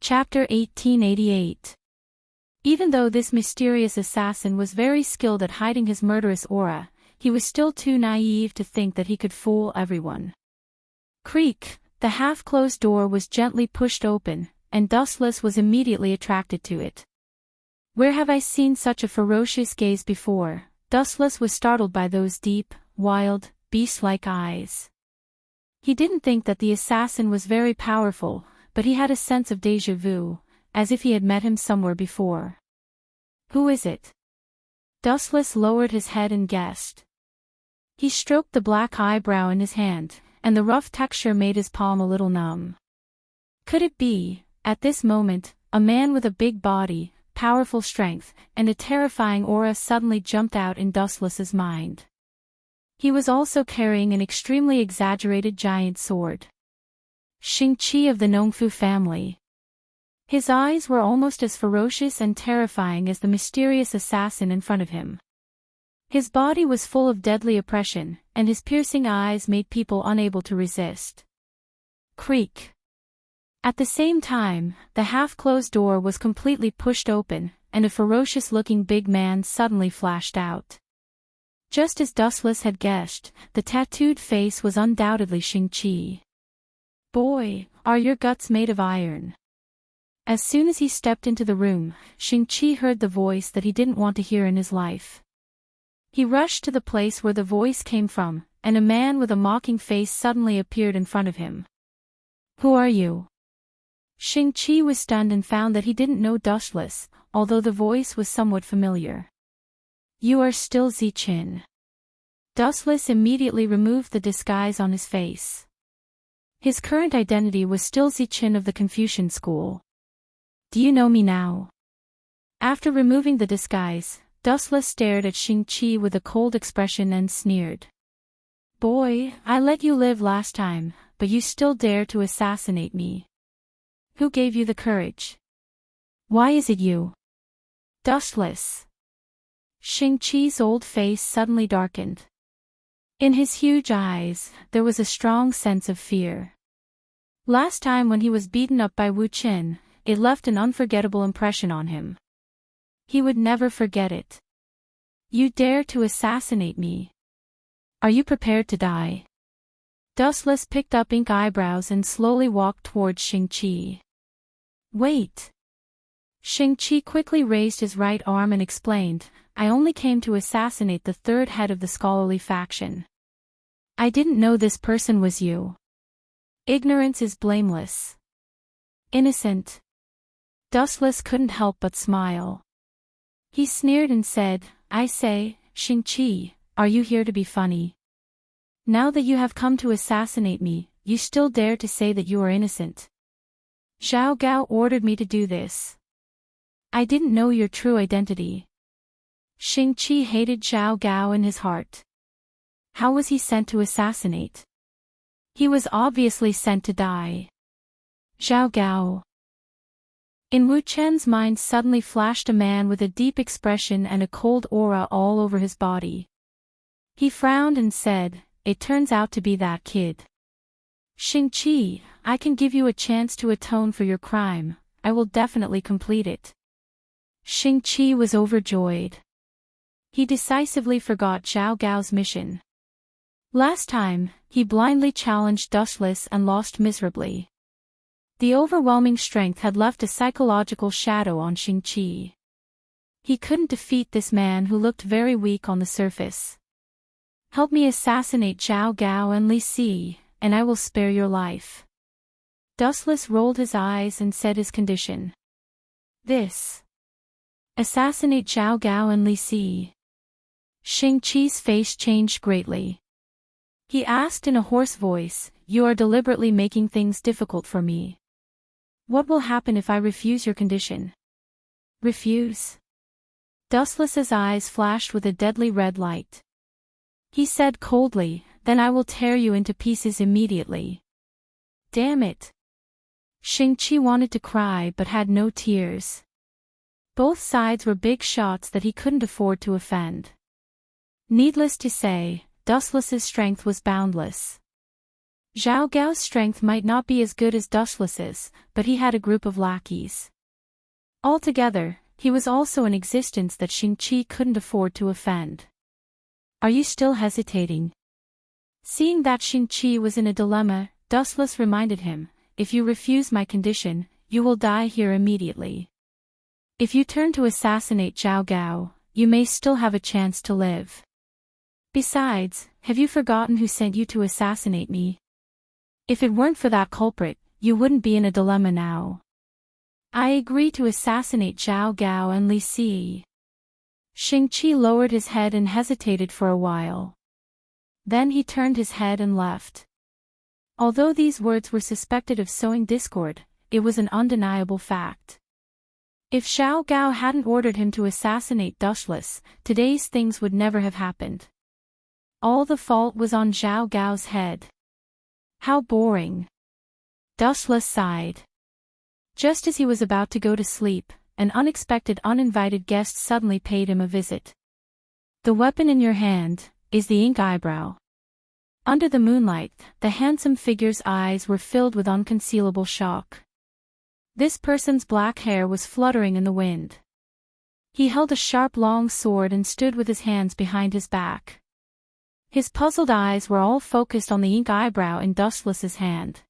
Chapter 1888. Even though this mysterious assassin was very skilled at hiding his murderous aura, he was still too naive to think that he could fool everyone. Creak, the half-closed door was gently pushed open, and Dustless was immediately attracted to it. Where have I seen such a ferocious gaze before? Dustless was startled by those deep, wild, beast-like eyes. He didn't think that the assassin was very powerful, but he had a sense of déjà vu, as if he had met him somewhere before. Who is it? Dustless lowered his head and guessed. He stroked the black eyebrow in his hand, and the rough texture made his palm a little numb. Could it be, at this moment, a man with a big body, powerful strength, and a terrifying aura suddenly jumped out in Dustless's mind. He was also carrying an extremely exaggerated giant sword. Xingqi of the Nongfu family. His eyes were almost as ferocious and terrifying as the mysterious assassin in front of him. His body was full of deadly oppression, and his piercing eyes made people unable to resist. Creak. At the same time, the half-closed door was completely pushed open, and a ferocious-looking big man suddenly flashed out. Just as Dustless had guessed, the tattooed face was undoubtedly Xingqi. Boy, are your guts made of iron. As soon as he stepped into the room, Xingqi heard the voice that he didn't want to hear in his life. He rushed to the place where the voice came from, and a man with a mocking face suddenly appeared in front of him. Who are you? Xingqi was stunned and found that he didn't know Dustless, although the voice was somewhat familiar. You are still Ziqin. Dustless immediately removed the disguise on his face. His current identity was still Ziqin of the Confucian school. Do you know me now? After removing the disguise, Dustless stared at Xingqi with a cold expression and sneered. Boy, I let you live last time, but you still dare to assassinate me. Who gave you the courage? Why is it you? Dustless. Xingqi's old face suddenly darkened. In his huge eyes, there was a strong sense of fear. Last time when he was beaten up by Wu Qin, it left an unforgettable impression on him. He would never forget it. You dare to assassinate me? Are you prepared to die? Dustless picked up ink eyebrows and slowly walked towards Xingqi. Wait. Xingqi quickly raised his right arm and explained, I only came to assassinate the third head of the scholarly faction. I didn't know this person was you. Ignorance is blameless. Innocent. Dustless couldn't help but smile. He sneered and said, I say, Xingqi, are you here to be funny? Now that you have come to assassinate me, you still dare to say that you are innocent. Zhao Gao ordered me to do this. I didn't know your true identity. Xingqi hated Zhao Gao in his heart. How was he sent to assassinate? He was obviously sent to die. Zhao Gao. In Wu Chen's mind suddenly flashed a man with a deep expression and a cold aura all over his body. He frowned and said, it turns out to be that kid. Xingqi, I can give you a chance to atone for your crime, I will definitely complete it. Xingqi was overjoyed. He decisively forgot Zhao Gao's mission. Last time, he blindly challenged Dustless and lost miserably. The overwhelming strength had left a psychological shadow on Xingqi. He couldn't defeat this man who looked very weak on the surface. Help me assassinate Zhao Gao and Li Si, and I will spare your life. Dustless rolled his eyes and said his condition. This. Assassinate Zhao Gao and Li Si. Xingqi's face changed greatly. He asked in a hoarse voice, you are deliberately making things difficult for me. What will happen if I refuse your condition? Refuse? Dustless's eyes flashed with a deadly red light. He said coldly, then I will tear you into pieces immediately. Damn it. Xingqi wanted to cry but had no tears. Both sides were big shots that he couldn't afford to offend. Needless to say, Dustless's strength was boundless. Zhao Gao's strength might not be as good as Dustless's, but he had a group of lackeys. Altogether, he was also an existence that Xingqi couldn't afford to offend. Are you still hesitating? Seeing that Xingqi was in a dilemma, Dustless reminded him, if you refuse my condition, you will die here immediately. If you turn to assassinate Zhao Gao, you may still have a chance to live. Besides, have you forgotten who sent you to assassinate me? If it weren't for that culprit, you wouldn't be in a dilemma now. I agree to assassinate Zhao Gao and Li Si. Xingqi lowered his head and hesitated for a while. Then he turned his head and left. Although these words were suspected of sowing discord, it was an undeniable fact. If Zhao Gao hadn't ordered him to assassinate Dustless, today's things would never have happened. All the fault was on Zhao Gao's head. How boring. Dustless sighed. Just as he was about to go to sleep, an unexpected uninvited guest suddenly paid him a visit. The weapon in your hand is the ink eyebrow. Under the moonlight, the handsome figure's eyes were filled with unconcealable shock. This person's black hair was fluttering in the wind. He held a sharp long sword and stood with his hands behind his back. His puzzled eyes were all focused on the ink eyebrow in Dustless's hand.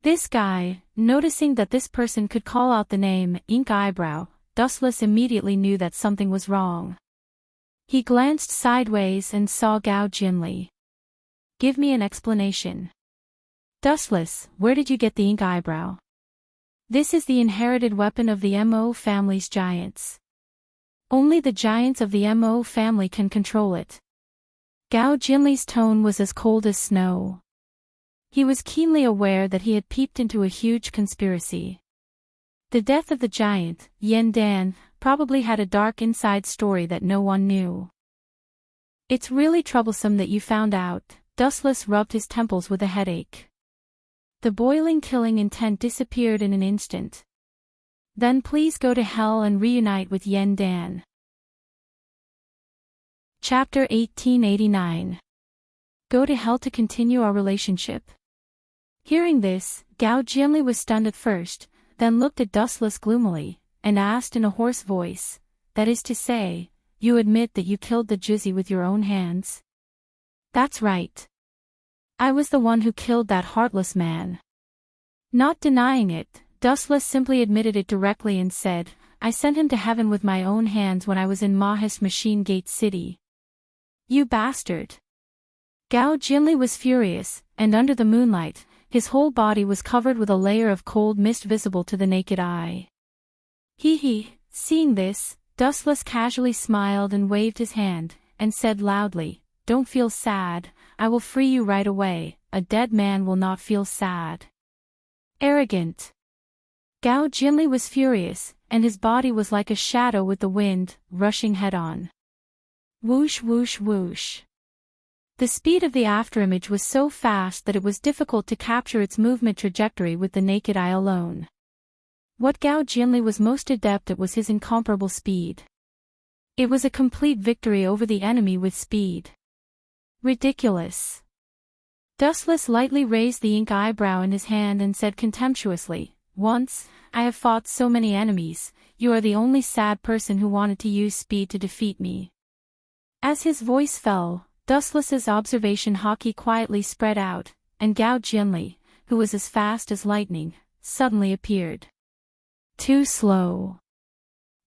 This guy, noticing that this person could call out the name Ink Eyebrow, Dustless immediately knew that something was wrong. He glanced sideways and saw Gao Jinli. Give me an explanation. Dustless, where did you get the ink eyebrow? This is the inherited weapon of the Mo family's giants. Only the giants of the Mo family can control it. Gao Jinli's tone was as cold as snow. He was keenly aware that he had peeped into a huge conspiracy. The death of the giant, Yan Dan, probably had a dark inside story that no one knew. It's really troublesome that you found out. Dustless rubbed his temples with a headache. The boiling killing intent disappeared in an instant. Then please go to hell and reunite with Yan Dan. Chapter 1889. Go to hell to continue our relationship. Hearing this, Gao Jinli was stunned at first, then looked at Dustless gloomily, and asked in a hoarse voice, that is to say, you admit that you killed the Juzi with your own hands? That's right. I was the one who killed that heartless man. Not denying it, Dustless simply admitted it directly and said, I sent him to heaven with my own hands when I was in Mahesh Machine Gate City. You bastard. Gao Jinli was furious, and under the moonlight, his whole body was covered with a layer of cold mist visible to the naked eye. Seeing this, Dustless casually smiled and waved his hand, and said loudly, don't feel sad, I will free you right away, a dead man will not feel sad. Arrogant. Gao Jinli was furious, and his body was like a shadow with the wind, rushing head-on. Whoosh whoosh whoosh. The speed of the afterimage was so fast that it was difficult to capture its movement trajectory with the naked eye alone. What Gao Jinli was most adept at was his incomparable speed. It was a complete victory over the enemy with speed. Ridiculous. Dustless lightly raised the ink eyebrow in his hand and said contemptuously, once, I have fought so many enemies, you are the only sad person who wanted to use speed to defeat me. As his voice fell, Dustless's observation hockey quietly spread out, and Gao Jinli, who was as fast as lightning, suddenly appeared. Too slow.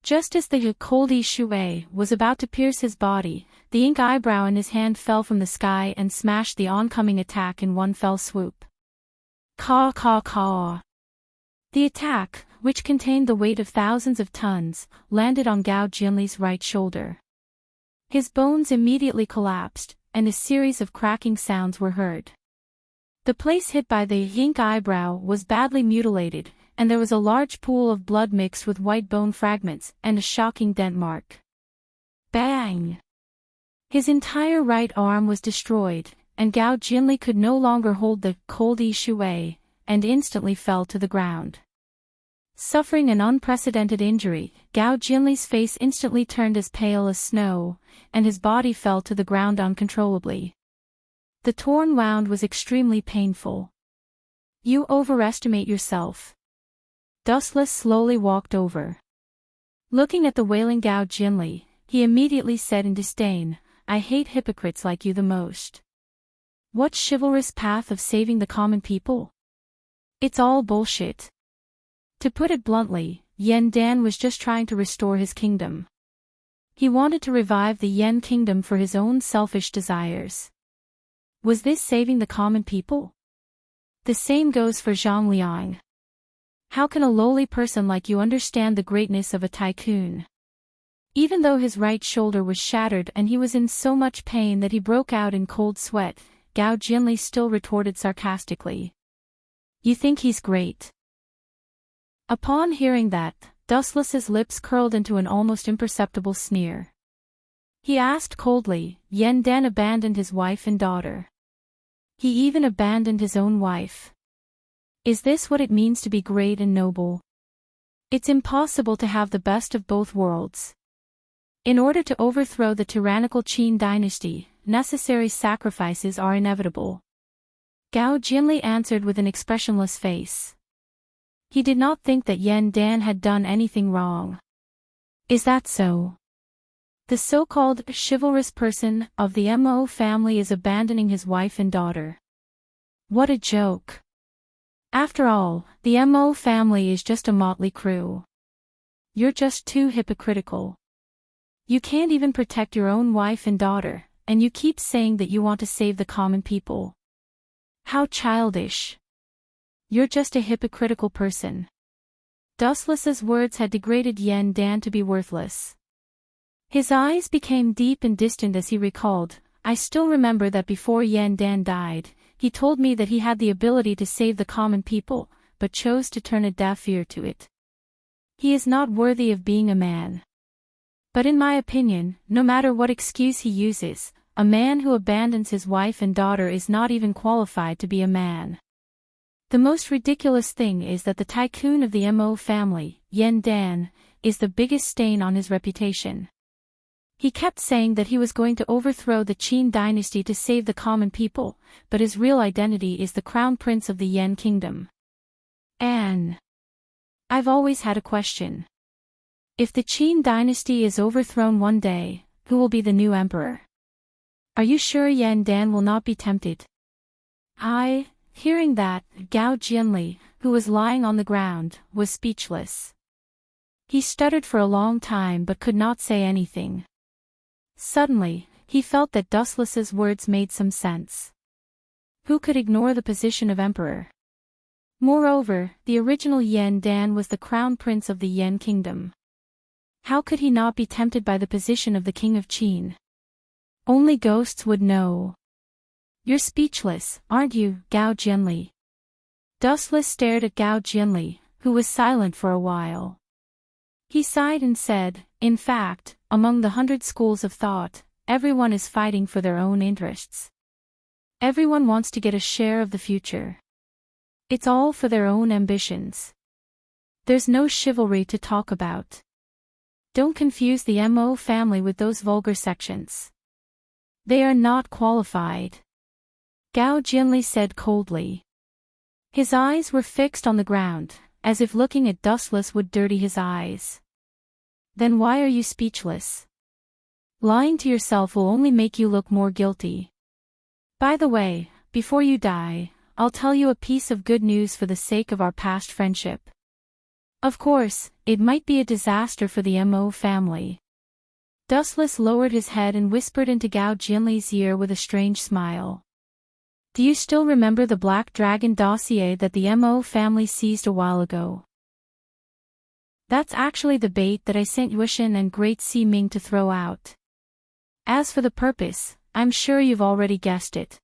Just as the Cold Shui was about to pierce his body, the ink eyebrow in his hand fell from the sky and smashed the oncoming attack in one fell swoop. Caw caw caw. The attack, which contained the weight of thousands of tons, landed on Gao Jinli's right shoulder. His bones immediately collapsed, and a series of cracking sounds were heard. The place hit by the ink eyebrow was badly mutilated, and there was a large pool of blood mixed with white bone fragments and a shocking dent mark. Bang! His entire right arm was destroyed, and Gao Jinli could no longer hold the Cold Shui, and instantly fell to the ground. Suffering an unprecedented injury, Gao Jinli's face instantly turned as pale as snow, and his body fell to the ground uncontrollably. The torn wound was extremely painful. You overestimate yourself. Dustless slowly walked over. Looking at the wailing Gao Jinli, he immediately said in disdain, I hate hypocrites like you the most. What chivalrous path of saving the common people? It's all bullshit. To put it bluntly, Yen Dan was just trying to restore his kingdom. He wanted to revive the Yen kingdom for his own selfish desires. Was this saving the common people? The same goes for Zhang Liang. How can a lowly person like you understand the greatness of a tycoon? Even though his right shoulder was shattered and he was in so much pain that he broke out in cold sweat, Gao Jinli still retorted sarcastically. You think he's great? Upon hearing that, Dustless's lips curled into an almost imperceptible sneer. He asked coldly, Yen Dan abandoned his wife and daughter. He even abandoned his own wife. Is this what it means to be great and noble? It's impossible to have the best of both worlds. In order to overthrow the tyrannical Qin dynasty, necessary sacrifices are inevitable. Gao Jinli answered with an expressionless face. He did not think that Yen Dan had done anything wrong. Is that so? The so-called chivalrous person of the Mo family is abandoning his wife and daughter. What a joke. After all, the Mo family is just a motley crew. You're just too hypocritical. You can't even protect your own wife and daughter, and you keep saying that you want to save the common people. How childish. You're just a hypocritical person. Dustless's words had degraded Yen Dan to be worthless. His eyes became deep and distant as he recalled, I still remember that before Yen Dan died, he told me that he had the ability to save the common people, but chose to turn a deaf ear to it. He is not worthy of being a man. But in my opinion, no matter what excuse he uses, a man who abandons his wife and daughter is not even qualified to be a man. The most ridiculous thing is that the tycoon of the Mo family, Yen Dan, is the biggest stain on his reputation. He kept saying that he was going to overthrow the Qin dynasty to save the common people, but his real identity is the crown prince of the Yen kingdom. I've always had a question. If the Qin dynasty is overthrown one day, who will be the new emperor? Are you sure Yen Dan will not be tempted? Hearing that, Gao Jinli, who was lying on the ground, was speechless. He stuttered for a long time but could not say anything. Suddenly, he felt that Dustless's words made some sense. Who could ignore the position of emperor? Moreover, the original Yen Dan was the crown prince of the Yen kingdom. How could he not be tempted by the position of the king of Qin? Only ghosts would know. You're speechless, aren't you, Gao Jinli? Dustless stared at Gao Jinli, who was silent for a while. He sighed and said, in fact, among the 100 schools of thought, everyone is fighting for their own interests. Everyone wants to get a share of the future. It's all for their own ambitions. There's no chivalry to talk about. Don't confuse the Mo family with those vulgar sections. They are not qualified. Gao Jinli said coldly. His eyes were fixed on the ground, as if looking at Dustless would dirty his eyes. Then why are you speechless? Lying to yourself will only make you look more guilty. By the way, before you die, I'll tell you a piece of good news for the sake of our past friendship. Of course, it might be a disaster for the Mo family. Dustless lowered his head and whispered into Gao Jinli's ear with a strange smile. Do you still remember the Black Dragon dossier that the Mo family seized a while ago? That's actually the bait that I sent Yuishin and Great Sea Ming to throw out. As for the purpose, I'm sure you've already guessed it.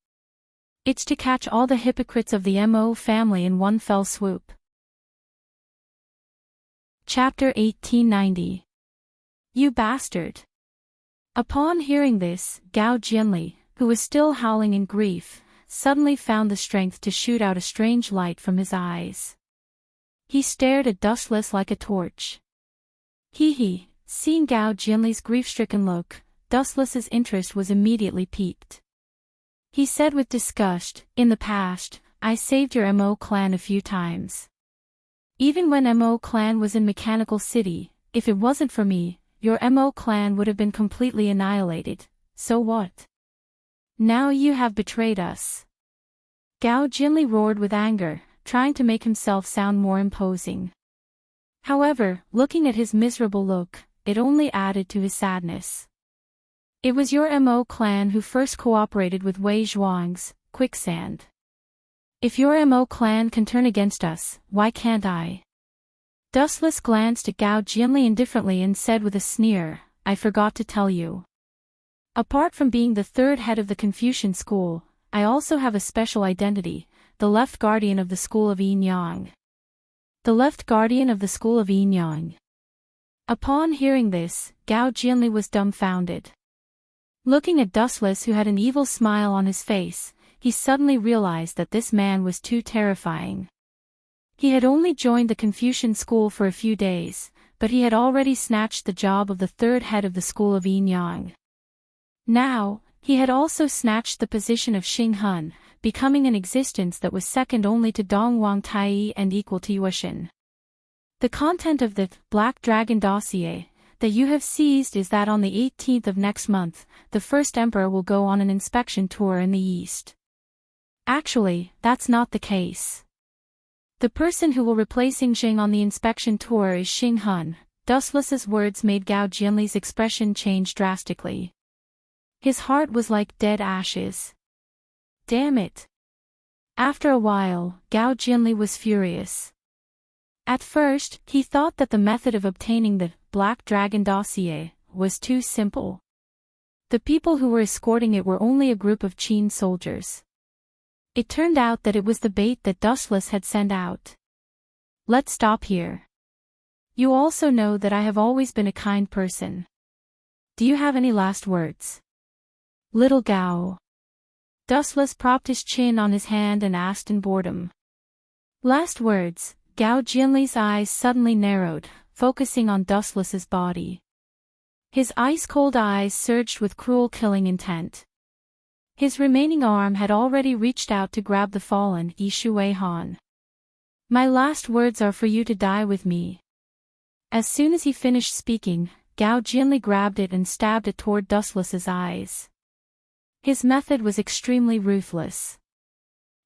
It's to catch all the hypocrites of the Mo family in one fell swoop. Chapter 1890. You bastard. Upon hearing this, Gao Jinli, who was still howling in grief, suddenly found the strength to shoot out a strange light from his eyes. He stared at Dustless like a torch. Seeing Gao Jinli's grief-stricken look, Dustless's interest was immediately piqued. He said with disgust, in the past, I saved your MO clan a few times. Even when MO clan was in Mechanical City, if it wasn't for me, your MO clan would have been completely annihilated, so what? Now you have betrayed us. Gao Jinli roared with anger, trying to make himself sound more imposing. However, looking at his miserable look, it only added to his sadness. It was your MO clan who first cooperated with Wei Zhuang's quicksand. If your MO clan can turn against us, why can't I? Dustless glanced at Gao Jinli indifferently and said with a sneer, I forgot to tell you. Apart from being the third head of the Confucian school, I also have a special identity, the left guardian of the school of Yin Yang. The left guardian of the school of Yin Yang. Upon hearing this, Gao Jinli was dumbfounded. Looking at Dustless, who had an evil smile on his face, he suddenly realized that this man was too terrifying. He had only joined the Confucian school for a few days, but he had already snatched the job of the third head of the school of Yin Yang. Now, he had also snatched the position of Xing Hun, becoming an existence that was second only to Dongwang Tai and equal to Yuexin. The content of the Black Dragon dossier that you have seized is that on the 18th of next month, the first emperor will go on an inspection tour in the east. Actually, that's not the case. The person who will replace Xing on the inspection tour is Xing Hun. Dustless's words made Gao Jinli's expression change drastically. His heart was like dead ashes. Damn it. After a while, Gao Jinli was furious. At first, he thought that the method of obtaining the Black Dragon dossier was too simple. The people who were escorting it were only a group of Qin soldiers. It turned out that it was the bait that Dustless had sent out. Let's stop here. You also know that I have always been a kind person. Do you have any last words? Little Gao. Dustless propped his chin on his hand and asked in boredom. Last words. Gao Jinli's eyes suddenly narrowed, focusing on Dustless's body. His ice-cold eyes surged with cruel killing intent. His remaining arm had already reached out to grab the fallen Yi Shui Han. My last words are for you to die with me. As soon as he finished speaking, Gao Jinli grabbed it and stabbed it toward Dustless's eyes. His method was extremely ruthless.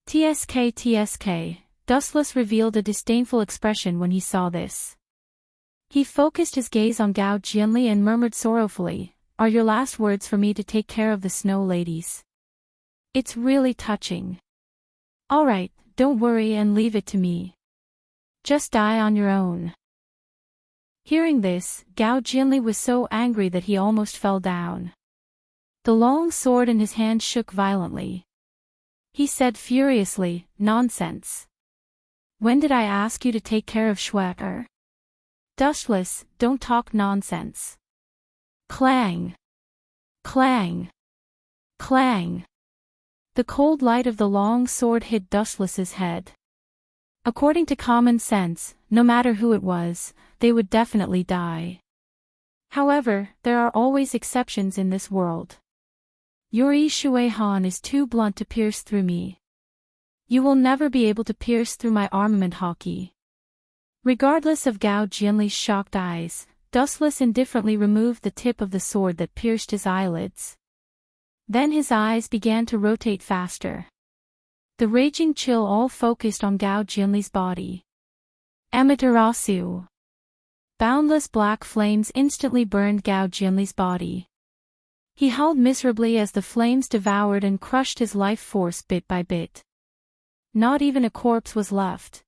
TSK. Dustless revealed a disdainful expression when he saw this. He focused his gaze on Gao Jinli and murmured sorrowfully, Are your last words for me to take care of the snow ladies? It's really touching. Alright, don't worry and leave it to me. Just die on your own. Hearing this, Gao Jinli was so angry that he almost fell down. The long sword in his hand shook violently. He said furiously, Nonsense. When did I ask you to take care of Schwecker? Dustless, don't talk nonsense. Clang. Clang. Clang. The cold light of the long sword hit Dustless's head. According to common sense, no matter who it was, they would definitely die. However, there are always exceptions in this world. Your Yi Shui Han is too blunt to pierce through me. You will never be able to pierce through my armament hockey. Regardless of Gao Jinli's shocked eyes, Dustless indifferently removed the tip of the sword that pierced his eyelids. Then his eyes began to rotate faster. The raging chill all focused on Gao Jinli's body. Amaterasu. Boundless black flames instantly burned Gao Jinli's body. He howled miserably as the flames devoured and crushed his life force bit by bit. Not even a corpse was left.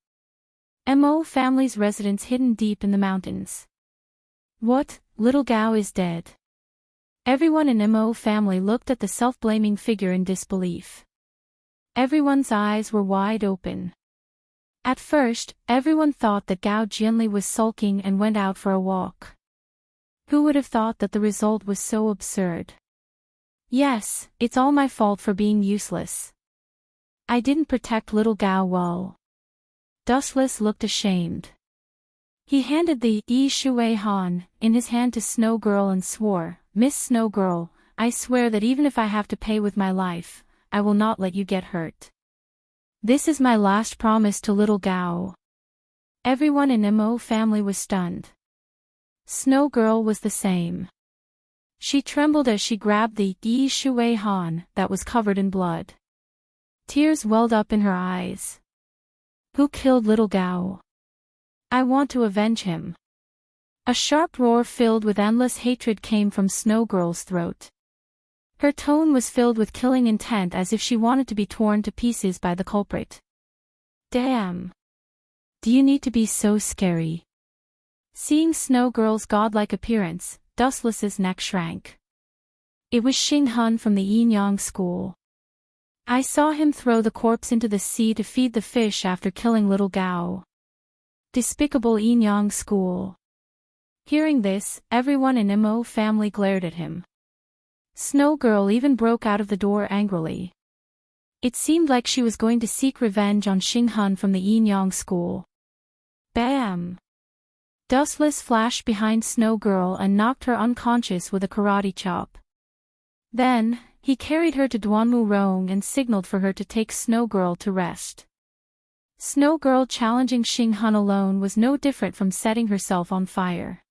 Mo family's residence hidden deep in the mountains. What, little Gao is dead? Everyone in Mo family looked at the self-blaming figure in disbelief. Everyone's eyes were wide open. At first, everyone thought that Gao Jinli was sulking and went out for a walk. Who would have thought that the result was so absurd? Yes, it's all my fault for being useless. I didn't protect little Gao well. Dustless looked ashamed. He handed the Yi Shui Han in his hand to Snow Girl and swore, Miss Snow Girl, I swear that even if I have to pay with my life, I will not let you get hurt. This is my last promise to little Gao. Everyone in Mo family was stunned. Snow Girl was the same. She trembled as she grabbed the Yi Shui Han that was covered in blood. Tears welled up in her eyes. Who killed little Gao? I want to avenge him. A sharp roar filled with endless hatred came from Snow Girl's throat. Her tone was filled with killing intent, as if she wanted to be torn to pieces by the culprit. Damn. Do you need to be so scary? Seeing Snow Girl's godlike appearance, Dustless's neck shrank. It was Xing Hun from the Yin school. I saw him throw the corpse into the sea to feed the fish after killing little Gao. Despicable Yin school. Hearing this, everyone in Mo family glared at him. Snow Girl even broke out of the door angrily. It seemed like she was going to seek revenge on Xing Hun from the Yin school. Bam! Dustless flashed behind Snow Girl and knocked her unconscious with a karate chop. Then, he carried her to Duanmu Rong and signaled for her to take Snow Girl to rest. Snow Girl challenging Xing Hun alone was no different from setting herself on fire.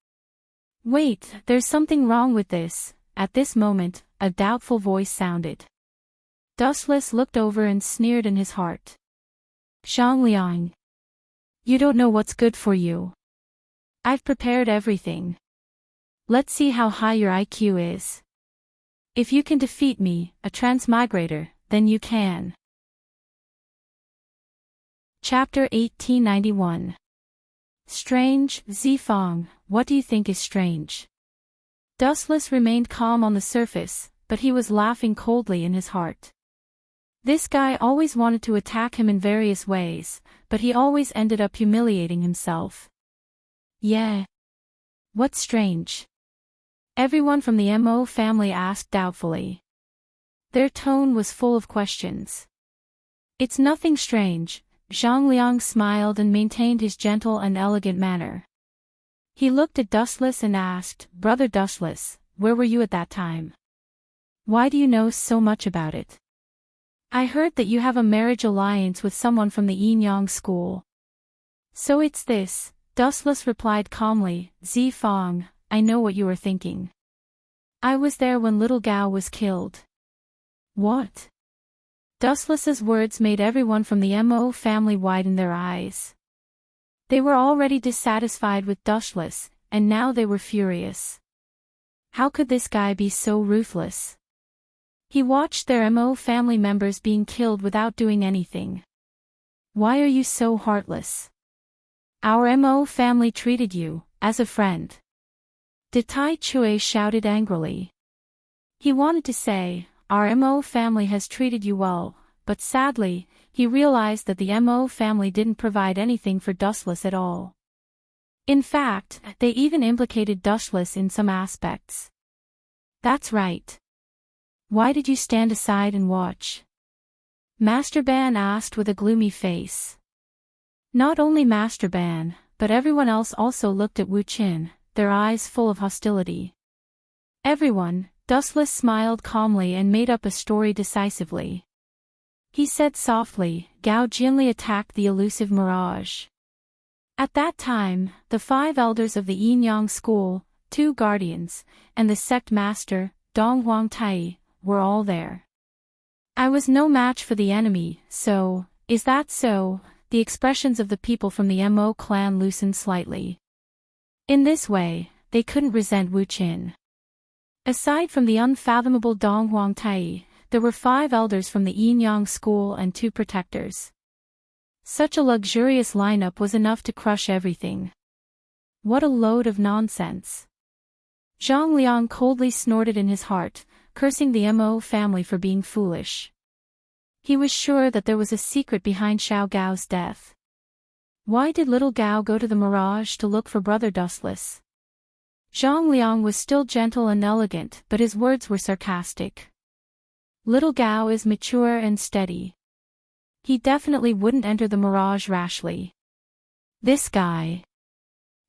Wait, there's something wrong with this. At this moment, a doubtful voice sounded. Dustless looked over and sneered in his heart. Zhongliang. You don't know what's good for you. I've prepared everything. Let's see how high your IQ is. If you can defeat me, a transmigrator, then you can. Chapter 1891. Strange, Zifang, what do you think is strange? Dustless remained calm on the surface, but he was laughing coldly in his heart. This guy always wanted to attack him in various ways, but he always ended up humiliating himself. Yeah. What's strange? Everyone from the Mo family asked doubtfully. Their tone was full of questions. It's nothing strange, Zhongliang smiled and maintained his gentle and elegant manner. He looked at Dustless and asked, Brother Dustless, where were you at that time? Why do you know so much about it? I heard that you have a marriage alliance with someone from the Yin school. So it's this, Dustless replied calmly, Zifang, I know what you are thinking. I was there when little Gao was killed. What? Dustless's words made everyone from the Mo family widen their eyes. They were already dissatisfied with Dustless, and now they were furious. How could this guy be so ruthless? He watched their Mo family members being killed without doing anything. Why are you so heartless? Our Mo family treated you as a friend. De Tai Chui shouted angrily. He wanted to say, our Mo family has treated you well, but sadly, he realized that the Mo family didn't provide anything for Dustless at all. In fact, they even implicated Dustless in some aspects. That's right. Why did you stand aside and watch? Master Ban asked with a gloomy face. Not only Master Ban, but everyone else also looked at Wu Qin, their eyes full of hostility. Everyone, Dustless smiled calmly and made up a story decisively. He said softly, Gao Jinli attacked the elusive mirage. At that time, the 5 elders of the Yin school, 2 guardians, and the sect master, Dong Huang Tai, were all there. I was no match for the enemy, so, is that so? The expressions of the people from the Mo clan loosened slightly. In this way, they couldn't resent Wu Qin. Aside from the unfathomable Dong Huang Tai, there were 5 elders from the Yin school and 2 protectors. Such a luxurious lineup was enough to crush everything. What a load of nonsense. Zhang Liang coldly snorted in his heart, cursing the Mo family for being foolish. He was sure that there was a secret behind Xiao Gao's death. Why did little Gao go to the mirage to look for Brother Dustless? Zhang Liang was still gentle and elegant, but his words were sarcastic. Little Gao is mature and steady. He definitely wouldn't enter the mirage rashly. This guy.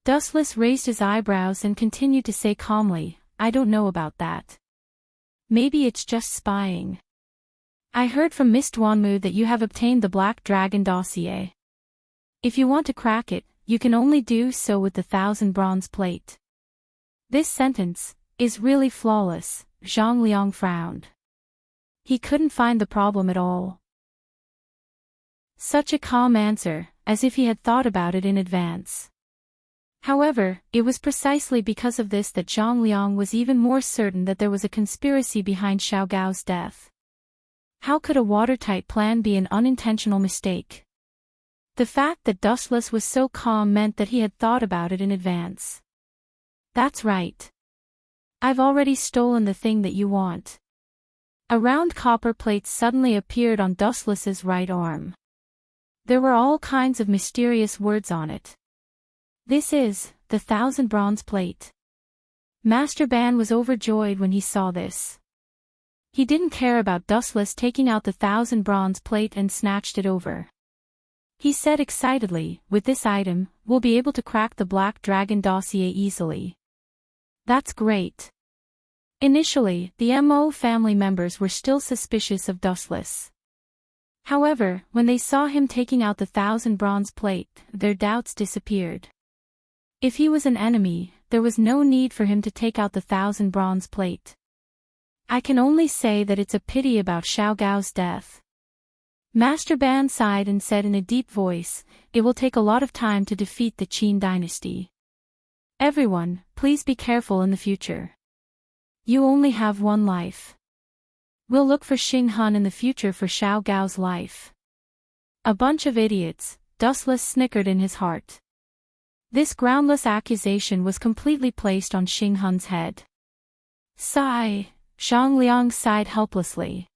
Dustless raised his eyebrows and continued to say calmly, I don't know about that. Maybe it's just spying. I heard from Miss Duanmu that you have obtained the Black Dragon dossier. If you want to crack it, you can only do so with the 1,000 bronze plate. This sentence is really flawless. Zhang Liang frowned. He couldn't find the problem at all. Such a calm answer, as if he had thought about it in advance. However, it was precisely because of this that Zhang Liang was even more certain that there was a conspiracy behind Xiao Gao's death. How could a watertight plan be an unintentional mistake? The fact that Dustless was so calm meant that he had thought about it in advance. That's right. I've already stolen the thing that you want. A round copper plate suddenly appeared on Dustless's right arm. There were all kinds of mysterious words on it. This is the 1,000 bronze plate. Master Ban was overjoyed when he saw this. He didn't care about Dustless taking out the 1,000 bronze plate and snatched it over. He said excitedly, with this item, we'll be able to crack the Black Dragon dossier easily. That's great. Initially, the MO family members were still suspicious of Dustless. However, when they saw him taking out the 1,000 bronze plate, their doubts disappeared. If he was an enemy, there was no need for him to take out the 1,000 bronze plate. I can only say that it's a pity about Xiao Gao's death. Master Ban sighed and said in a deep voice, it will take a lot of time to defeat the Qin dynasty. Everyone, please be careful in the future. You only have one life. We'll look for Xing Hun in the future for Xiao Gao's life. A bunch of idiots, Dustless snickered in his heart. This groundless accusation was completely placed on Xing Hun's head. Sigh, Zhang Liang sighed helplessly.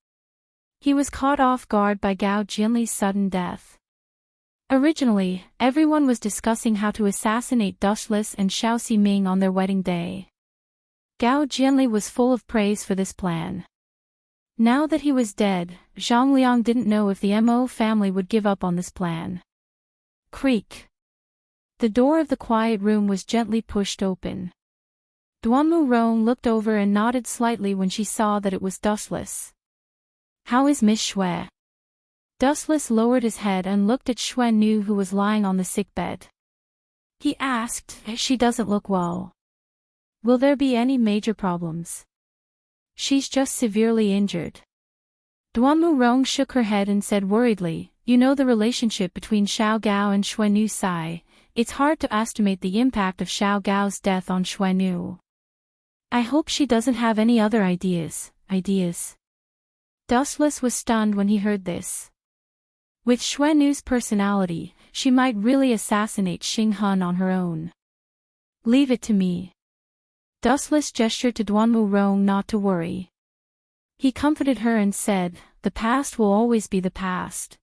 He was caught off guard by Gao Jinli's sudden death. Originally, everyone was discussing how to assassinate Dustless and Xiao Ximing on their wedding day. Gao Jinli was full of praise for this plan. Now that he was dead, Zhang Liang didn't know if the MO family would give up on this plan. Creak. The door of the quiet room was gently pushed open. Duanmu Rong looked over and nodded slightly when she saw that it was Dustless. How is Miss Xue? Dustless lowered his head and looked at Xuan Nu, who was lying on the sickbed. He asked, she doesn't look well. Will there be any major problems? She's just severely injured. Duanmu Rong shook her head and said worriedly, you know the relationship between Xiao Gao and Xuan Nu Sai. It's hard to estimate the impact of Xiao Gao's death on Xuan Nu. I hope she doesn't have any other ideas. Dustless was stunned when he heard this. With Xuan Nu's personality, she might really assassinate Xing Hun on her own. Leave it to me. Dustless gestured to Duanmu Rong not to worry. He comforted her and said, the past will always be the past.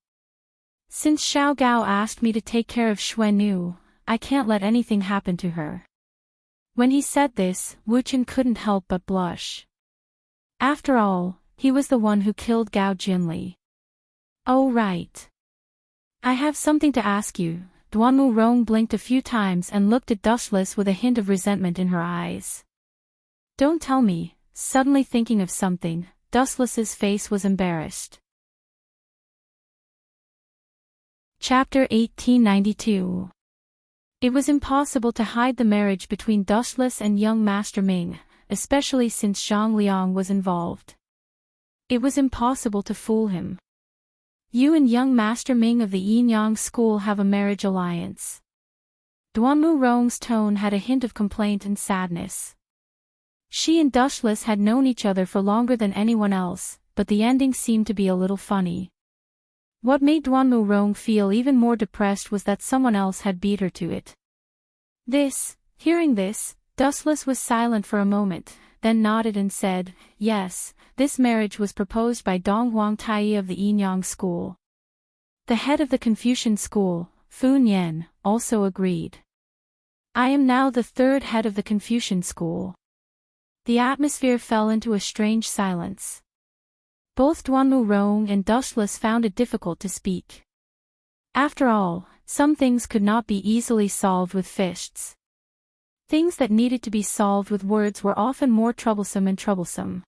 Since Xiao Gao asked me to take care of Xuan Nu, I can't let anything happen to her. When he said this, Wu Chen couldn't help but blush. After all, he was the one who killed Gao Jinli. Oh right. I have something to ask you. Duanmu Rong blinked a few times and looked at Dustless with a hint of resentment in her eyes. Don't tell me. Suddenly thinking of something, Dustless's face was embarrassed. Chapter 1892. It was impossible to hide the marriage between Dustless and young Master Ming, especially since Zhang Liang was involved. It was impossible to fool him. You and young Master Ming of the Yinyang school have a marriage alliance. Duanmu Rong's tone had a hint of complaint and sadness. She and Dustless had known each other for longer than anyone else, but the ending seemed to be a little funny. What made Duanmu Rong feel even more depressed was that someone else had beat her to it. Hearing this, Dustless was silent for a moment, then nodded and said, yes, this marriage was proposed by Dong Huangtai of the Yinyang school. The head of the Confucian school, Fu Nian, also agreed. I am now the third head of the Confucian school. The atmosphere fell into a strange silence. Both Duanmu Rong and Dustless found it difficult to speak. After all, some things could not be easily solved with fists. Things that needed to be solved with words were often more troublesome and troublesome.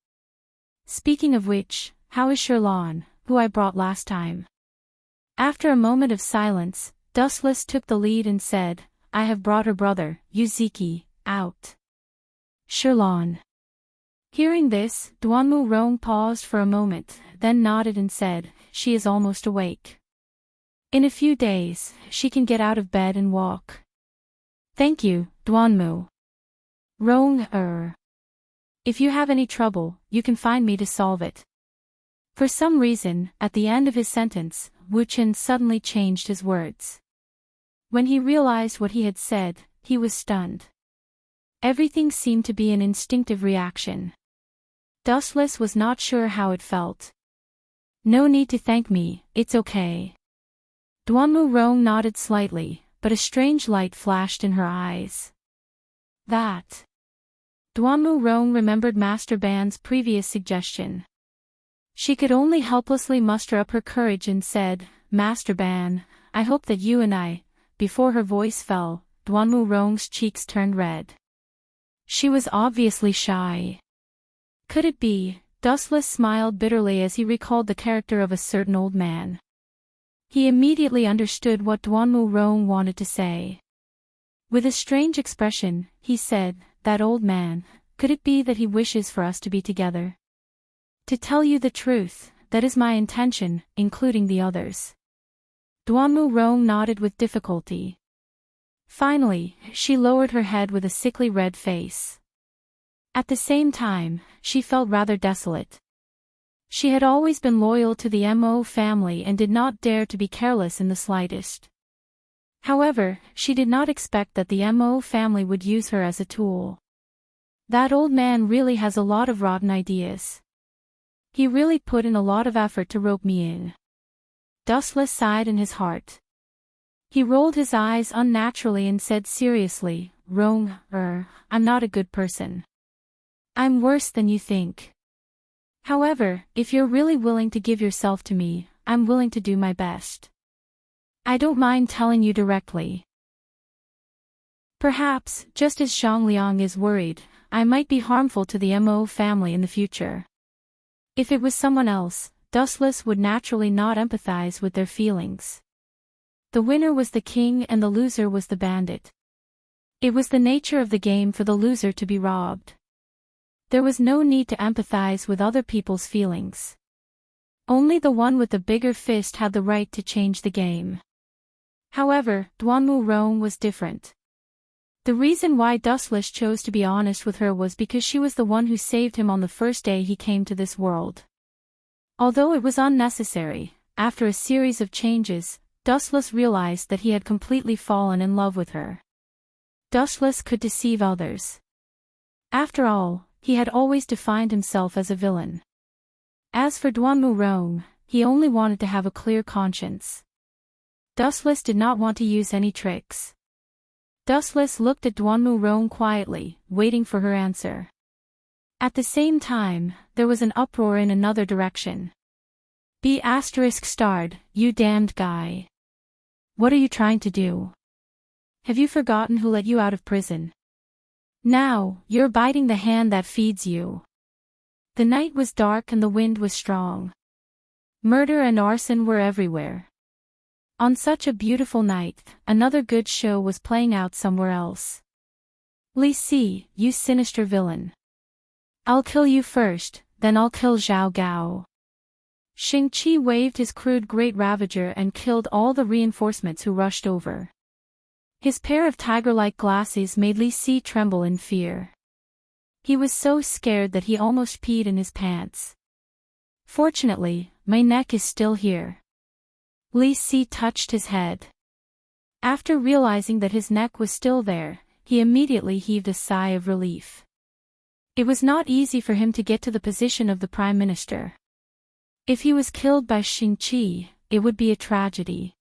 Speaking of which, how is Sherlon? who I brought last time. After a moment of silence, Dustless took the lead and said, I have brought her brother, Yuziki, out. Sherlon. Hearing this, Duanmu Rong paused for a moment, then nodded and said, she is almost awake. In a few days, she can get out of bed and walk. Thank you, Duanmu. Rong, If you have any trouble, you can find me to solve it. For some reason, at the end of his sentence, Wu Qin suddenly changed his words. When he realized what he had said, he was stunned. Everything seemed to be an instinctive reaction. Dustless was not sure how it felt. No need to thank me, it's okay. Duanmu Rong nodded slightly, but a strange light flashed in her eyes. That. Duanmu Rong remembered Master Ban's previous suggestion. She could only helplessly muster up her courage and said, Master Ban, I hope that you and I. Before her voice fell, Duanmu Rong's cheeks turned red. She was obviously shy. Could it be? Dustless smiled bitterly as he recalled the character of a certain old man. He immediately understood what Duanmu Rong wanted to say. With a strange expression, he said, that old man, could it be that he wishes for us to be together? To tell you the truth, that is my intention, including the others. Duanmu Rong nodded with difficulty. Finally, she lowered her head with a sickly red face. At the same time, she felt rather desolate. She had always been loyal to the Mo family and did not dare to be careless in the slightest. However, she did not expect that the Mo family would use her as a tool. That old man really has a lot of rotten ideas. He really put in a lot of effort to rope me in. Dustless sighed in his heart. He rolled his eyes unnaturally and said seriously, Rong, I'm not a good person. I'm worse than you think. However, if you're really willing to give yourself to me, I'm willing to do my best. I don't mind telling you directly. Perhaps, just as Zhongliang is worried, I might be harmful to the Mo family in the future. If it was someone else, Dustless would naturally not empathize with their feelings. The winner was the king and the loser was the bandit. It was the nature of the game for the loser to be robbed. There was no need to empathize with other people's feelings. Only the one with the bigger fist had the right to change the game. However, Duanmu Rong was different. The reason why Dustless chose to be honest with her was because she was the one who saved him on the first day he came to this world. Although it was unnecessary, after a series of changes, Dustless realized that he had completely fallen in love with her. Dustless could deceive others. After all, he had always defined himself as a villain. As for Duanmu Rong, he only wanted to have a clear conscience. Dustless did not want to use any tricks. Dustless looked at Duanmu Rong quietly, waiting for her answer. At the same time, there was an uproar in another direction. B****, you damned guy. What are you trying to do? Have you forgotten who let you out of prison? Now, you're biting the hand that feeds you. The night was dark and the wind was strong. Murder and arson were everywhere. On such a beautiful night, another good show was playing out somewhere else. Li Si, you sinister villain. I'll kill you first, then I'll kill Zhao Gao. Xing Qi waved his crude Great Ravager and killed all the reinforcements who rushed over. His pair of tiger-like glasses made Li Si tremble in fear. He was so scared that he almost peed in his pants. Fortunately, my neck is still here. Li Si touched his head. After realizing that his neck was still there, he immediately heaved a sigh of relief. It was not easy for him to get to the position of the Prime Minister. If he was killed by Xing Qi, it would be a tragedy.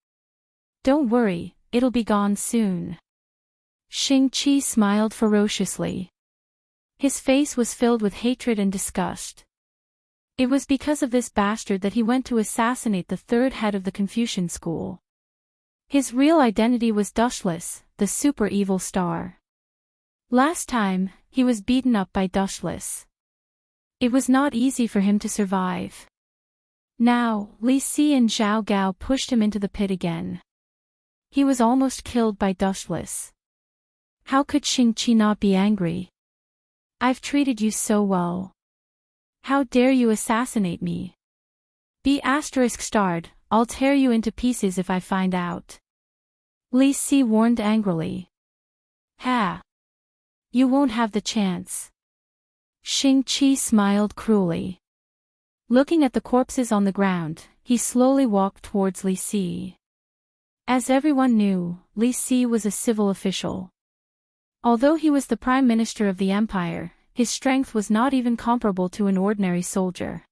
Don't worry, it'll be gone soon. Xing Qi smiled ferociously. His face was filled with hatred and disgust. It was because of this bastard that he went to assassinate the third head of the Confucian school. His real identity was Dustless, the super evil star. Last time, he was beaten up by Dustless. It was not easy for him to survive. Now, Li Si and Zhao Gao pushed him into the pit again. He was almost killed by Dustless. How could Xingqi not be angry? I've treated you so well. How dare you assassinate me? Be ****, I'll tear you into pieces if I find out. Li Si warned angrily. Ha! You won't have the chance. Xingqi smiled cruelly. Looking at the corpses on the ground, he slowly walked towards Li Si. As everyone knew, Li Si was a civil official. Although he was the prime minister of the empire, his strength was not even comparable to an ordinary soldier.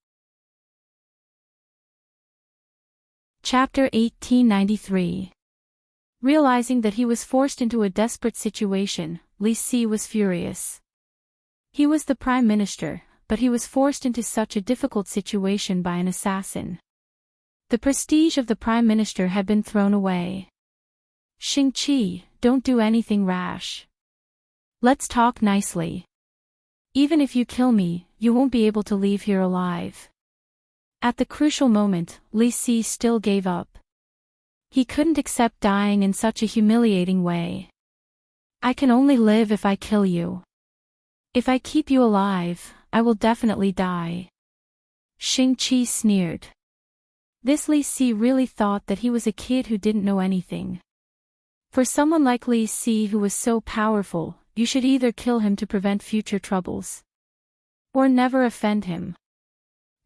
Chapter 1893. Realizing that he was forced into a desperate situation, Li Si was furious. He was the prime minister, but he was forced into such a difficult situation by an assassin. The prestige of the prime minister had been thrown away. Xingqi, don't do anything rash. Let's talk nicely. Even if you kill me, you won't be able to leave here alive. At the crucial moment, Li Si still gave up. He couldn't accept dying in such a humiliating way. I can only live if I kill you. If I keep you alive, I will definitely die. Xingqi sneered. This Li Si really thought that he was a kid who didn't know anything. For someone like Li Si who was so powerful, you should either kill him to prevent future troubles, or never offend him.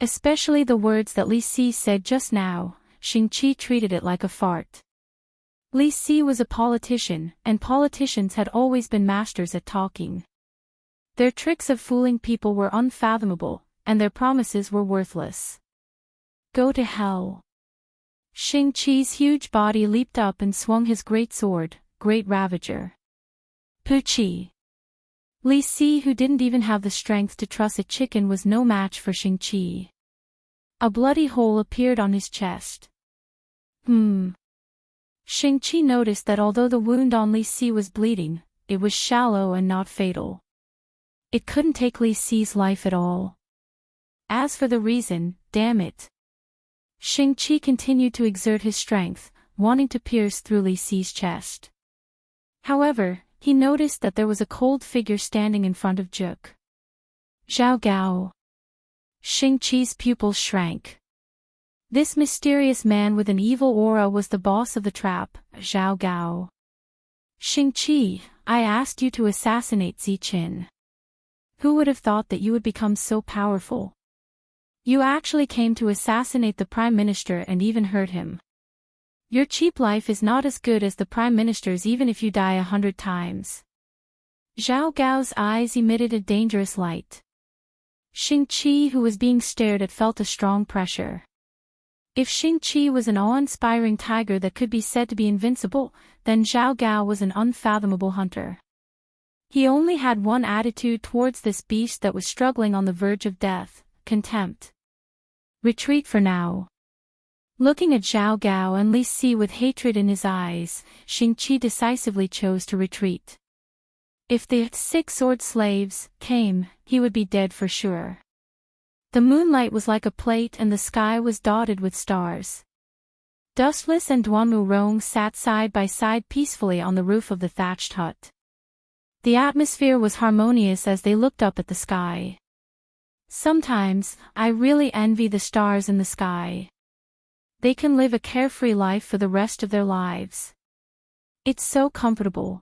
Especially the words that Li Si said just now, Xingqi treated it like a fart. Li Si was a politician, and politicians had always been masters at talking. Their tricks of fooling people were unfathomable, and their promises were worthless. Go to hell. Xingqi's huge body leaped up and swung his great sword, Great Ravager. Puchi. Li Si, who didn't even have the strength to truss a chicken, was no match for Xingqi. A bloody hole appeared on his chest. Xingqi noticed that although the wound on Li Si was bleeding, it was shallow and not fatal. It couldn't take Li Si's life at all. As for the reason, damn it. Xingqi continued to exert his strength, wanting to pierce through Li Si's chest. However, he noticed that there was a cold figure standing in front of Juk. Zhao Gao. Xingqi's pupils shrank. This mysterious man with an evil aura was the boss of the trap, Zhao Gao. Xingqi, I asked you to assassinate Ziqin. Who would have thought that you would become so powerful? You actually came to assassinate the prime minister and even hurt him. Your cheap life is not as good as the prime minister's even if you die 100 times. Zhao Gao's eyes emitted a dangerous light. Xingqi, who was being stared at, felt a strong pressure. If Xingqi was an awe-inspiring tiger that could be said to be invincible, then Zhao Gao was an unfathomable hunter. He only had one attitude towards this beast that was struggling on the verge of death: contempt. Retreat for now. Looking at Zhao Gao and Li Si with hatred in his eyes, Xingqi decisively chose to retreat. If the 6 sword slaves came, he would be dead for sure. The moonlight was like a plate and the sky was dotted with stars. Dustless and Duanmu Rong sat side by side peacefully on the roof of the thatched hut. The atmosphere was harmonious as they looked up at the sky. Sometimes, I really envy the stars in the sky. They can live a carefree life for the rest of their lives. It's so comfortable.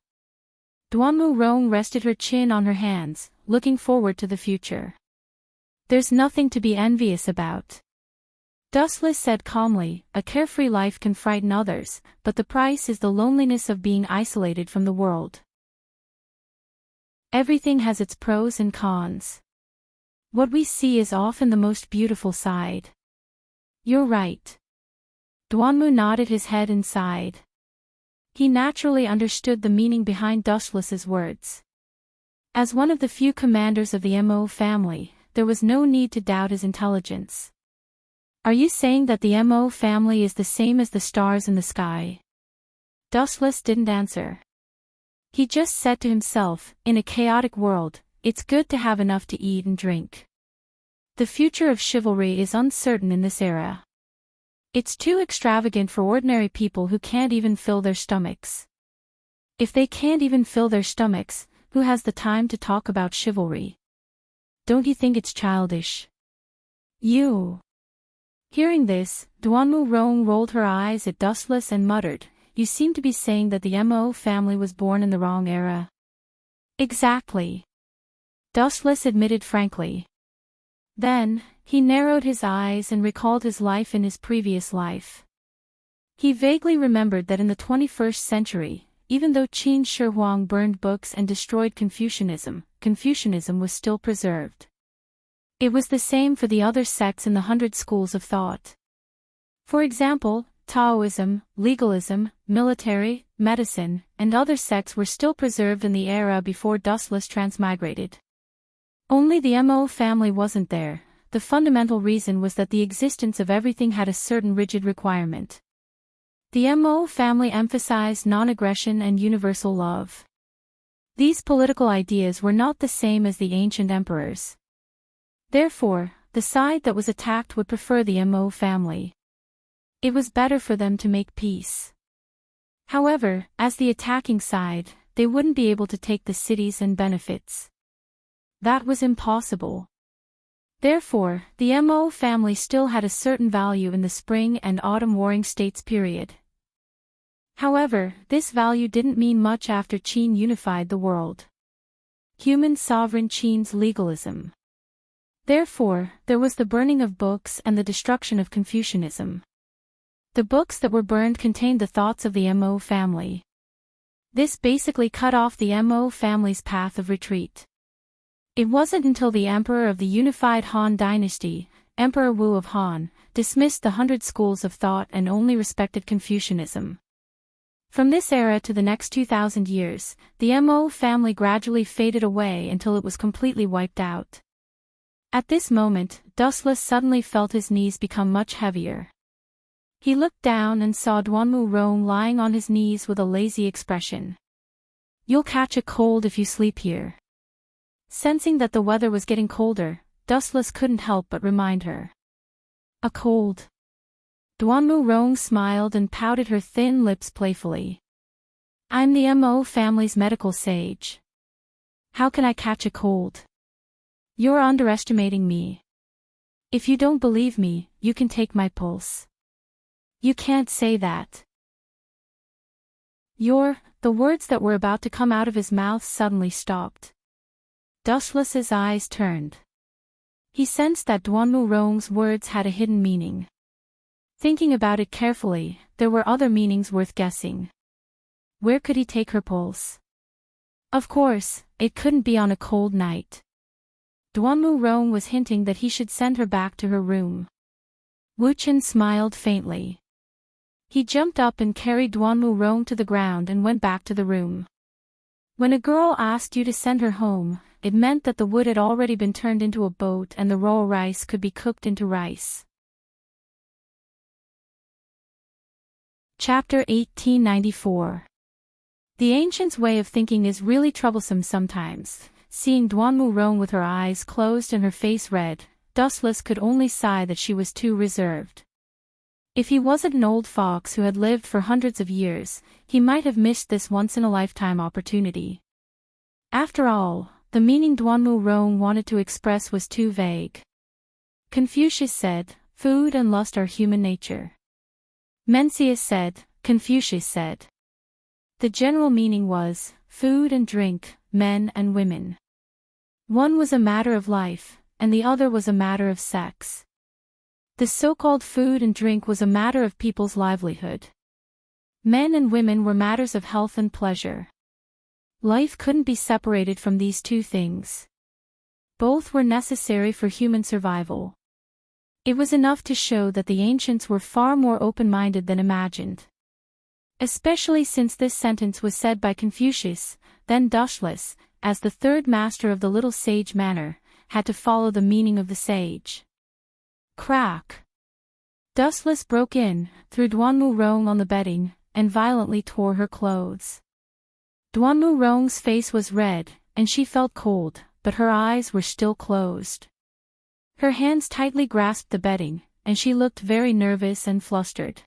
Duanmu Rong rested her chin on her hands, looking forward to the future. There's nothing to be envious about. Dustless said calmly, a carefree life can frighten others, but the price is the loneliness of being isolated from the world. Everything has its pros and cons. What we see is often the most beautiful side. You're right. Duanmu nodded his head and sighed. He naturally understood the meaning behind Dustless's words. As one of the few commanders of the Mo family, there was no need to doubt his intelligence. Are you saying that the Mo family is the same as the stars in the sky? Dustless didn't answer. He just said to himself, in a chaotic world, it's good to have enough to eat and drink. The future of chivalry is uncertain in this era. It's too extravagant for ordinary people who can't even fill their stomachs. If they can't even fill their stomachs, who has the time to talk about chivalry? Don't you think it's childish? You. Hearing this, Duanmu Rong rolled her eyes at Dustless and muttered, "You seem to be saying that the Mo family was born in the wrong era." Exactly. Dustless admitted frankly. Then, he narrowed his eyes and recalled his life in his previous life. He vaguely remembered that in the 21st century, even though Qin Shi Huang burned books and destroyed Confucianism, Confucianism was still preserved. It was the same for the other sects in the 100 schools of thought. For example, Taoism, legalism, military, medicine, and other sects were still preserved in the era before Dustless transmigrated. Only the Mo family wasn't there. The fundamental reason was that the existence of everything had a certain rigid requirement. The Mo family emphasized non-aggression and universal love. These political ideas were not the same as the ancient emperors. Therefore, the side that was attacked would prefer the Mo family. It was better for them to make peace. However, as the attacking side, they wouldn't be able to take the cities and benefits. That was impossible. Therefore, the Mo family still had a certain value in the spring and autumn warring states period. However, this value didn't mean much after Qin unified the world. Human sovereign Qin's legalism. Therefore, there was the burning of books and the destruction of Confucianism. The books that were burned contained the thoughts of the Mo family. This basically cut off the Mo family's path of retreat. It wasn't until the emperor of the unified Han dynasty, Emperor Wu of Han, dismissed the 100 schools of thought and only respected Confucianism. From this era to the next 2,000 years, the Mo family gradually faded away until it was completely wiped out. At this moment, Dustless suddenly felt his knees become much heavier. He looked down and saw Duanmu Rong lying on his knees with a lazy expression. "You'll catch a cold if you sleep here." Sensing that the weather was getting colder, Dustless couldn't help but remind her. "A cold?" Duanmu Rong smiled and pouted her thin lips playfully. "I'm the Mo family's medical sage. How can I catch a cold? You're underestimating me. If you don't believe me, you can take my pulse." "You can't say that." The words that were about to come out of his mouth suddenly stopped. Dustless's eyes turned. He sensed that Duanmu Rong's words had a hidden meaning. Thinking about it carefully, there were other meanings worth guessing. Where could he take her pulse? Of course, it couldn't be on a cold night. Duanmu Rong was hinting that he should send her back to her room. Wu Chen smiled faintly. He jumped up and carried Duanmu Rong to the ground and went back to the room. When a girl asked you to send her home, it meant that the wood had already been turned into a boat and the raw rice could be cooked into rice. Chapter 1894. The ancients' way of thinking is really troublesome sometimes. Seeing Duanmu Rong with her eyes closed and her face red, Dustless could only sigh that she was too reserved. If he wasn't an old fox who had lived for hundreds of years, he might have missed this once-in-a-lifetime opportunity. After all, the meaning Duanmu Rong wanted to express was too vague. Confucius said, "Food and lust are human nature." Mencius said, Confucius said. The general meaning was, food and drink, men and women. One was a matter of life, and the other was a matter of sex. The so-called food and drink was a matter of people's livelihood. Men and women were matters of health and pleasure. Life couldn't be separated from these two things. Both were necessary for human survival. It was enough to show that the ancients were far more open-minded than imagined. Especially since this sentence was said by Confucius, then Dustless, as the third master of the little sage manor, had to follow the meaning of the sage. Crack! Dustless broke in, threw Duanmu Rong on the bedding, and violently tore her clothes. Duanmu Rong's face was red, and she felt cold, but her eyes were still closed. Her hands tightly grasped the bedding, and she looked very nervous and flustered.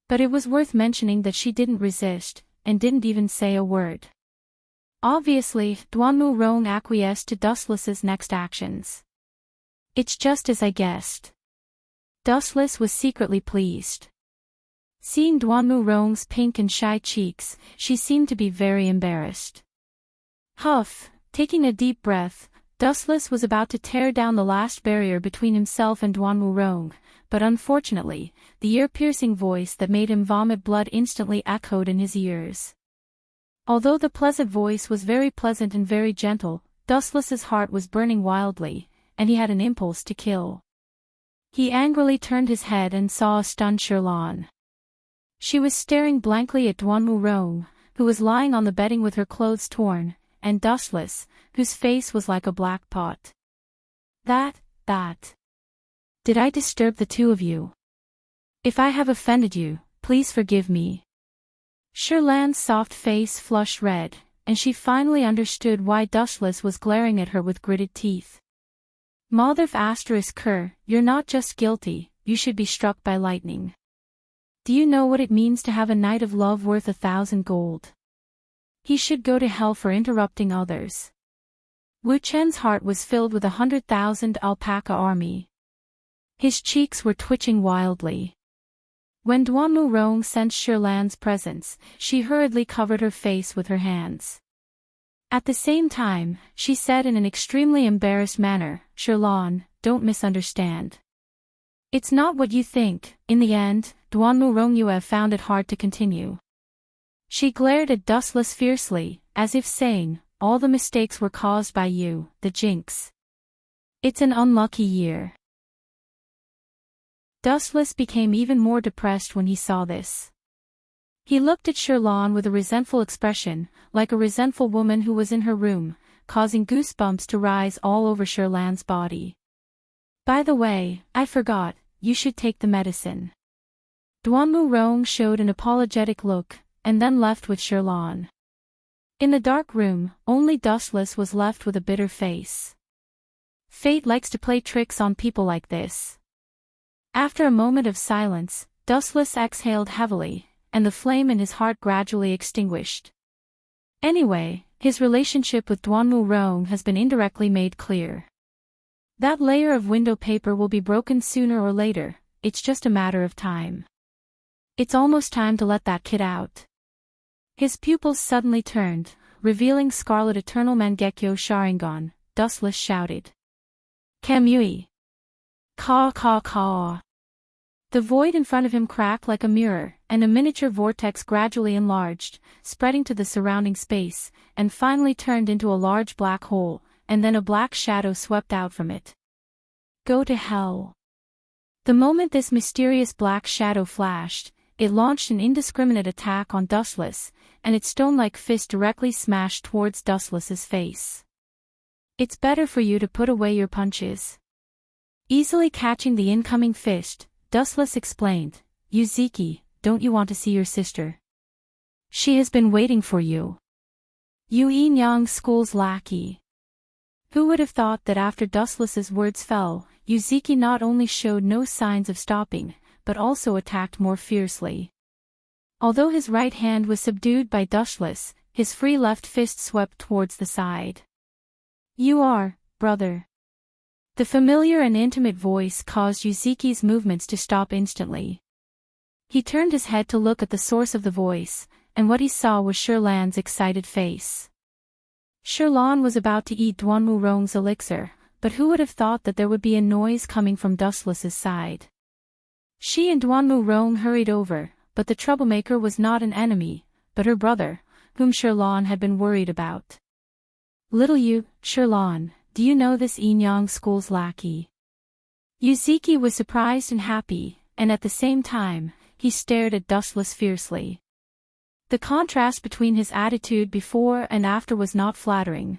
But it was worth mentioning that she didn't resist, and didn't even say a word. Obviously, Duanmu Rong acquiesced to Dustless's next actions. It's just as I guessed. Dustless was secretly pleased. Seeing Duanmu Rong's pink and shy cheeks, she seemed to be very embarrassed. Huff, taking a deep breath, Dustless was about to tear down the last barrier between himself and Duanmu Rong, but unfortunately, the ear-piercing voice that made him vomit blood instantly echoed in his ears. Although the pleasant voice was very pleasant and very gentle, Dustless's heart was burning wildly, and he had an impulse to kill. He angrily turned his head and saw a stunned Sherlan. She was staring blankly at Duanmu Rong, who was lying on the bedding with her clothes torn, and Dustless, whose face was like a black pot. That. Did I disturb the two of you? If I have offended you, please forgive me. Sherlan's soft face flushed red, and she finally understood why Dustless was glaring at her with gritted teeth. Motherf **, you're not just guilty, you should be struck by lightning. Do you know what it means to have a night of love worth 1,000 gold? He should go to hell for interrupting others. Wu Chen's heart was filled with 100,000 alpaca army. His cheeks were twitching wildly. When Duanmu Rong sensed Sherlan's presence, she hurriedly covered her face with her hands. At the same time, she said in an extremely embarrassed manner, Sherlan, don't misunderstand. It's not what you think. In the end, Duanmu Rong you have found it hard to continue. She glared at Dustless fiercely, as if saying, all the mistakes were caused by you, the jinx. It's an unlucky year. Dustless became even more depressed when he saw this. He looked at Sherlan with a resentful expression, like a resentful woman who was in her room, causing goosebumps to rise all over Sherlan's body. By the way, I forgot, you should take the medicine. Duanmu Rong showed an apologetic look, and then left with Sherlan. In the dark room, only Dustless was left with a bitter face. Fate likes to play tricks on people like this. After a moment of silence, Dustless exhaled heavily, and the flame in his heart gradually extinguished. Anyway, his relationship with Duanmu Rong has been indirectly made clear. That layer of window paper will be broken sooner or later, it's just a matter of time. It's almost time to let that kid out. His pupils suddenly turned, revealing Scarlet Eternal Mangekyo Sharingan. Dustless shouted. Kamui! Caw. The void in front of him cracked like a mirror, and a miniature vortex gradually enlarged, spreading to the surrounding space, and finally turned into a large black hole, and then a black shadow swept out from it. Go to hell. The moment this mysterious black shadow flashed, it launched an indiscriminate attack on Dustless, and its stone-like fist directly smashed towards Dustless's face. It's better for you to put away your punches. Easily catching the incoming fist, Dustless explained, Yuziki, don't you want to see your sister? She has been waiting for you. Yu Yinyang School's lackey. Who would have thought that after Dustless's words fell, Yuziki not only showed no signs of stopping, but also attacked more fiercely. Although his right hand was subdued by Dustless, his free left fist swept towards the side. You are, brother. The familiar and intimate voice caused Yuziki's movements to stop instantly. He turned his head to look at the source of the voice, and what he saw was Sherlan's excited face. Sherlan was about to eat Duanmu Rong's elixir, but who would have thought that there would be a noise coming from Dustless's side? She and Duanmu Rong hurried over, but the troublemaker was not an enemy, but her brother, whom Sherlan had been worried about. Little you, Sherlan, do you know this Yinyang School's lackey? Yuziki was surprised and happy, and at the same time, he stared at Dustless fiercely. The contrast between his attitude before and after was not flattering.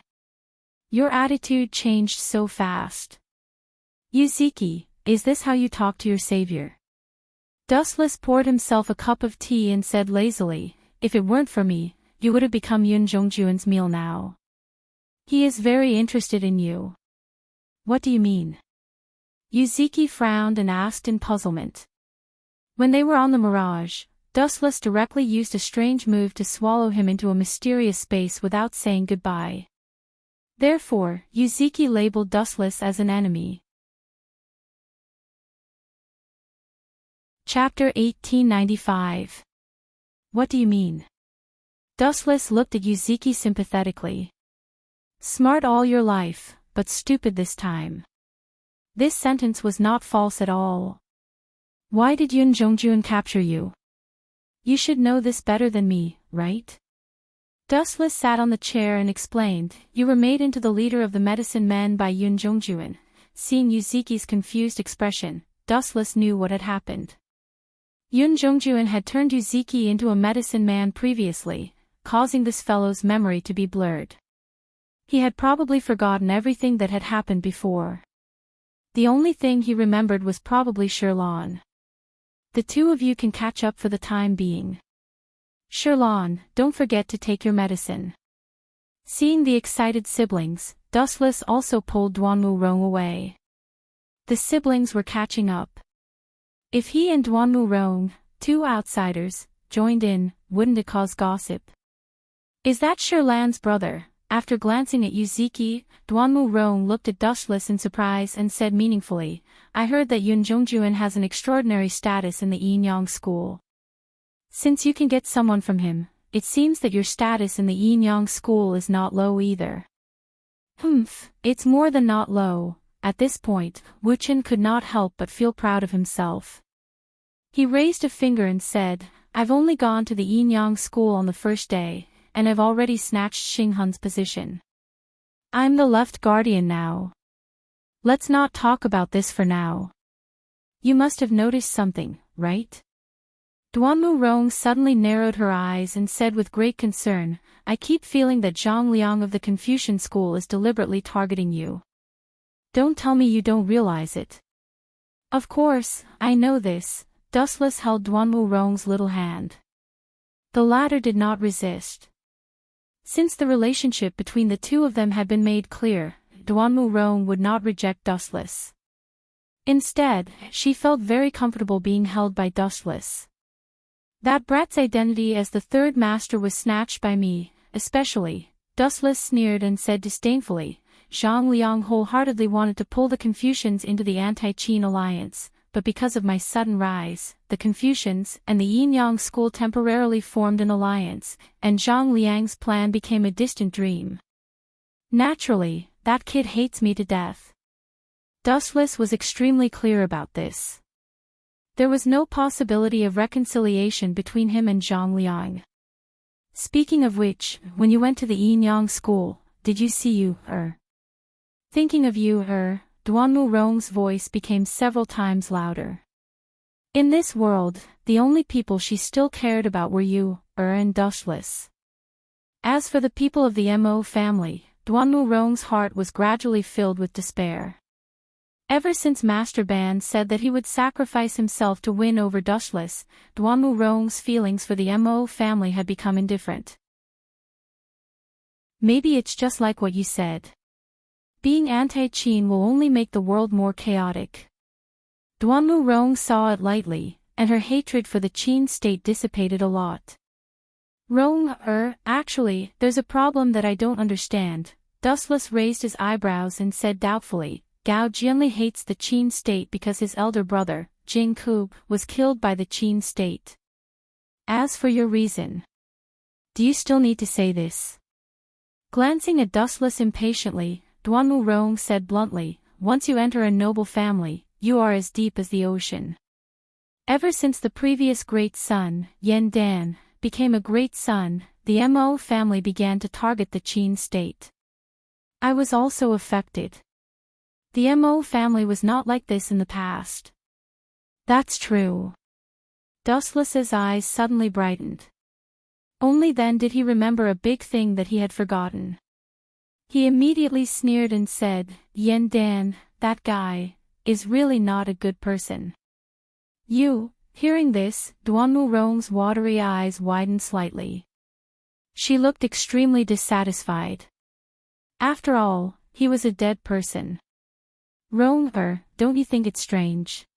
Your attitude changed so fast. Yuziki, is this how you talk to your savior? Dustless poured himself a cup of tea and said lazily, if it weren't for me, you would have become Yun Zhongjuan's meal now. He is very interested in you. What do you mean? Yuzuki frowned and asked in puzzlement. When they were on the Mirage, Dustless directly used a strange move to swallow him into a mysterious space without saying goodbye. Therefore, Yuzuki labeled Dustless as an enemy. Chapter 1895. What do you mean? Dustless looked at Yuzuki sympathetically. Smart all your life, but stupid this time. This sentence was not false at all. Why did Yun Jongjun capture you? You should know this better than me, right? Dustless sat on the chair and explained, you were made into the leader of the medicine men by Yun Jongjun. Seeing Yuzuki's confused expression, Dustless knew what had happened. Yun Jongjun had turned Yuzuki into a medicine man previously, causing this fellow's memory to be blurred. He had probably forgotten everything that had happened before. The only thing he remembered was probably Sherlon. The two of you can catch up for the time being. Sherlon, don't forget to take your medicine. Seeing the excited siblings, Dustless also pulled Duanmu Rong away. The siblings were catching up. If he and Duanmu Rong, two outsiders, joined in, wouldn't it cause gossip? Is that Sherlan's brother? After glancing at Yuzuki, Duanmu Rong looked at Dustless in surprise and said meaningfully, I heard that Yun Jongjun has an extraordinary status in the Yin-Yang school. Since you can get someone from him, it seems that your status in the Yin-Yang school is not low either. It's more than not low. At this point, Wuchen could not help but feel proud of himself. He raised a finger and said, I've only gone to the Yin-Yang school on the first day, and I've already snatched Xinghun's position. I'm the left guardian now. Let's not talk about this for now. You must have noticed something, right? Duanmu Rong suddenly narrowed her eyes and said with great concern, I keep feeling that Zhang Liang of the Confucian school is deliberately targeting you. Don't tell me you don't realize it. Of course, I know this. Dustless held Duanmu Rong's little hand. The latter did not resist. Since the relationship between the two of them had been made clear, Duanmu Rong would not reject Dustless. Instead, she felt very comfortable being held by Dustless. That brat's identity as the third master was snatched by me, especially, Dustless sneered and said disdainfully, Zhang Liang wholeheartedly wanted to pull the Confucians into the anti-Qin alliance, but because of my sudden rise, the Confucians and the Yin-Yang school temporarily formed an alliance, and Zhang Liang's plan became a distant dream. Naturally, that kid hates me to death. Dustless was extremely clear about this. There was no possibility of reconciliation between him and Zhang Liang. Speaking of which, when you went to the Yin-Yang school, did you see you, Thinking of you, Duanmu Rong's voice became several times louder. In this world, the only people she still cared about were you, and Dustless. As for the people of the Mo family, Duanmu Rong's heart was gradually filled with despair. Ever since Master Ban said that he would sacrifice himself to win over Dustless, Duanmu Rong's feelings for the Mo family had become indifferent. Maybe it's just like what you said. Being anti-Qin will only make the world more chaotic. Duanmu Rong saw it lightly, and her hatred for the Qin state dissipated a lot. Rong, actually, there's a problem that I don't understand. Dustless raised his eyebrows and said doubtfully, Gao Jianli hates the Qin state because his elder brother, Jing Ku, was killed by the Qin state. As for your reason, do you still need to say this? Glancing at Dustless impatiently, Duanmu Rong said bluntly, once you enter a noble family, you are as deep as the ocean. Ever since the previous great son, Yan Dan, became a great son, the Mo family began to target the Qin state. I was also affected. The Mo family was not like this in the past. That's true. Dustless's eyes suddenly brightened. Only then did he remember a big thing that he had forgotten. He immediately sneered and said, Yan Dan, that guy, is really not a good person. Hearing this, Duanmu Rong's watery eyes widened slightly. She looked extremely dissatisfied. After all, he was a dead person. Ronger, don't you think it's strange?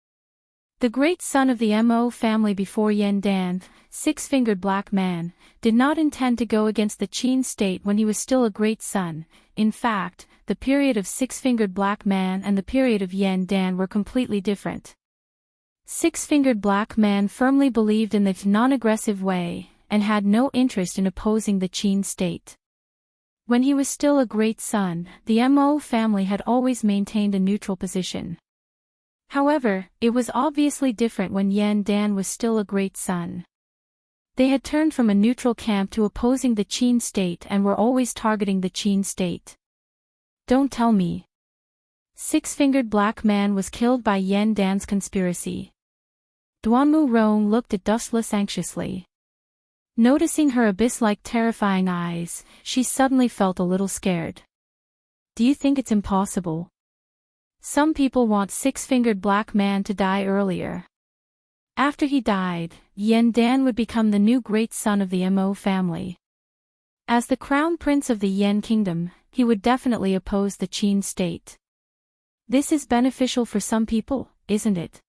The great son of the Mo family before Yen Dan, six-fingered black man, did not intend to go against the Qin state when he was still a great son. In fact, the period of six-fingered black man and the period of Yen Dan were completely different. Six-fingered black man firmly believed in the non-aggressive way, and had no interest in opposing the Qin state. When he was still a great son, the Mo family had always maintained a neutral position. However, it was obviously different when Yen Dan was still a great son. They had turned from a neutral camp to opposing the Qin state and were always targeting the Qin state. Don't tell me. Six-fingered black man was killed by Yen Dan's conspiracy. Duanmu Rong looked at Dustless anxiously. Noticing her abyss-like terrifying eyes, she suddenly felt a little scared. Do you think it's impossible? Some people want six-fingered black man to die earlier. After he died, Yen Dan would become the new great son of the Mo family. As the crown prince of the Yen kingdom, he would definitely oppose the Qin state. This is beneficial for some people, isn't it?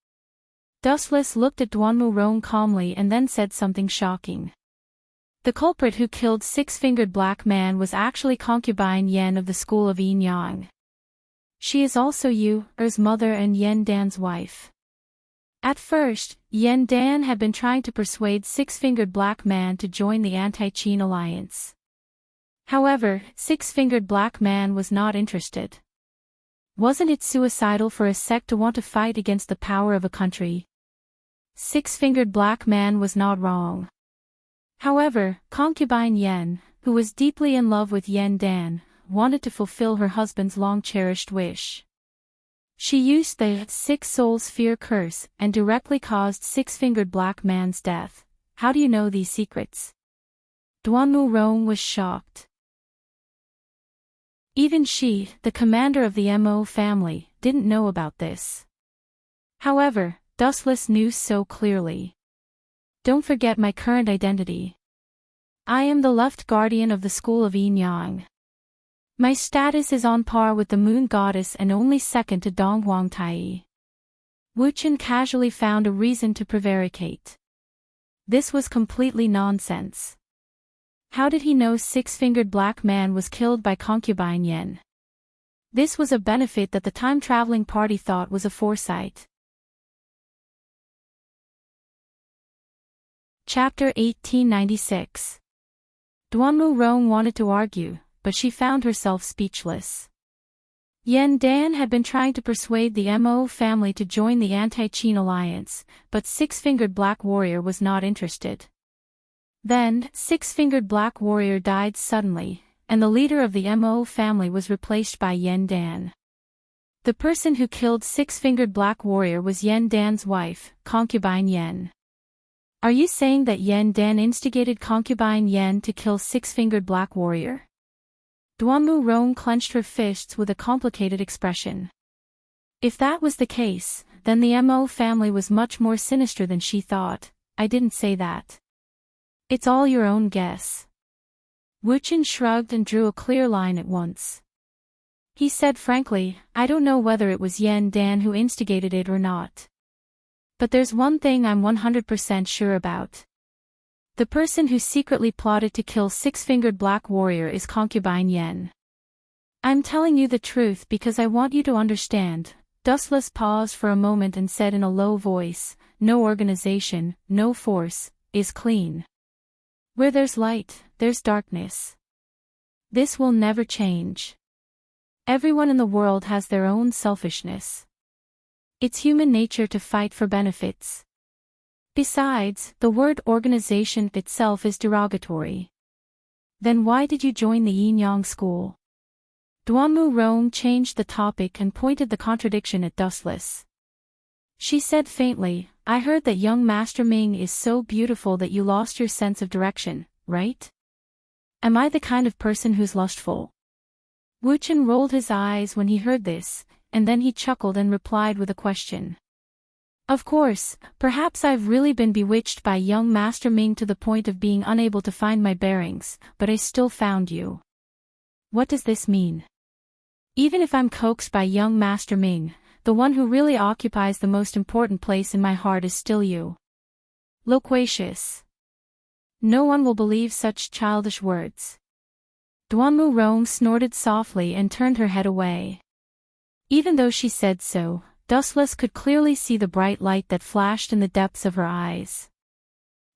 Dustless looked at Duanmu Rong calmly and then said something shocking. The culprit who killed six-fingered black man was actually concubine Yen of the school of Yin Yang. She is also Yu Er's mother and Yen Dan's wife. At first, Yen Dan had been trying to persuade six-fingered black man to join the anti-Qin alliance. However, six-fingered black man was not interested. Wasn't it suicidal for a sect to want to fight against the power of a country? Six-fingered black man was not wrong. However, concubine Yen, who was deeply in love with Yen Dan, wanted to fulfill her husband's long-cherished wish. She used the Six Souls Fear curse and directly caused six-fingered black man's death. How do you know these secrets? Duanmu Rong was shocked. Even she, the commander of the Mo family, didn't know about this. However, Dustless knew so clearly. Don't forget my current identity. I am the left guardian of the school of Yin Yang. My status is on par with the moon goddess and only second to Dong Huang Tai. Wu Chen casually found a reason to prevaricate. This was completely nonsense. How did he know six-fingered black man was killed by concubine Yen? This was a benefit that the time-traveling party thought was a foresight. Chapter 1896. Duanmu Rong wanted to argue, but she found herself speechless. Yen Dan had been trying to persuade the Mo family to join the anti-Qin alliance, but six-fingered black warrior was not interested. Then, six-fingered black warrior died suddenly, and the leader of the Mo family was replaced by Yen Dan. The person who killed six-fingered black warrior was Yen Dan's wife, concubine Yen. Are you saying that Yen Dan instigated concubine Yen to kill six-fingered black warrior? Duanmu Rong clenched her fists with a complicated expression. If that was the case, then the Mo family was much more sinister than she thought. I didn't say that. It's all your own guess. Wu Chen shrugged and drew a clear line at once. He said frankly, I don't know whether it was Yen Dan who instigated it or not. But there's one thing I'm 100% sure about. The person who secretly plotted to kill six-fingered black warrior is concubine Yen. I'm telling you the truth because I want you to understand. Dustless paused for a moment and said in a low voice, no organization, no force, is clean. Where there's light, there's darkness. This will never change. Everyone in the world has their own selfishness. It's human nature to fight for benefits. Besides, the word organization itself is derogatory. Then why did you join the Yin Yang school? Duanmu Rong changed the topic and pointed the contradiction at Dustless. She said faintly, I heard that young Master Ming is so beautiful that you lost your sense of direction, right? Am I the kind of person who's lustful? Wu Chen rolled his eyes when he heard this, and then he chuckled and replied with a question. Of course, perhaps I've really been bewitched by young Master Ming to the point of being unable to find my bearings, but I still found you. What does this mean? Even if I'm coaxed by young Master Ming, the one who really occupies the most important place in my heart is still you. Loquacious. No one will believe such childish words. Duanmu Rong snorted softly and turned her head away. Even though she said so, Dustless could clearly see the bright light that flashed in the depths of her eyes.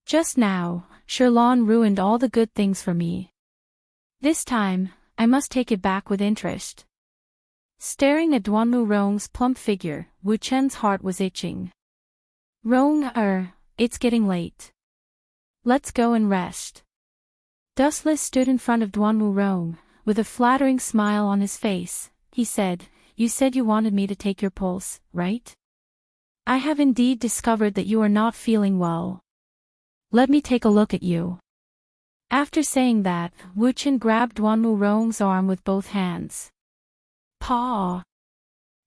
Just now, Sherlon ruined all the good things for me. This time, I must take it back with interest. Staring at Duanmu Rong's plump figure, Wu Chen's heart was itching. Rong, it's getting late. Let's go and rest. Dustless stood in front of Duanmu Rong, with a flattering smile on his face. He said, "You said you wanted me to take your pulse, right? I have indeed discovered that you are not feeling well. Let me take a look at you." After saying that, Wu Chen grabbed Duanmu Rong's arm with both hands. Paw.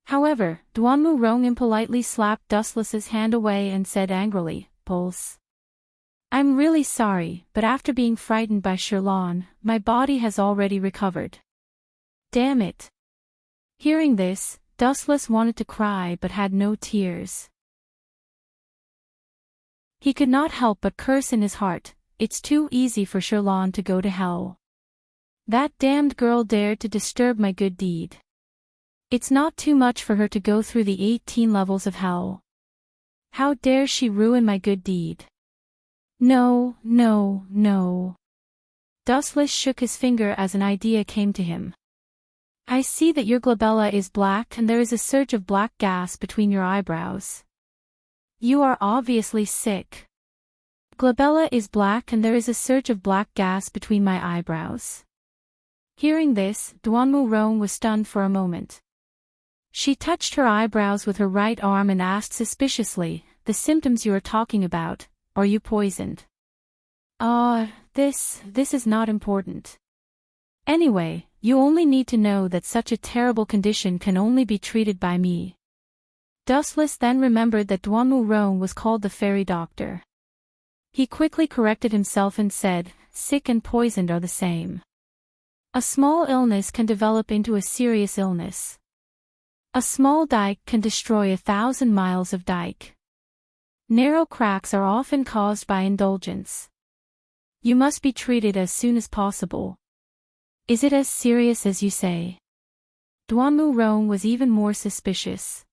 However, Duanmu Rong impolitely slapped Dustless's hand away and said angrily, "Pulse. I'm really sorry, but after being frightened by Sherlon, my body has already recovered." Damn it. Hearing this, Dustless wanted to cry but had no tears. He could not help but curse in his heart. It's too easy for Sherlon to go to hell. That damned girl dared to disturb my good deed. It's not too much for her to go through the 18 levels of hell. How dare she ruin my good deed? No, no, no. Dustless shook his finger as an idea came to him. I see that your glabella is black and there is a surge of black gas between your eyebrows. You are obviously sick. Glabella is black and there is a surge of black gas between my eyebrows. Hearing this, Duanmu Rong was stunned for a moment. She touched her eyebrows with her right arm and asked suspiciously, "The symptoms you are talking about, are you poisoned?" This is not important. Anyway, you only need to know that such a terrible condition can only be treated by me. Dustless then remembered that Duanmu Rong was called the fairy doctor. He quickly corrected himself and said, "Sick and poisoned are the same. A small illness can develop into a serious illness. A small dike can destroy 1,000 miles of dike. Narrow cracks are often caused by indulgence. You must be treated as soon as possible." Is it as serious as you say? Duanmu Rong was even more suspicious.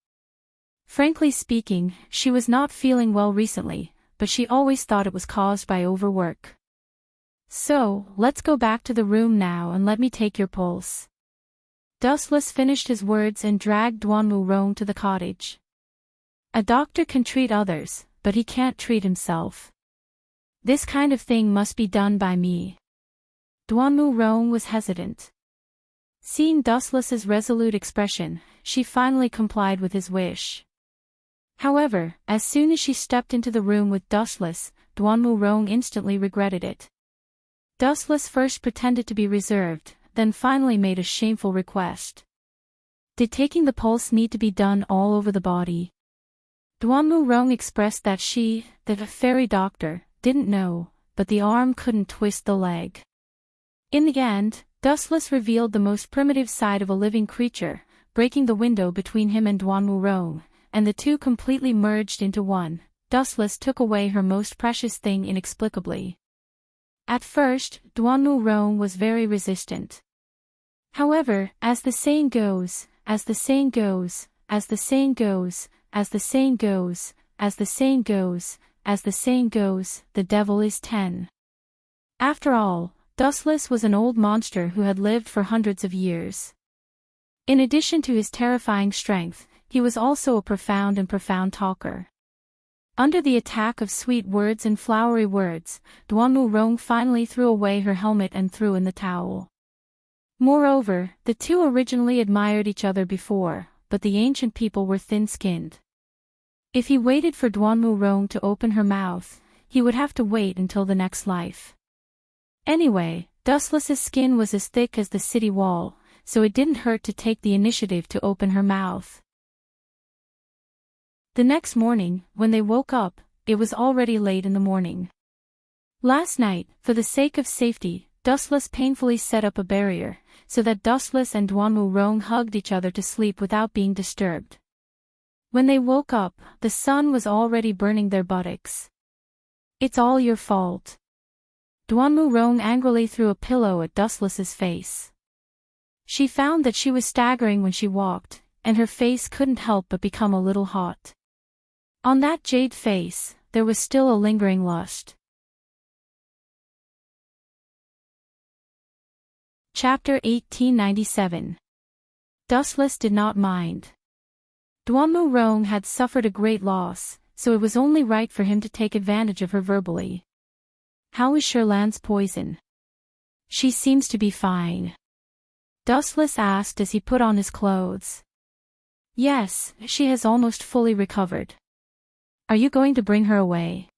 Frankly speaking, she was not feeling well recently, but she always thought it was caused by overwork. So, let's go back to the room now and let me take your pulse. Dustless finished his words and dragged Duanmu Rong to the cottage. A doctor can treat others, but he can't treat himself. This kind of thing must be done by me. Duanmu Rong was hesitant. Seeing Dustless's resolute expression, she finally complied with his wish. However, as soon as she stepped into the room with Dustless, Duanmu Rong instantly regretted it. Dustless first pretended to be reserved, then finally made a shameful request. Did taking the pulse need to be done all over the body? Duanmu Rong expressed that a fairy doctor, didn't know, but the arm couldn't twist the leg. In the end, Dustless revealed the most primitive side of a living creature, breaking the window between him and Duanmu Rong, and the two completely merged into one. Dustless took away her most precious thing inexplicably. At first, Duanmu Rong was very resistant. However, as the saying goes, as the saying goes, as the saying goes, as the saying goes, as the saying goes, as the saying goes, the devil is 10. After all, Dustless was an old monster who had lived for hundreds of years. In addition to his terrifying strength, he was also a profound talker. Under the attack of sweet words and flowery words, Duanmu Rong finally threw away her helmet and threw in the towel. Moreover, the two originally admired each other before, but the ancient people were thin-skinned. If he waited for Duanmu Rong to open her mouth, he would have to wait until the next life. Anyway, Dustless's skin was as thick as the city wall, so it didn't hurt to take the initiative to open her mouth. The next morning, when they woke up, it was already late in the morning. Last night, for the sake of safety, Dustless painfully set up a barrier, so that Dustless and Duanmu Rong hugged each other to sleep without being disturbed. When they woke up, the sun was already burning their buttocks. "It's all your fault." Duanmu Rong angrily threw a pillow at Dustless's face. She found that she was staggering when she walked, and her face couldn't help but become a little hot. On that jade face, there was still a lingering lust. Chapter 1897. Dustless did not mind. Duanmu Rong had suffered a great loss, so it was only right for him to take advantage of her verbally. "How is Sherlan's poison?" "She seems to be fine," Dustless asked as he put on his clothes. "Yes, she has almost fully recovered." "Are you going to bring her away?"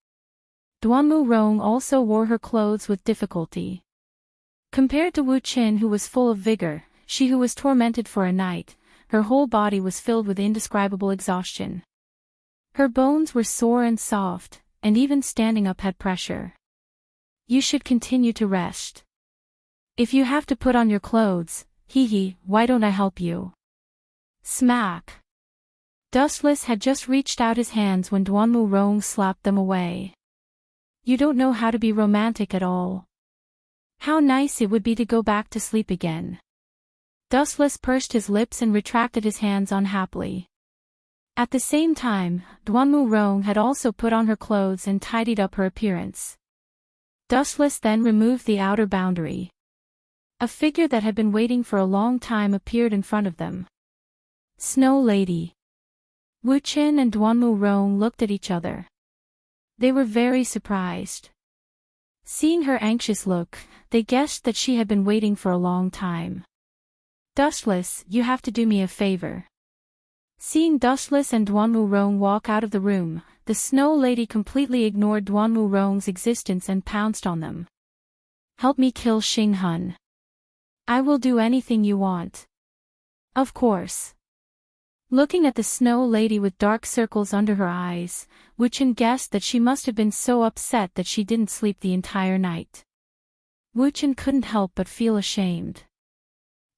Duanmu Rong also wore her clothes with difficulty. Compared to Wu Qin, who was full of vigor, she who was tormented for a night, her whole body was filled with indescribable exhaustion. Her bones were sore and soft, and even standing up had pressure. "You should continue to rest. If you have to put on your clothes, why don't I help you?" Smack! Dustless had just reached out his hands when Duanmu Rong slapped them away. "You don't know how to be romantic at all. How nice it would be to go back to sleep again." Dustless pursed his lips and retracted his hands unhappily. At the same time, Duanmu Rong had also put on her clothes and tidied up her appearance. Dustless then removed the outer boundary. A figure that had been waiting for a long time appeared in front of them. "Snow Lady." Wu Qin and Duanmu Rong looked at each other. They were very surprised. Seeing her anxious look, they guessed that she had been waiting for a long time. "Dustless, you have to do me a favor." Seeing Dustless and Duanmu Rong walk out of the room, the Snow Lady completely ignored Duanmu Rong's existence and pounced on them. "Help me kill Xing Hun. I will do anything you want." "Of course." Looking at the Snow Lady with dark circles under her eyes, Wu Qin guessed that she must have been so upset that she didn't sleep the entire night. Wu Qin couldn't help but feel ashamed.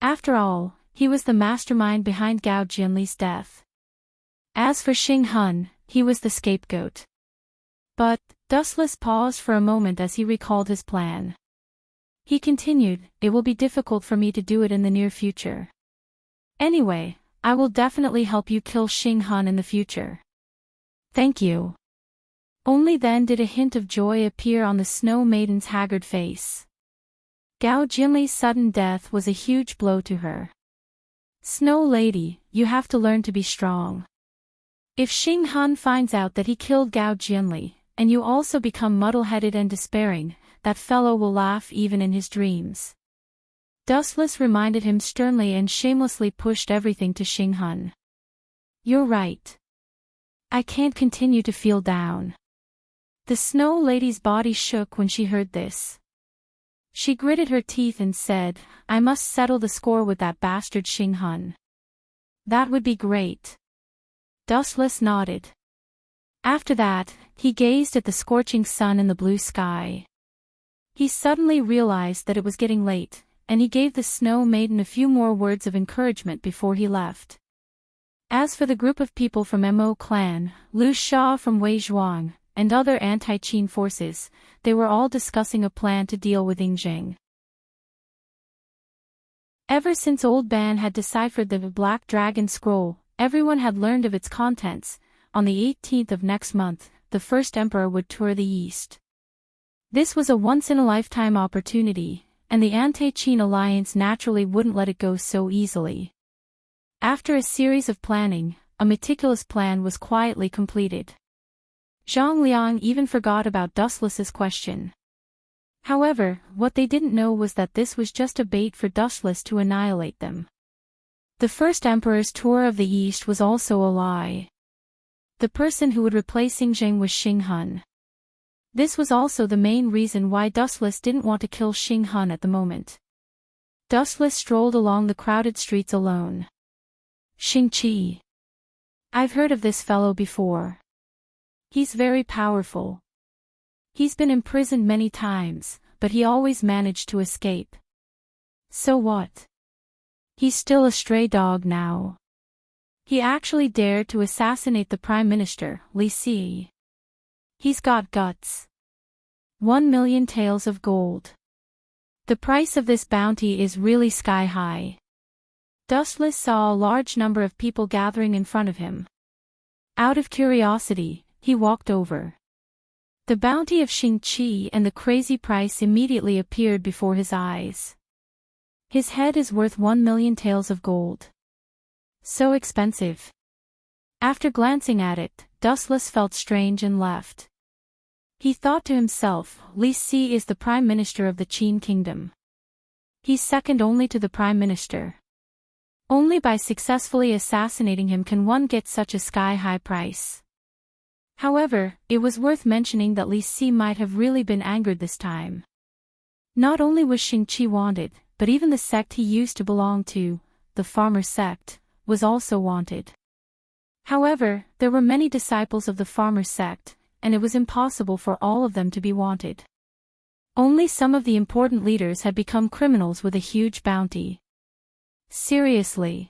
After all, he was the mastermind behind Gao Jianli's death. As for Xing Hun, he was the scapegoat. But, Dustless paused for a moment as he recalled his plan. He continued, "It will be difficult for me to do it in the near future. Anyway, I will definitely help you kill Xing Hun in the future." "Thank you." Only then did a hint of joy appear on the Snow Maiden's haggard face. Gao Jianli's sudden death was a huge blow to her. "Snow Lady, you have to learn to be strong. If Xing Hun finds out that he killed Gao Jianli, and you also become muddle-headed and despairing, that fellow will laugh even in his dreams." Dustless reminded him sternly and shamelessly pushed everything to Xing Hun. "You're right. I can't continue to feel down." The Snow Lady's body shook when she heard this. She gritted her teeth and said, "I must settle the score with that bastard Xing Hun." "That would be great." Dustless nodded. After that, he gazed at the scorching sun in the blue sky. He suddenly realized that it was getting late, and he gave the Snow Maiden a few more words of encouragement before he left. As for the group of people from Mo clan, Lu Sha from Wei Zhuang, and other anti-Qin forces, they were all discussing a plan to deal with Yingzheng. Ever since Old Ban had deciphered the Black Dragon Scroll, everyone had learned of its contents. On the 18th of next month, the first emperor would tour the East. This was a once-in-a-lifetime opportunity, and the anti-Qin alliance naturally wouldn't let it go so easily. After a series of planning, a meticulous plan was quietly completed. Zhang Liang even forgot about Dustless's question. However, what they didn't know was that this was just a bait for Dustless to annihilate them. The first emperor's tour of the East was also a lie. The person who would replace Yingzheng was Xing Hun. This was also the main reason why Dustless didn't want to kill Xing Hun at the moment. Dustless strolled along the crowded streets alone. "Xing Qi. I've heard of this fellow before. He's very powerful. He's been imprisoned many times, but he always managed to escape. So what? He's still a stray dog now. He actually dared to assassinate the Prime Minister, Li Si. He's got guts. 1,000,000 taels of gold. The price of this bounty is really sky high. Dustless saw a large number of people gathering in front of him. Out of curiosity, he walked over. The bounty of Xing-Chi and the crazy price immediately appeared before his eyes. His head is worth 1,000,000 taels of gold. So expensive. After glancing at it, Dustless felt strange and left. He thought to himself, Li Si is the Prime Minister of the Qin Kingdom. He's second only to the Prime Minister. Only by successfully assassinating him can one get such a sky-high price. However, it was worth mentioning that Li Si might have really been angered this time. Not only was Xing-Chi wanted, but even the sect he used to belong to, the farmer sect, was also wanted. However, there were many disciples of the farmer sect, and it was impossible for all of them to be wanted. Only some of the important leaders had become criminals with a huge bounty. Seriously.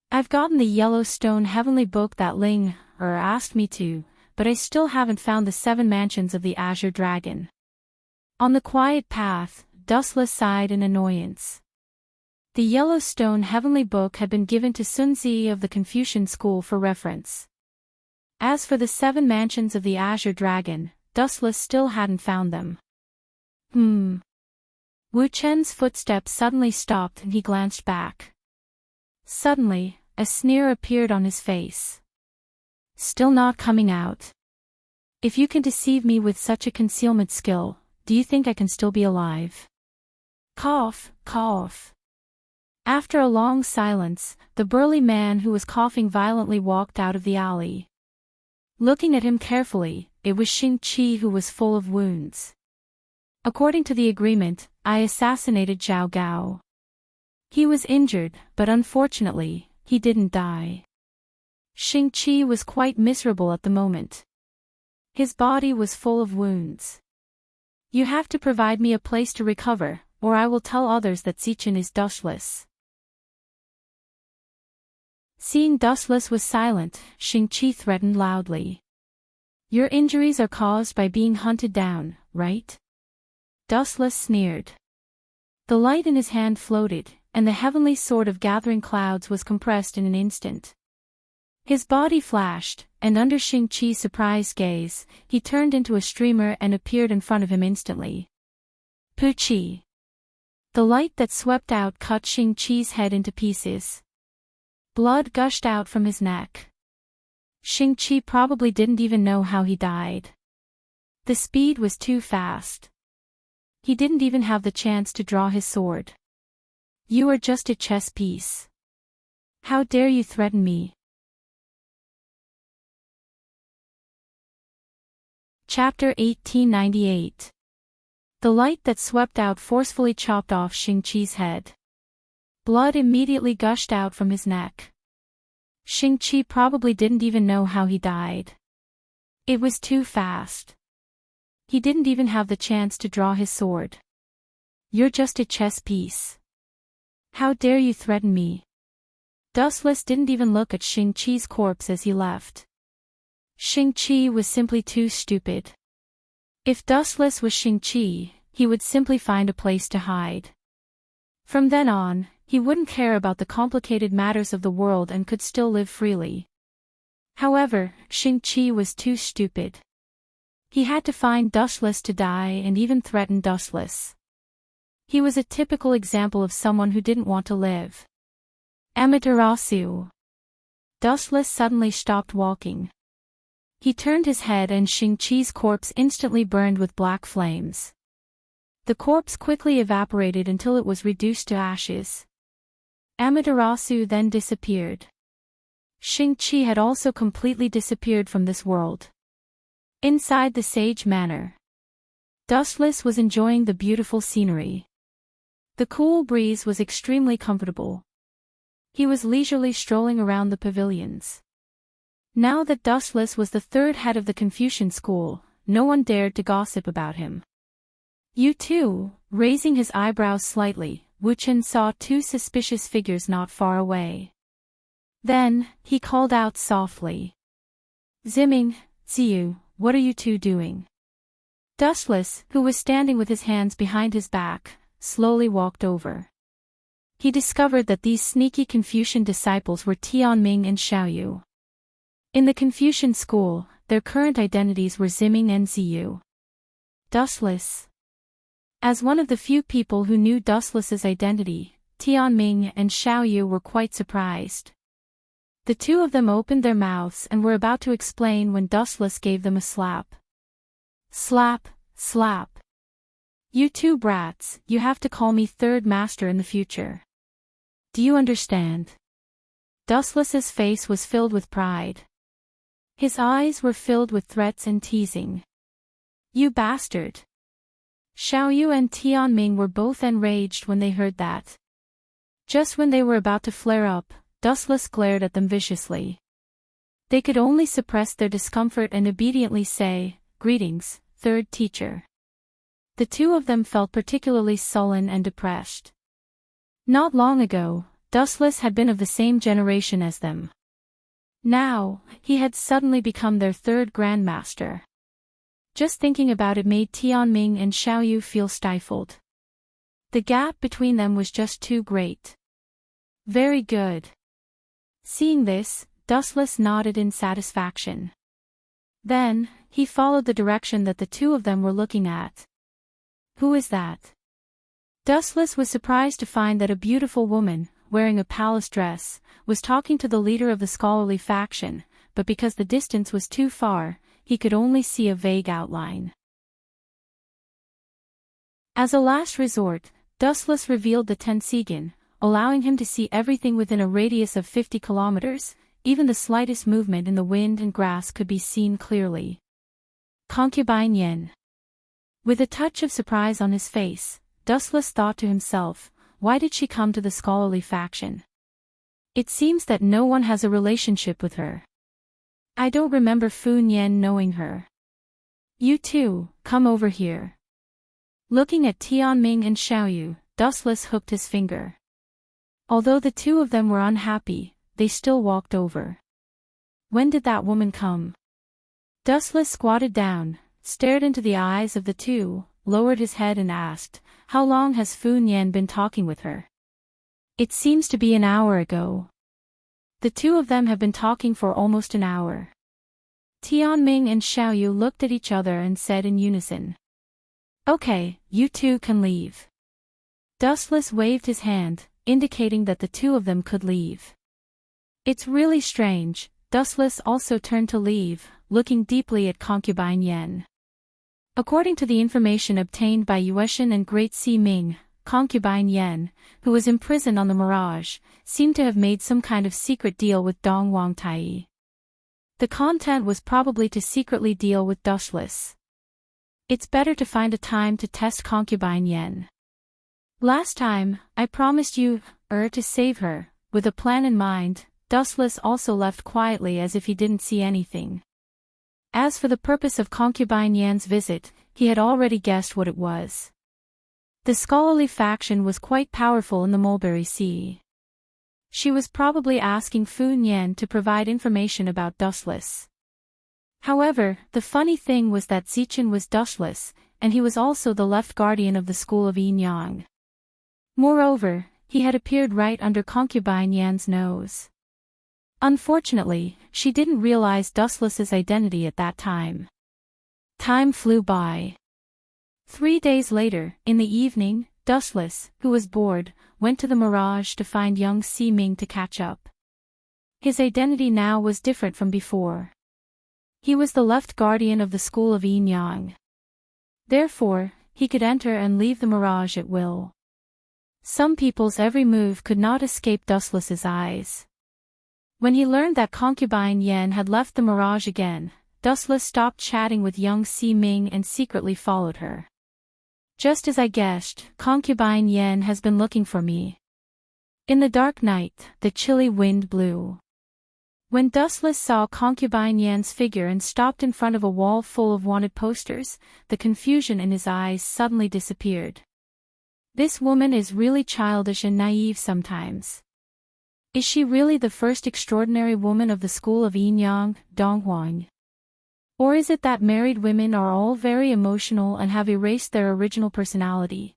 I've gotten the Yellowstone Heavenly Book that Ling asked me to, but I still haven't found the 7 mansions of the Azure Dragon. On the quiet path, Dustless sighed in annoyance. The Yellowstone Heavenly Book had been given to Sun Zi of the Confucian school for reference. As for the 7 mansions of the Azure Dragon, Dustless still hadn't found them. Wu Chen's footsteps suddenly stopped and he glanced back. Suddenly, a sneer appeared on his face. Still not coming out? If you can deceive me with such a concealment skill, do you think I can still be alive? Cough, cough. After a long silence, the burly man who was coughing violently walked out of the alley. Looking at him carefully, it was Xing-Chi who was full of wounds. According to the agreement, I assassinated Zhao Gao. He was injured, but unfortunately, he didn't die. Xing-Chi was quite miserable at the moment. His body was full of wounds. You have to provide me a place to recover, or I will tell others that Zichen is Dustless. Seeing Dustless was silent, Xing-Chi threatened loudly. Your injuries are caused by being hunted down, right? Dustless sneered. The light in his hand floated, and the heavenly sword of gathering clouds was compressed in an instant. His body flashed, and under Xing-Chi's surprised gaze, he turned into a streamer and appeared in front of him instantly. Puchi! The light that swept out cut Xing-Chi's head into pieces. Blood gushed out from his neck. Xing-Chi probably didn't even know how he died. The speed was too fast. He didn't even have the chance to draw his sword. You are just a chess piece. How dare you threaten me? Chapter 1898. The light that swept out forcefully chopped off Xing-Chi's head. Blood immediately gushed out from his neck. Xing-Chi probably didn't even know how he died. It was too fast. He didn't even have the chance to draw his sword. You're just a chess piece. How dare you threaten me? Dustless didn't even look at Xing-Chi's corpse as he left. Xing-Chi was simply too stupid. If Dustless was Xing-Chi, he would simply find a place to hide. From then on, he wouldn't care about the complicated matters of the world and could still live freely. However, Xing-Chi was too stupid. He had to find Dustless to die and even threaten Dustless. He was a typical example of someone who didn't want to live. Amaterasu. Dustless suddenly stopped walking. He turned his head and Xing-Chi's corpse instantly burned with black flames. The corpse quickly evaporated until it was reduced to ashes. Amaterasu then disappeared. Xing-Chi had also completely disappeared from this world. Inside the Sage Manor, Dustless was enjoying the beautiful scenery. The cool breeze was extremely comfortable. He was leisurely strolling around the pavilions. Now that Dustless was the 3rd head of the Confucian school, no one dared to gossip about him. You too, raising his eyebrows slightly, Wu Chen saw two suspicious figures not far away. Then, he called out softly. Ziming, Ziyu, what are you two doing? Dustless, who was standing with his hands behind his back, slowly walked over. He discovered that these sneaky Confucian disciples were Tianming and Xiaoyu. In the Confucian school, their current identities were Ziming and Ziyu. Dustless. As one of the few people who knew Dustless's identity, Tianming and Xiaoyu were quite surprised. The two of them opened their mouths and were about to explain when Dustless gave them a slap. Slap, slap. You two brats, you have to call me third master in the future. Do you understand? Dustless's face was filled with pride. His eyes were filled with threats and teasing. You bastard. Xiaoyu and Tianming were both enraged when they heard that. Just when they were about to flare up, Dustless glared at them viciously. They could only suppress their discomfort and obediently say, Greetings, third teacher. The two of them felt particularly sullen and depressed. Not long ago, Dustless had been of the same generation as them. Now, he had suddenly become their third grandmaster. Just thinking about it made Tianming and Xiaoyu feel stifled. The gap between them was just too great. Very good. Seeing this, Dustless nodded in satisfaction. Then, he followed the direction that the two of them were looking at. Who is that? Dustless was surprised to find that a beautiful woman, wearing a palace dress, was talking to the leader of the scholarly faction, but because the distance was too far, he could only see a vague outline. As a last resort, Dustless revealed the Tensigan, allowing him to see everything within a radius of 50 kilometers, even the slightest movement in the wind and grass could be seen clearly. Concubine Yen. With a touch of surprise on his face, Dustless thought to himself, why did she come to the scholarly faction? It seems that no one has a relationship with her. I don't remember Fu Yen knowing her. You two, come over here. Looking at Tianming and Xiaoyu, Dustless hooked his finger. Although the two of them were unhappy, they still walked over. When did that woman come? Dustless squatted down, stared into the eyes of the two, lowered his head and asked, how long has Fu Yen been talking with her? It seems to be an hour ago. The two of them have been talking for almost an hour. Tianming and Xiaoyu looked at each other and said in unison. Okay, you two can leave. Dustless waved his hand, indicating that the two of them could leave. It's really strange. Dustless also turned to leave, looking deeply at Concubine Yen. According to the information obtained by Yueshan and Great Sea Ming, Concubine Yen, who was imprisoned on the Mirage, seemed to have made some kind of secret deal with Dong Wang Tai. The content was probably to secretly deal with Dustless. It's better to find a time to test Concubine Yen. Last time, I promised you, to save her. With a plan in mind, Dustless also left quietly as if he didn't see anything. As for the purpose of Concubine Yan's visit, he had already guessed what it was. The scholarly faction was quite powerful in the Mulberry Sea. She was probably asking Fu Yen to provide information about Dustless. However, the funny thing was that Zichen was Dustless, and he was also the left guardian of the school of Yinyang. Moreover, he had appeared right under Concubine Yan's nose. Unfortunately, she didn't realize Dustless's identity at that time. Time flew by. 3 days later, in the evening, Dustless, who was bored, went to the Mirage to find young Si Ming to catch up. His identity now was different from before. He was the left guardian of the school of Yinyang. Therefore, he could enter and leave the Mirage at will. Some people's every move could not escape Dustless's eyes. When he learned that Concubine Yen had left the Mirage again, Dustless stopped chatting with young Si Ming and secretly followed her. Just as I guessed, Concubine Yen has been looking for me. In the dark night, the chilly wind blew. When Dustless saw Concubine Yan's figure and stopped in front of a wall full of wanted posters, the confusion in his eyes suddenly disappeared. This woman is really childish and naive sometimes. Is she really the first extraordinary woman of the school of Yin-Yang, Donghuang? Or is it that married women are all very emotional and have erased their original personality?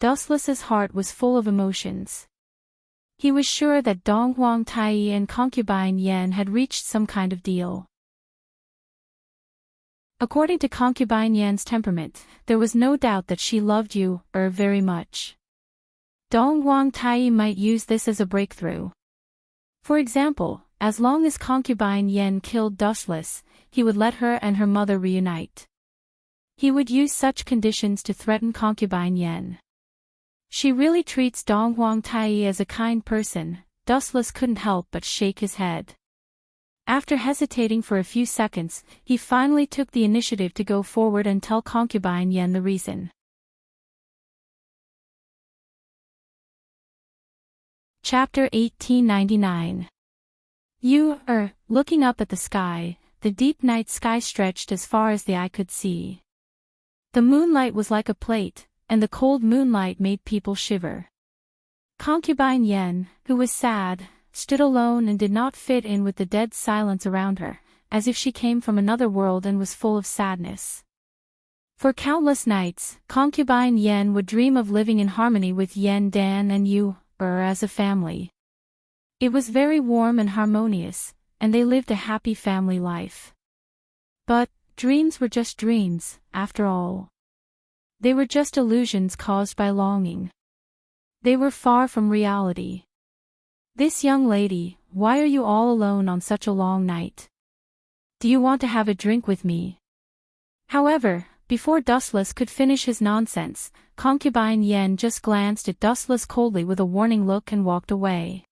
Dustless's heart was full of emotions. He was sure that Donghuang Tai and Concubine Yan had reached some kind of deal. According to Concubine Yan's temperament, there was no doubt that she loved you, very much. Donghuang Tai might use this as a breakthrough. For example, as long as Concubine Yan killed Dustless, he would let her and her mother reunite. He would use such conditions to threaten Concubine Yan. She really treats Donghuang Tai as a kind person. Dustless couldn't help but shake his head. After hesitating for a few seconds, he finally took the initiative to go forward and tell Concubine Yan the reason. Chapter 1899. Looking up at the sky, the deep night sky stretched as far as the eye could see. The moonlight was like a plate, and the cold moonlight made people shiver. Concubine Yan, who was sad, stood alone and did not fit in with the dead silence around her, as if she came from another world and was full of sadness. For countless nights, Concubine Yan would dream of living in harmony with Yan Dan and as a family. It was very warm and harmonious, and they lived a happy family life. But dreams were just dreams, after all. They were just illusions caused by longing. They were far from reality. This young lady, why are you all alone on such a long night? Do you want to have a drink with me? However, before Dustless could finish his nonsense, Concubine Yan just glanced at Dustless coldly with a warning look and walked away.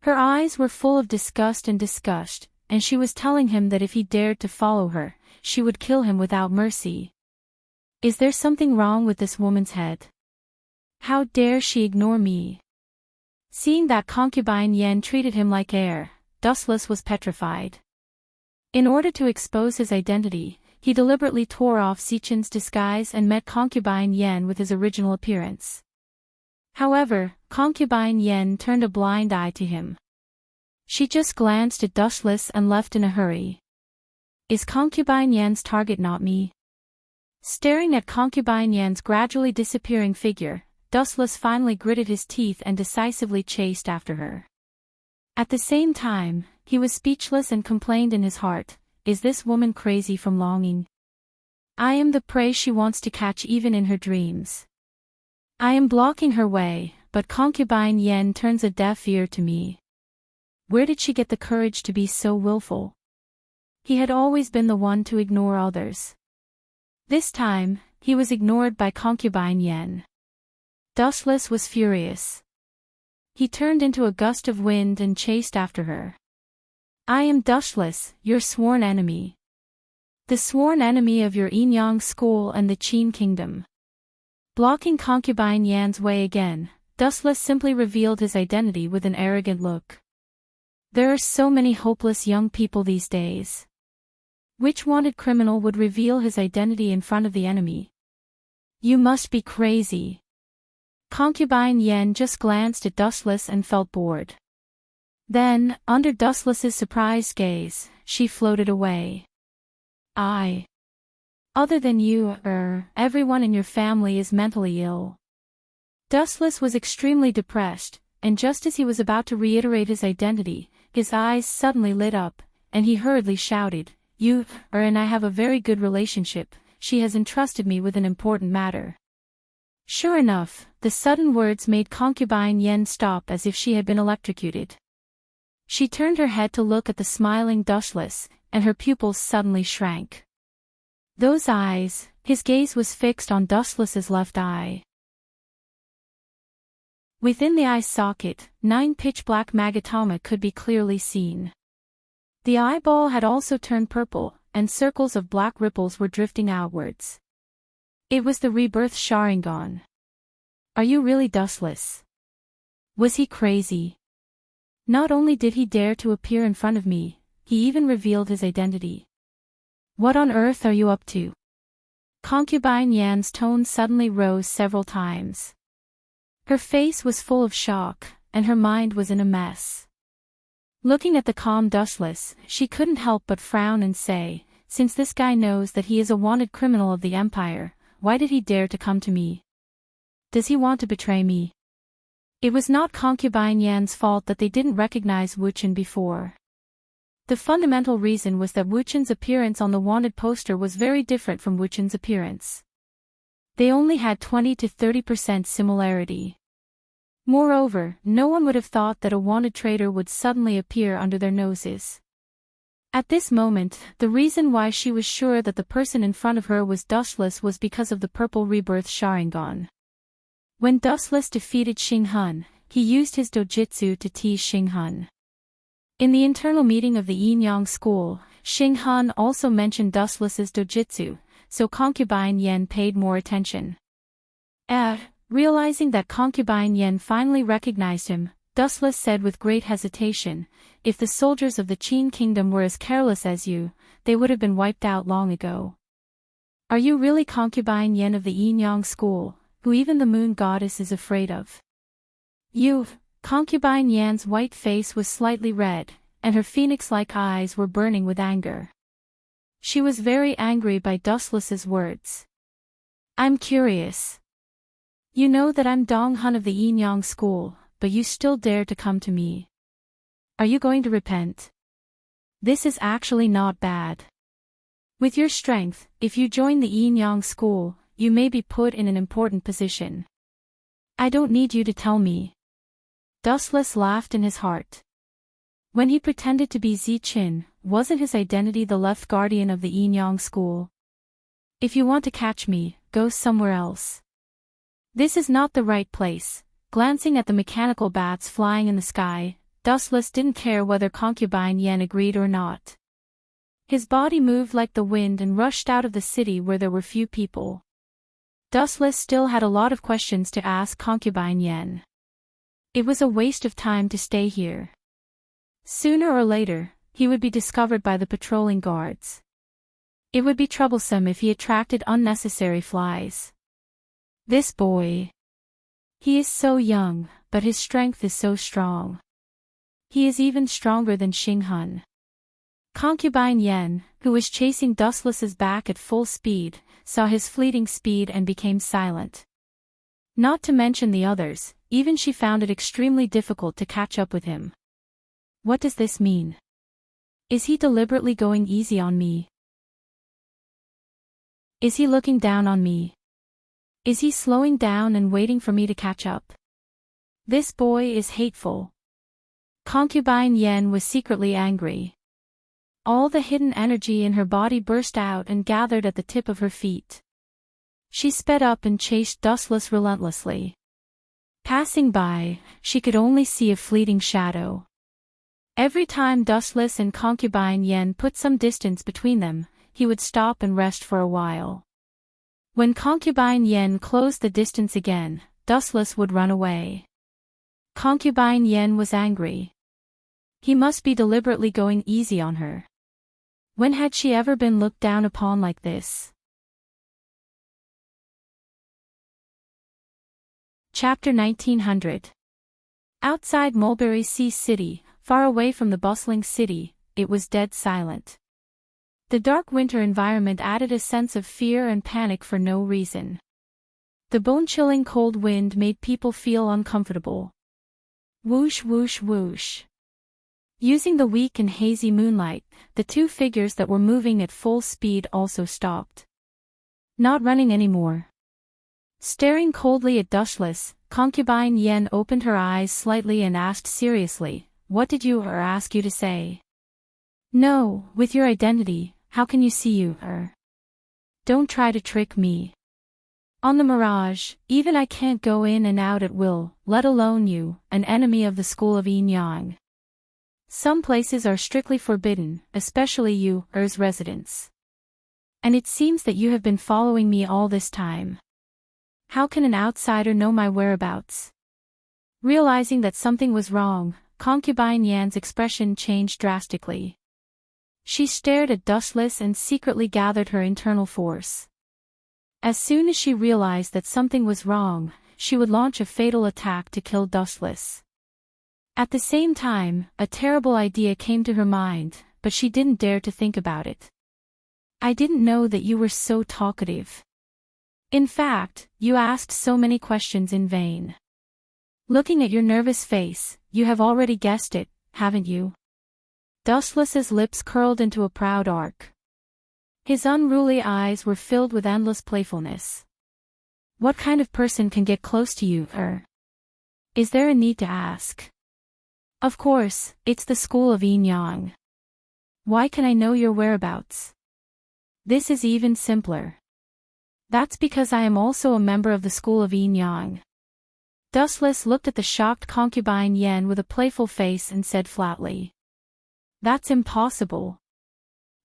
Her eyes were full of disgust, and she was telling him that if he dared to follow her, she would kill him without mercy. Is there something wrong with this woman's head? How dare she ignore me? Seeing that Concubine Yan treated him like air, Dustless was petrified. In order to expose his identity, he deliberately tore off Sichen's disguise and met Concubine Yan with his original appearance. However, Concubine Yan turned a blind eye to him. She just glanced at Dustless and left in a hurry. Is Concubine Yan's target not me? Staring at Concubine Yan's gradually disappearing figure, Dustless finally gritted his teeth and decisively chased after her. At the same time, he was speechless and complained in his heart, is this woman crazy from longing? I am the prey she wants to catch even in her dreams. I am blocking her way, but Concubine Yan turns a deaf ear to me. Where did she get the courage to be so willful? He had always been the one to ignore others. This time, he was ignored by Concubine Yan. Dustless was furious. He turned into a gust of wind and chased after her. I am Dustless, your sworn enemy. The sworn enemy of your Yin-Yang school and the Qin kingdom. Blocking Concubine Yan's way again, Dustless simply revealed his identity with an arrogant look. There are so many hopeless young people these days. Which wanted criminal would reveal his identity in front of the enemy? You must be crazy. Concubine Yan just glanced at Dustless and felt bored. Then, under Dustless's surprised gaze, she floated away. Other than you, everyone in your family is mentally ill. Dustless was extremely depressed, and just as he was about to reiterate his identity, his eyes suddenly lit up, and he hurriedly shouted, You, and I have a very good relationship, she has entrusted me with an important matter. Sure enough, the sudden words made Concubine Yan stop as if she had been electrocuted. She turned her head to look at the smiling Dustless, and her pupils suddenly shrank. Those eyes, his gaze was fixed on Dustless's left eye. Within the eye socket, 9 pitch-black magatoma could be clearly seen. The eyeball had also turned purple, and circles of black ripples were drifting outwards. It was the rebirth Sharingan. Are you really Dustless? Was he crazy? Not only did he dare to appear in front of me, he even revealed his identity. What on earth are you up to? Concubine Yan's tone suddenly rose several times. Her face was full of shock, and her mind was in a mess. Looking at the calm Dustless, she couldn't help but frown and say, since this guy knows that he is a wanted criminal of the Empire, why did he dare to come to me? Does he want to betray me? It was not Concubine Yan's fault that they didn't recognize Wuchen before. The fundamental reason was that Wuchen's appearance on the wanted poster was very different from Wuchen's appearance. They only had 20 to 30% similarity. Moreover, no one would have thought that a wanted traitor would suddenly appear under their noses. At this moment, the reason why she was sure that the person in front of her was Dustless was because of the purple rebirth Sharingan. When Dustless defeated Xinghun, he used his dojutsu to tease Xinghun. In the internal meeting of the Yin-Yang school, Xinghun also mentioned Dustless's dojutsu, so Concubine Yan paid more attention. Realizing that Concubine Yan finally recognized him, Dustless said with great hesitation, if the soldiers of the Qin Kingdom were as careless as you, they would have been wiped out long ago. Are you really Concubine Yan of the Yin-Yang school, who even the moon goddess is afraid of? You. Concubine Yan's white face was slightly red, and her phoenix-like eyes were burning with anger. She was very angry by Dustless's words. I'm curious. You know that I'm Dong Hun of the Yin-Yang school, but you still dare to come to me. Are you going to repent? This is actually not bad. With your strength, if you join the Yin-Yang school, you may be put in an important position. I don't need you to tell me. Dustless laughed in his heart. When he pretended to be Ziqin, wasn't his identity the left guardian of the Yin-Yang school? If you want to catch me, go somewhere else. This is not the right place. Glancing at the mechanical bats flying in the sky, Dustless didn't care whether Concubine Yan agreed or not. His body moved like the wind and rushed out of the city where there were few people. Dustless still had a lot of questions to ask Concubine Yan. It was a waste of time to stay here. Sooner or later, he would be discovered by the patrolling guards. It would be troublesome if he attracted unnecessary flies. This boy. He is so young, but his strength is so strong. He is even stronger than Xinghun. Concubine Yan, who was chasing Dustless's back at full speed, saw his fleeting speed and became silent. Not to mention the others, even she found it extremely difficult to catch up with him. What does this mean? Is he deliberately going easy on me? Is he looking down on me? Is he slowing down and waiting for me to catch up? This boy is hateful. Concubine Yan was secretly angry. All the hidden energy in her body burst out and gathered at the tip of her feet. She sped up and chased Dustless relentlessly. Passing by, she could only see a fleeting shadow. Every time Dustless and Concubine Yan put some distance between them, he would stop and rest for a while. When Concubine Yan closed the distance again, Dustless would run away. Concubine Yan was angry. He must be deliberately going easy on her. When had she ever been looked down upon like this? Chapter 1900. Outside Mulberry Sea City, far away from the bustling city, it was dead silent. The dark winter environment added a sense of fear and panic for no reason. The bone-chilling cold wind made people feel uncomfortable. Whoosh whoosh whoosh. Using the weak and hazy moonlight, the two figures that were moving at full speed also stopped. Not running anymore. Staring coldly at Dustless, Concubine Yan opened her eyes slightly and asked seriously, "What did you ask you to say?" "No, with your identity, how can you see you, Don't try to trick me. On the Mirage, even I can't go in and out at will, let alone you, an enemy of the school of Yin-Yang. Some places are strictly forbidden, especially you's residence. And it seems that you have been following me all this time. How can an outsider know my whereabouts?" Realizing that something was wrong, concubine Yan's expression changed drastically. She stared at Dustless and secretly gathered her internal force. As soon as she realized that something was wrong, she would launch a fatal attack to kill Dustless. At the same time, a terrible idea came to her mind, but she didn't dare to think about it. I didn't know that you were so talkative. In fact, you asked so many questions in vain. Looking at your nervous face, you have already guessed it, haven't you? Dustless's lips curled into a proud arc. His unruly eyes were filled with endless playfulness. What kind of person can get close to you, Is there a need to ask? Of course, it's the school of Enyang. Why can I know your whereabouts? This is even simpler. That's because I am also a member of the school of Enyang. Dustless looked at the shocked concubine Yan with a playful face and said flatly. That's impossible.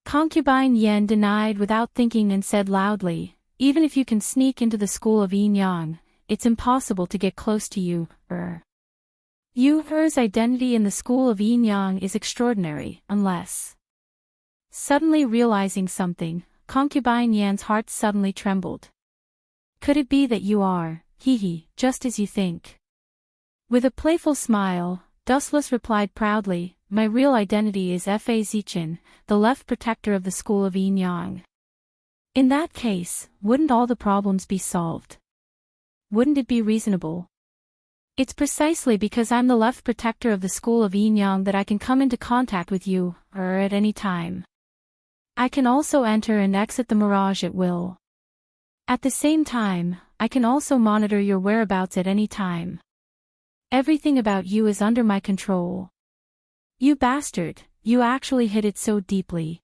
Concubine Yan denied without thinking and said loudly, even if you can sneak into the school of Enyang, it's impossible to get close to you, Her's identity in the school of Enyang is extraordinary, unless. Suddenly realizing something, concubine Yan's heart suddenly trembled. Could it be that you are, just as you think? With a playful smile, Dustless replied proudly, my real identity is Fa Zichin, the left protector of the school of Enyang. In that case, wouldn't all the problems be solved? Wouldn't it be reasonable? It's precisely because I'm the left protector of the school of Enyang that I can come into contact with you, at any time. I can also enter and exit the mirage at will. At the same time, I can also monitor your whereabouts at any time. Everything about you is under my control. You bastard, you actually hid it so deeply.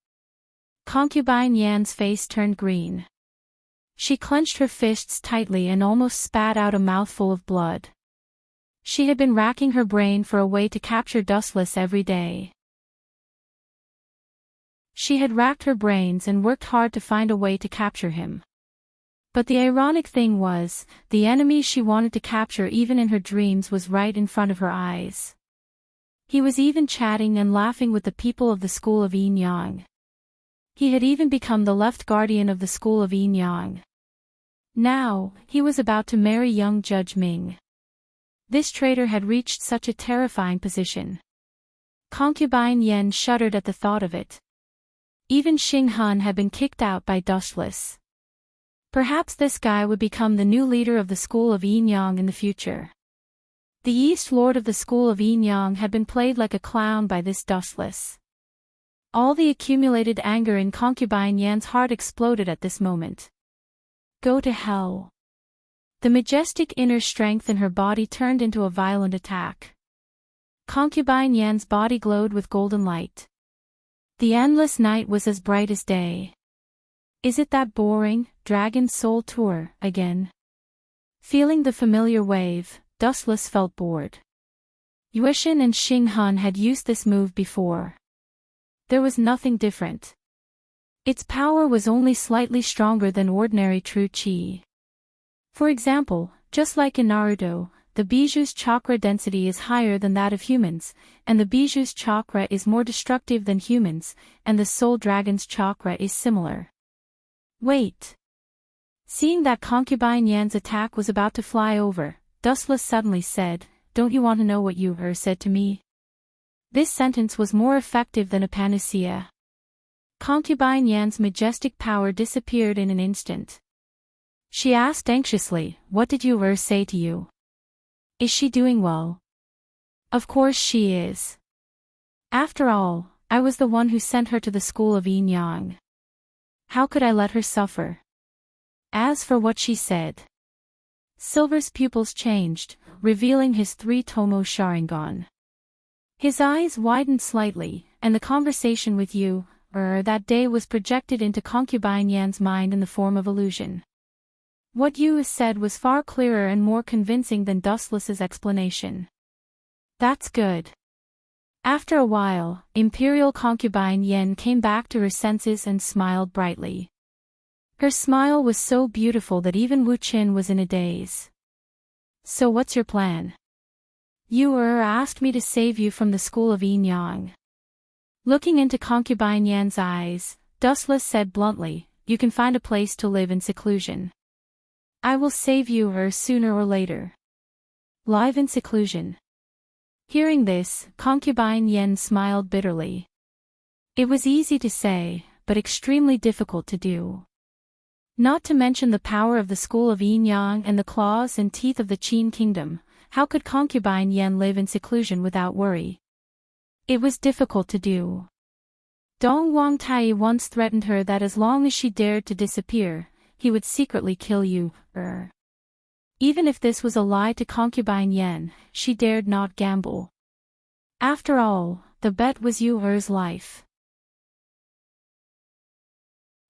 Concubine Yan's face turned green. She clenched her fists tightly and almost spat out a mouthful of blood. She had been racking her brain for a way to capture Dustless every day. She had racked her brains and worked hard to find a way to capture him. But the ironic thing was, the enemy she wanted to capture even in her dreams was right in front of her eyes. He was even chatting and laughing with the people of the school of Enyang. He had even become the left guardian of the school of Enyang. Now, he was about to marry young Judge Ming. This traitor had reached such a terrifying position. Concubine Yan shuddered at the thought of it. Even Xing Hun had been kicked out by Dustless. Perhaps this guy would become the new leader of the school of Enyang in the future. The East Lord of the school of Enyang had been played like a clown by this Dustless. All the accumulated anger in concubine Yan's heart exploded at this moment. Go to hell. The majestic inner strength in her body turned into a violent attack. Concubine Yan's body glowed with golden light. The endless night was as bright as day. Is it that boring, Dragon Soul tour, again? Feeling the familiar wave, Dustless felt bored. Yuexin and Xing Hun had used this move before. There was nothing different. Its power was only slightly stronger than ordinary true qi. For example, just like in Naruto, the Biju's chakra density is higher than that of humans, and the Biju's chakra is more destructive than humans, and the Soul Dragon's chakra is similar. Wait. Seeing that concubine Yan's attack was about to fly over, Dustless suddenly said, don't you want to know what you said to me? This sentence was more effective than a panacea. Concubine Yan's majestic power disappeared in an instant. She asked anxiously, what did you say to you? Is she doing well? Of course she is. After all, I was the one who sent her to the school of Enyang. How could I let her suffer? As for what she said. Silver's pupils changed, revealing his 3-tomo Sharingan. His eyes widened slightly, and the conversation with you, that day was projected into concubine Yan's mind in the form of illusion. What you said was far clearer and more convincing than Dustless's explanation. That's good. After a while, Imperial concubine Yan came back to her senses and smiled brightly. Her smile was so beautiful that even Wu Qin was in a daze. So what's your plan? You asked me to save you from the school of Enyang. Looking into concubine Yan's eyes, Dustless said bluntly, you can find a place to live in seclusion. I will save you sooner or later. Live in seclusion. Hearing this, concubine Yen smiled bitterly. It was easy to say, but extremely difficult to do. Not to mention the power of the school of Enyang and the claws and teeth of the Qin kingdom, how could concubine Yen live in seclusion without worry? It was difficult to do. Dong Wangtai once threatened her that as long as she dared to disappear, he would secretly kill you, Even if this was a lie to concubine Yen, she dared not gamble. After all, the bet was Yu's life.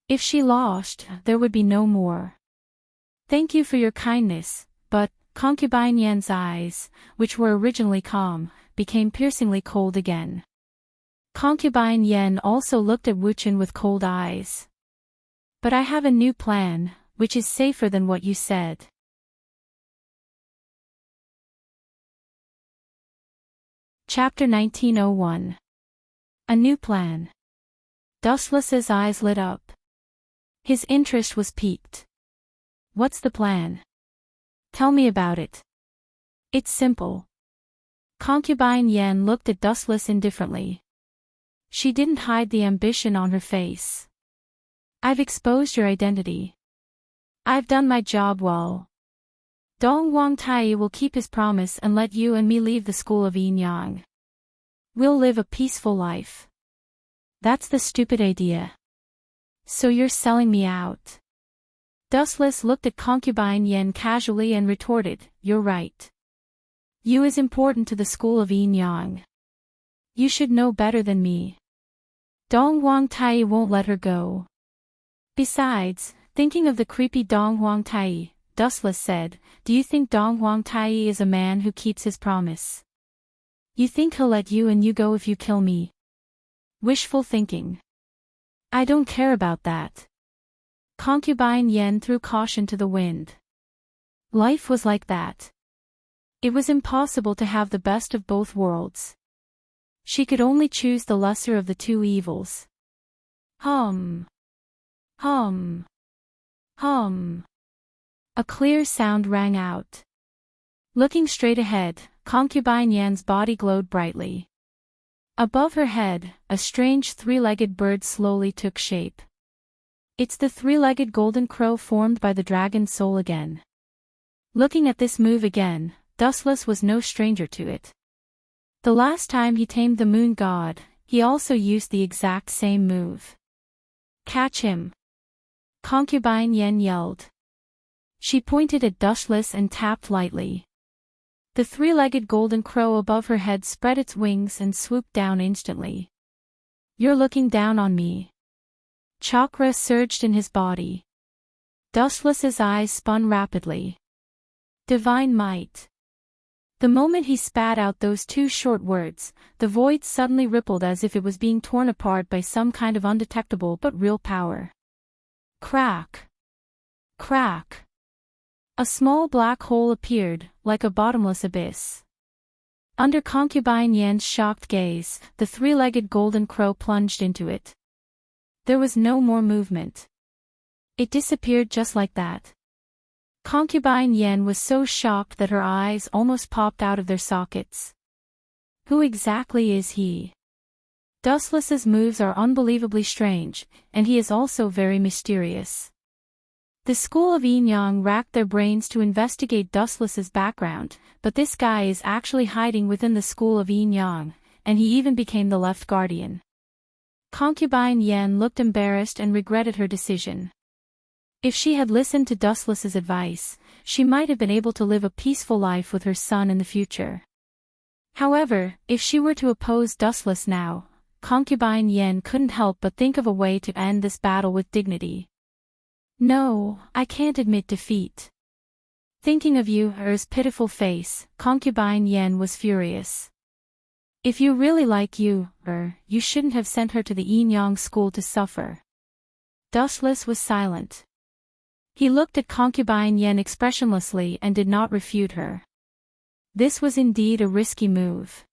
If she lost, there would be no more. Thank you for your kindness, but, concubine Yen's eyes, which were originally calm, became piercingly cold again. Concubine Yen also looked at Wuchen with cold eyes. But I have a new plan, which is safer than what you said. Chapter 1901. A new plan. Dustless's eyes lit up. His interest was piqued. What's the plan? Tell me about it. It's simple. Concubine Yen looked at Dustless indifferently. She didn't hide the ambition on her face. I've exposed your identity. I've done my job well. Dong Wangtai will keep his promise and let you and me leave the school of Enyang. We'll live a peaceful life. That's the stupid idea. So you're selling me out. Dustless looked at concubine Yen casually and retorted, you're right. You is important to the school of Enyang. You should know better than me. Dong Wangtai won't let her go. Besides, thinking of the creepy Dong Wangtai, Dustless said, do you think Dong Wangtai is a man who keeps his promise? You think he'll let you and you go if you kill me? Wishful thinking. I don't care about that. Concubine Yen threw caution to the wind. Life was like that. It was impossible to have the best of both worlds. She could only choose the lesser of the two evils. Hum. Hum. Hum. A clear sound rang out. Looking straight ahead, concubine Yan's body glowed brightly. Above her head, a strange three-legged bird slowly took shape. It's the three-legged golden crow formed by the dragon's soul again. Looking at this move again, Dustless was no stranger to it. The last time he tamed the moon god, he also used the exact same move. Catch him! Concubine Yen yelled. She pointed at Dustless and tapped lightly. The three-legged golden crow above her head spread its wings and swooped down instantly. You're looking down on me. Chakra surged in his body. Dustless's eyes spun rapidly. Divine might. The moment he spat out those two short words, the void suddenly rippled as if it was being torn apart by some kind of undetectable but real power. Crack. Crack. A small black hole appeared, like a bottomless abyss. Under concubine Yan's shocked gaze, the three-legged golden crow plunged into it. There was no more movement. It disappeared just like that. Concubine Yen was so shocked that her eyes almost popped out of their sockets. Who exactly is he? Dustless's moves are unbelievably strange, and he is also very mysterious. The school of Enyang racked their brains to investigate Dustless's background, but this guy is actually hiding within the school of Enyang, and he even became the left guardian. Concubine Yen looked embarrassed and regretted her decision. If she had listened to Dustless's advice, she might have been able to live a peaceful life with her son in the future. However, if she were to oppose Dustless now, concubine Yen couldn't help but think of a way to end this battle with dignity. No, I can't admit defeat. Thinking of Yu's pitiful face, concubine Yen was furious. If you really like Yu shouldn't have sent her to the Enyang school to suffer. Dustless was silent. He looked at concubine Yen expressionlessly and did not refute her. This was indeed a risky move.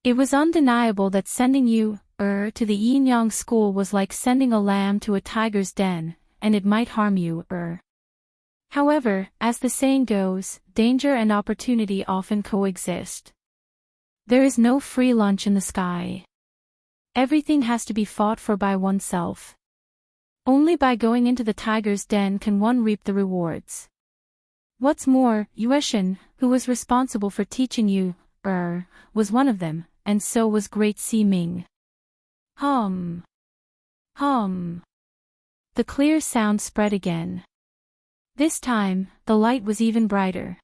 It was undeniable that sending you, to the Enyang school was like sending a lamb to a tiger's den, and it might harm you, However, as the saying goes, danger and opportunity often coexist. There is no free lunch in the sky. Everything has to be fought for by oneself. Only by going into the tiger's den can one reap the rewards. What's more, Yueshin, who was responsible for teaching you, was one of them, and so was Great Si Ming. Hum. Hum. The clear sound spread again. This time, the light was even brighter.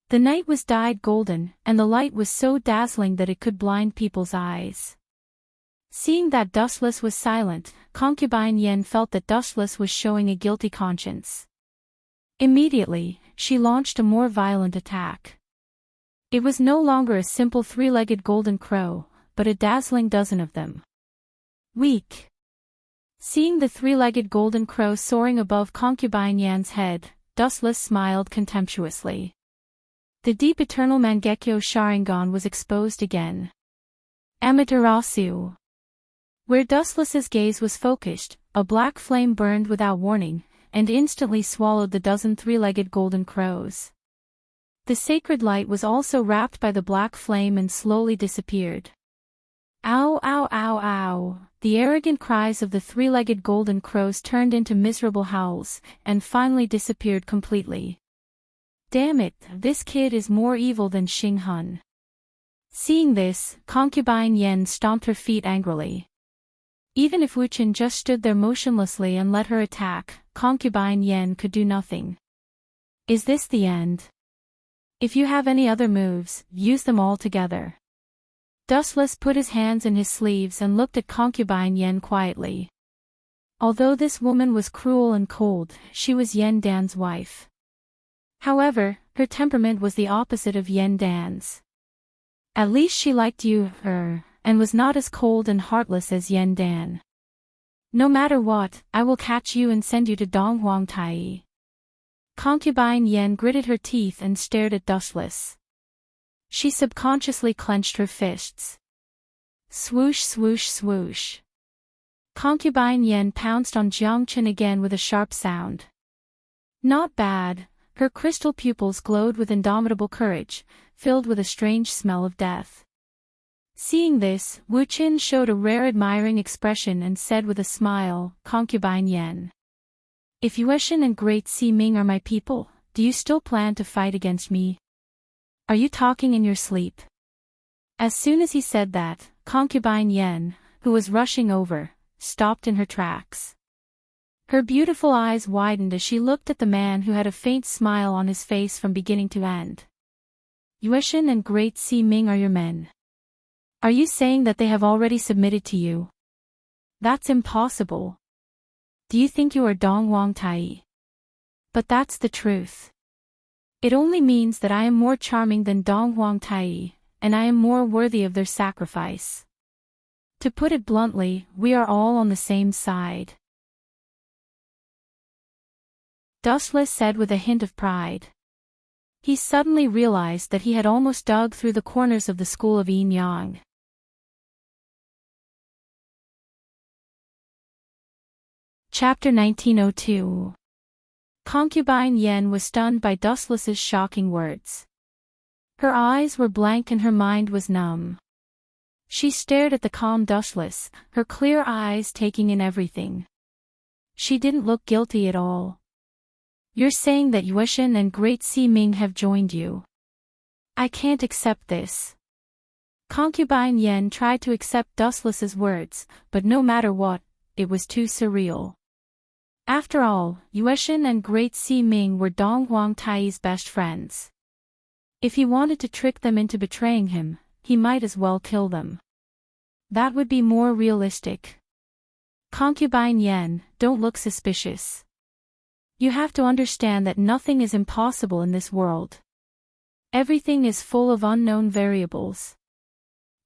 The night was dyed golden, and the light was so dazzling that it could blind people's eyes. Seeing that Dustless was silent, Concubine Yen felt that Dustless was showing a guilty conscience. Immediately, she launched a more violent attack. It was no longer a simple three-legged golden crow, but a dazzling dozen of them. Weak. Seeing the three-legged golden crow soaring above Concubine Yan's head, Dustless smiled contemptuously. The deep eternal Mangekyo Sharingan was exposed again. Amaterasu. Where Dustless's gaze was focused, a black flame burned without warning, and instantly swallowed the dozen three-legged golden crows. The sacred light was also wrapped by the black flame and slowly disappeared. Ow, ow, ow, ow. The arrogant cries of the three-legged golden crows turned into miserable howls, and finally disappeared completely. Damn it, this kid is more evil than Xing Hun. Seeing this, Concubine Yen stomped her feet angrily. Even if Wu Qin just stood there motionlessly and let her attack, Concubine Yen could do nothing. Is this the end? If you have any other moves, use them all together. Dustless put his hands in his sleeves and looked at Concubine Yen quietly. Although this woman was cruel and cold, she was Yen Dan's wife. However, her temperament was the opposite of Yen Dan's. At least she liked you, and was not as cold and heartless as Yen Dan. No matter what, I will catch you and send you to Donghuang Tai. Concubine Yen gritted her teeth and stared at Dustless. She subconsciously clenched her fists. Swoosh, swoosh, swoosh. Concubine Yen pounced on Jiang Chen again with a sharp sound. Not bad. Her crystal pupils glowed with indomitable courage, filled with a strange smell of death. Seeing this, Wu Qin showed a rare admiring expression and said with a smile, Concubine Yen. If Yueshin and Great Si Ming are my people, do you still plan to fight against me? Are you talking in your sleep? As soon as he said that, Concubine Yen, who was rushing over, stopped in her tracks. Her beautiful eyes widened as she looked at the man who had a faint smile on his face from beginning to end. Yueshin and Great Si Ming are your men. Are you saying that they have already submitted to you? That's impossible. Do you think you are Donghuang Tai? But that's the truth. It only means that I am more charming than Donghuang Tai, and I am more worthy of their sacrifice. To put it bluntly, we are all on the same side. Dustless said with a hint of pride. He suddenly realized that he had almost dug through the corners of the school of Enyang. Chapter 1902. Concubine Yen was stunned by Dustless's shocking words. Her eyes were blank and her mind was numb. She stared at the calm Dustless, her clear eyes taking in everything. She didn't look guilty at all. You're saying that Yueshin and Great Si Ming have joined you. I can't accept this. Concubine Yen tried to accept Dustless's words, but no matter what, it was too surreal. After all, Yueshin and Great Si Ming were Donghuang Tai's best friends. If he wanted to trick them into betraying him, he might as well kill them. That would be more realistic. Concubine Yen, don't look suspicious. You have to understand that nothing is impossible in this world. Everything is full of unknown variables.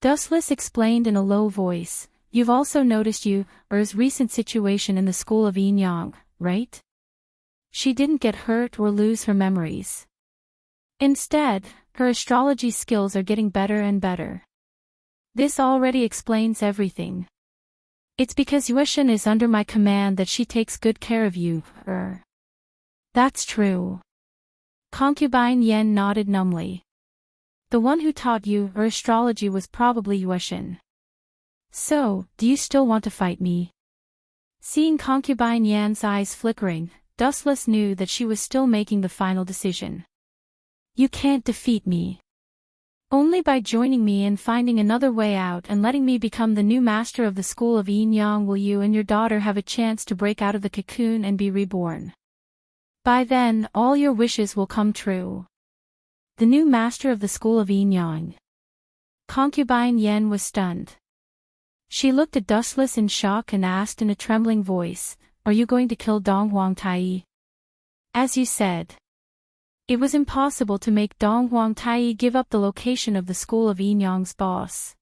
Dustless explained in a low voice. You've also noticed Er's recent situation in the school of Enyang, right? She didn't get hurt or lose her memories. Instead, her astrology skills are getting better and better. This already explains everything. It's because Yueshin is under my command that she takes good care of you, That's true. Concubine Yen nodded numbly. The one who taught you astrology was probably Yueshin. So, do you still want to fight me? Seeing Concubine Yan's eyes flickering, Dustless knew that she was still making the final decision. You can't defeat me. Only by joining me and finding another way out and letting me become the new master of the school of Yin Yang will you and your daughter have a chance to break out of the cocoon and be reborn. By then, all your wishes will come true. The new master of the school of Yin Yang. Concubine Yen was stunned. She looked at Dustless in shock and asked in a trembling voice, Are you going to kill Dong Huang Tai? As you said. It was impossible to make Dong Huang Tai give up the location of the school of Yin Yang's boss.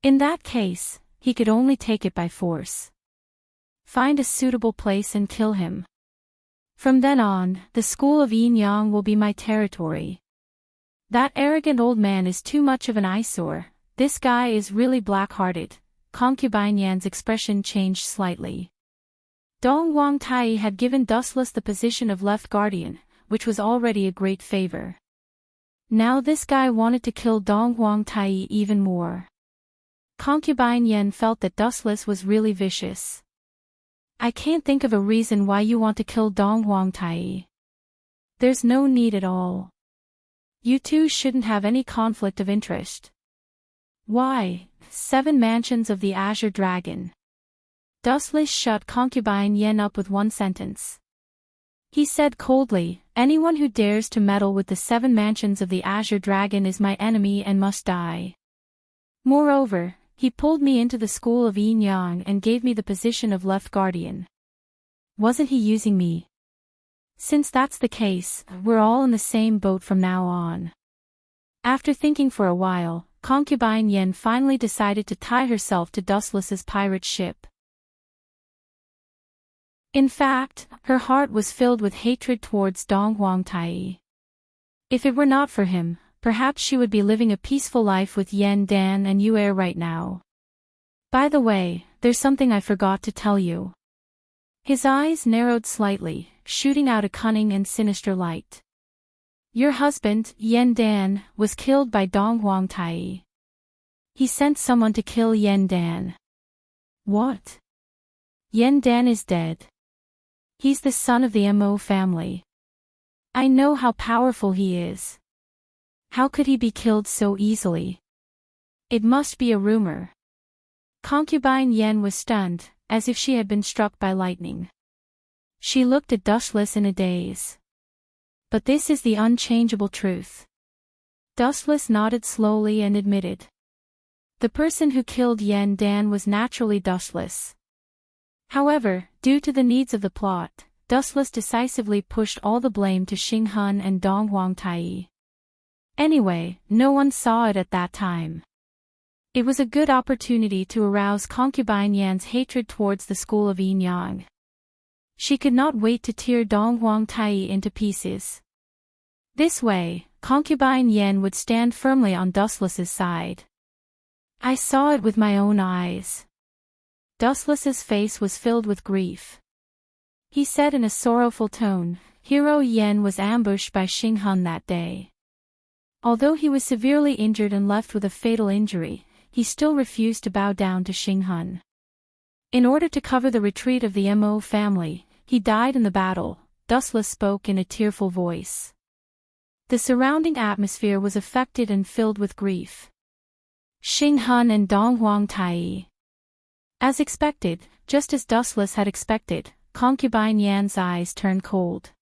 In that case, he could only take it by force. Find a suitable place and kill him. From then on, the school of Yin Yang will be my territory. That arrogant old man is too much of an eyesore. This guy is really black-hearted. Concubine Yan's expression changed slightly. Dong Huang Tai had given Dustless the position of left guardian, which was already a great favor. Now this guy wanted to kill Dong Huang Tai even more. Concubine Yen felt that Dustless was really vicious. I can't think of a reason why you want to kill Dong Huang Tai. There's no need at all. You two shouldn't have any conflict of interest. Why, 7 mansions of the Azure Dragon. Dustless shut Concubine Yen up with one sentence. He said coldly, Anyone who dares to meddle with the 7 mansions of the Azure Dragon is my enemy and must die. Moreover, he pulled me into the school of Yin Yang and gave me the position of left guardian. Wasn't he using me? Since that's the case, we're all in the same boat from now on. After thinking for a while, Concubine Yen finally decided to tie herself to Dustless's pirate ship. In fact, her heart was filled with hatred towards Dong Huang Tai. If it were not for him, perhaps she would be living a peaceful life with Yen Dan and Yue right now. By the way, there's something I forgot to tell you. His eyes narrowed slightly, shooting out a cunning and sinister light. Your husband, Yen Dan, was killed by Dong Huang Tai. He sent someone to kill Yen Dan. What? Yen Dan is dead. He's the son of the Mo family. I know how powerful he is. How could he be killed so easily? It must be a rumor. Concubine Yen was stunned, as if she had been struck by lightning. She looked at Dustless in a daze. But this is the unchangeable truth. Dustless nodded slowly and admitted. The person who killed Yen Dan was naturally Dustless. However, due to the needs of the plot, Dustless decisively pushed all the blame to Xing Hun and Dong Huang Tai. Anyway, no one saw it at that time. It was a good opportunity to arouse Concubine Yan's hatred towards the school of Yin Yang. She could not wait to tear Dong Huang Tai into pieces. This way, Concubine Yen would stand firmly on Dustless's side. I saw it with my own eyes. Dustless's face was filled with grief. He said in a sorrowful tone, Hero Yen was ambushed by Xing Hun that day. Although he was severely injured and left with a fatal injury, he still refused to bow down to Xing Hun. In order to cover the retreat of the Mo family, he died in the battle. Dustless spoke in a tearful voice. The surrounding atmosphere was affected and filled with grief. Xing Hun and Dong Huang Tai. As expected, just as Dustless had expected, Concubine Yan's eyes turned cold.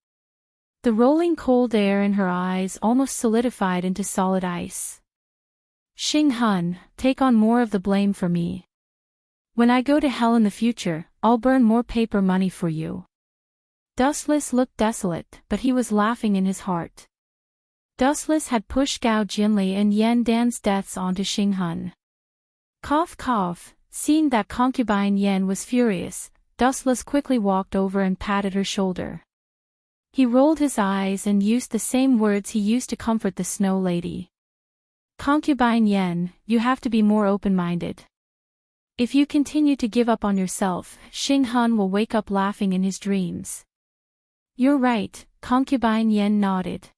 The rolling cold air in her eyes almost solidified into solid ice. Xing Hun, take on more of the blame for me. When I go to hell in the future, I'll burn more paper money for you. Dustless looked desolate, but he was laughing in his heart. Dustless had pushed Gao Jinli and Yen Dan's deaths onto Xing Hun. Cough cough, seeing that Concubine Yen was furious, Dustless quickly walked over and patted her shoulder. He rolled his eyes and used the same words he used to comfort the Snow Lady. Concubine Yen, you have to be more open-minded. If you continue to give up on yourself, Xing Hun will wake up laughing in his dreams. You're right, Concubine Yen nodded.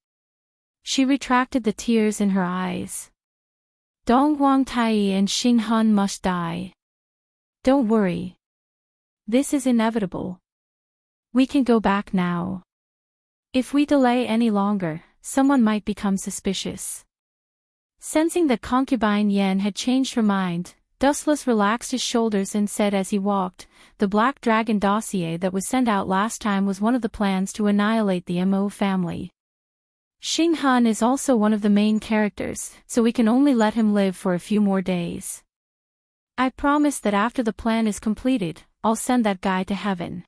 She retracted the tears in her eyes. Dong Huang Tai and Xing Hun must die. Don't worry. This is inevitable. We can go back now. If we delay any longer, someone might become suspicious. Sensing that Concubine Yen had changed her mind, Dustless relaxed his shoulders and said as he walked, the Black Dragon dossier that was sent out last time was one of the plans to annihilate the Mo family. Xing Hun is also one of the main characters, so we can only let him live for a few more days. I promise that after the plan is completed, I'll send that guy to heaven.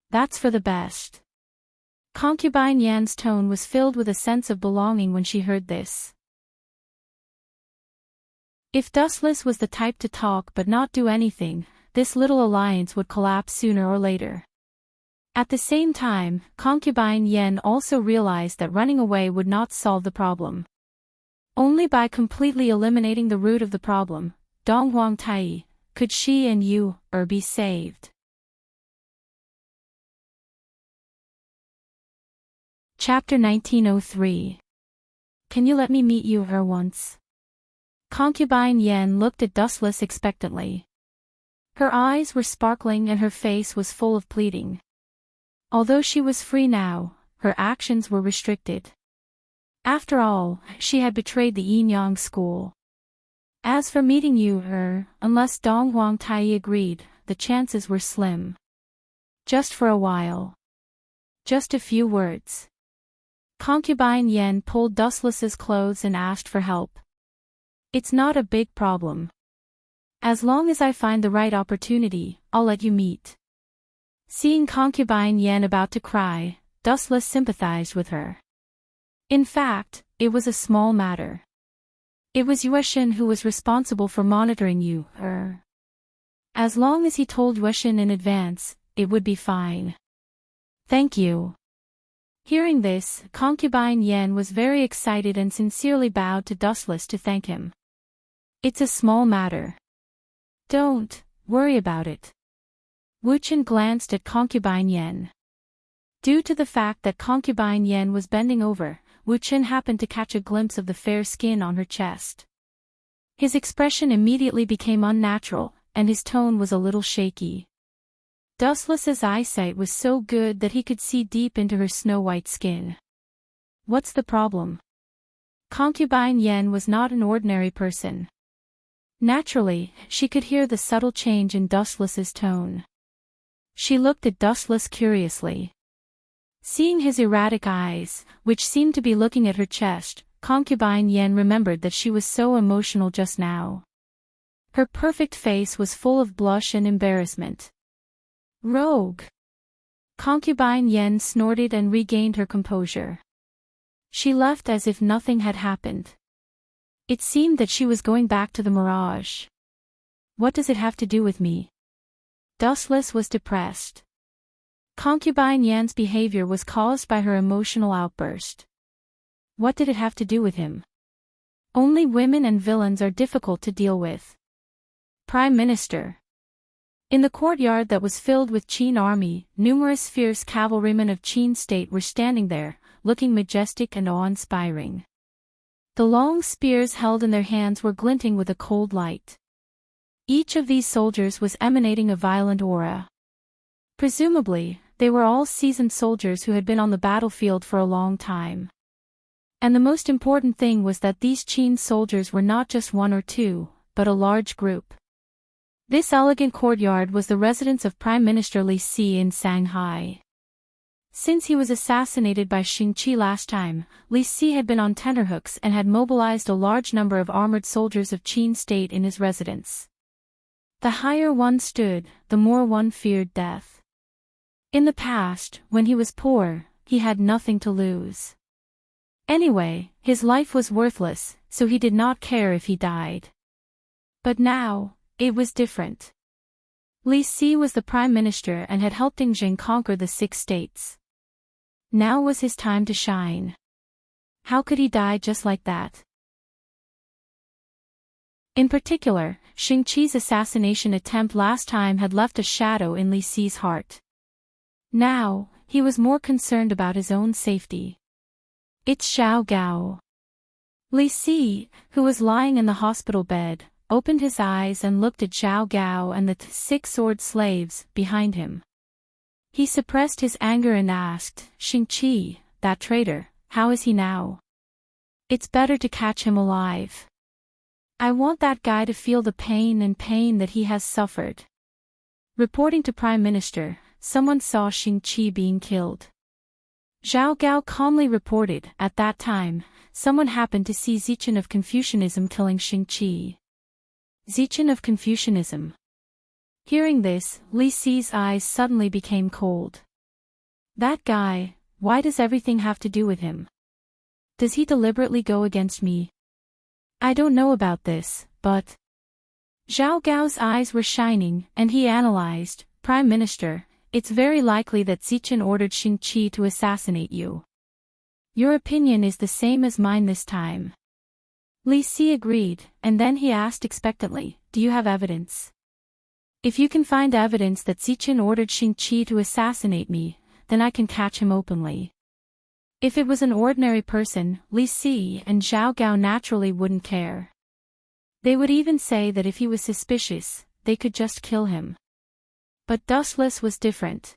That's for the best. Concubine Yan's tone was filled with a sense of belonging when she heard this. If Dustless was the type to talk but not do anything, this little alliance would collapse sooner or later. At the same time, Concubine Yen also realized that running away would not solve the problem. Only by completely eliminating the root of the problem, Dong Huang Tai, could she and you, be saved. Chapter 1903. Can you let me meet you once? Concubine Yen looked at Dustless expectantly. Her eyes were sparkling and her face was full of pleading. Although she was free now, her actions were restricted. After all, she had betrayed the Yin-Yang school. As for meeting you, unless Dong Huang Tai agreed, the chances were slim. Just for a while. Just a few words. Concubine Yen pulled Dustless's clothes and asked for help. It's not a big problem. As long as I find the right opportunity, I'll let you meet. Seeing Concubine Yen about to cry, Dustless sympathized with her. In fact, it was a small matter. It was Yueshin who was responsible for monitoring you, As long as he told Yueshin in advance, it would be fine. Thank you. Hearing this, Concubine Yen was very excited and sincerely bowed to Dustless to thank him. It's a small matter. Don't worry about it. Wuchen glanced at Concubine Yen. Due to the fact that Concubine Yen was bending over, Wuchen happened to catch a glimpse of the fair skin on her chest. His expression immediately became unnatural, and his tone was a little shaky. Dustless's eyesight was so good that he could see deep into her snow-white skin. What's the problem? Concubine Yen was not an ordinary person. Naturally, she could hear the subtle change in Dustless's tone. She looked at Dustless curiously. Seeing his erratic eyes, which seemed to be looking at her chest, Concubine Yen remembered that she was so emotional just now. Her perfect face was full of blush and embarrassment. Rogue! Concubine Yen snorted and regained her composure. She left as if nothing had happened. It seemed that she was going back to the mirage. What does it have to do with me? Dustless was depressed. Concubine Yan's behavior was caused by her emotional outburst. What did it have to do with him? Only women and villains are difficult to deal with. Prime Minister. In the courtyard that was filled with Qin army, numerous fierce cavalrymen of Qin state were standing there, looking majestic and awe-inspiring. The long spears held in their hands were glinting with a cold light. Each of these soldiers was emanating a violent aura. Presumably, they were all seasoned soldiers who had been on the battlefield for a long time. And the most important thing was that these Qin soldiers were not just one or two, but a large group. This elegant courtyard was the residence of Prime Minister Li Si in Shanghai. Since he was assassinated by Xing Qi last time, Li Si had been on tenterhooks and had mobilized a large number of armored soldiers of Qin state in his residence. The higher one stood, the more one feared death. In the past, when he was poor, he had nothing to lose. Anyway, his life was worthless, so he did not care if he died. But now, it was different. Li Si was the prime minister and had helped Jing conquer the 6 states. Now was his time to shine. How could he die just like that? In particular, Xingqi's assassination attempt last time had left a shadow in Li Si's heart. Now, he was more concerned about his own safety. It's Xiao Gao. Li Si, who was lying in the hospital bed, opened his eyes and looked at Xiao Gao and the 6 sword slaves behind him. He suppressed his anger and asked, Xingqi, that traitor, how is he now? It's better to catch him alive. I want that guy to feel the pain that he has suffered. Reporting to Prime Minister, someone saw Xingqi being killed. Xiao Gao calmly reported, at that time, someone happened to see Zichen of Confucianism killing Xingqi. Zichen of Confucianism. Hearing this, Li Si's eyes suddenly became cold. That guy, why does everything have to do with him? Does he deliberately go against me? I don't know about this, but... Xiao Gao's eyes were shining, and he analyzed, Prime Minister, it's very likely that Zichen ordered Xingqi to assassinate you. Your opinion is the same as mine this time. Li Si agreed, and then he asked expectantly, do you have evidence? If you can find evidence that Zichen ordered Xingqi to assassinate me, then I can catch him openly. If it was an ordinary person, Li Si and Xiao Gao naturally wouldn't care. They would even say that if he was suspicious, they could just kill him. But Dustless was different.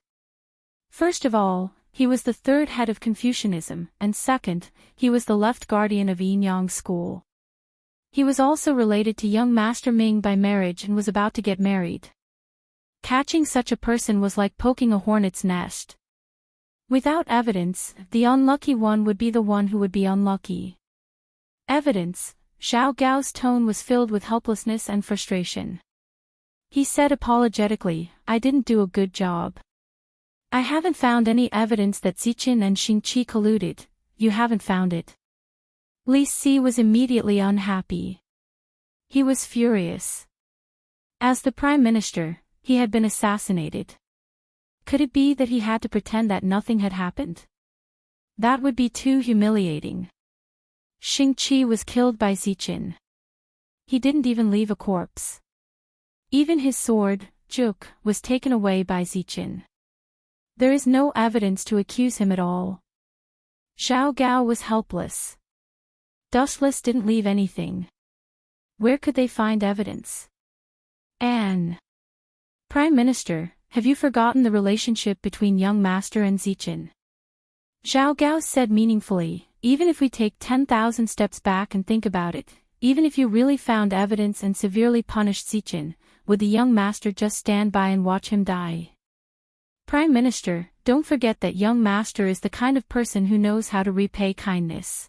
First of all, he was the 3rd head of Confucianism, and second, he was the left guardian of Yinyang school. He was also related to young Master Ming by marriage and was about to get married. Catching such a person was like poking a hornet's nest. Without evidence, the unlucky one would be the one who would be unlucky. Evidence, Xiao Gao's tone was filled with helplessness and frustration. He said apologetically, I didn't do a good job. I haven't found any evidence that Zichen and Xingqi colluded. You haven't found it. Li Si was immediately unhappy. He was furious. As the Prime Minister, he had been assassinated. Could it be that he had to pretend that nothing had happened? That would be too humiliating. Xingqi was killed by Zichen. He didn't even leave a corpse. Even his sword, Juk, was taken away by Zichen. There is no evidence to accuse him at all. Xiao Gao was helpless. Dustless didn't leave anything. Where could they find evidence? Anne. Prime Minister, have you forgotten the relationship between young Master and Zichen? Xiao Gao said meaningfully, even if we take 10,000 steps back and think about it, even if you really found evidence and severely punished Zichen, would the young Master just stand by and watch him die? Prime Minister, don't forget that young Master is the kind of person who knows how to repay kindness.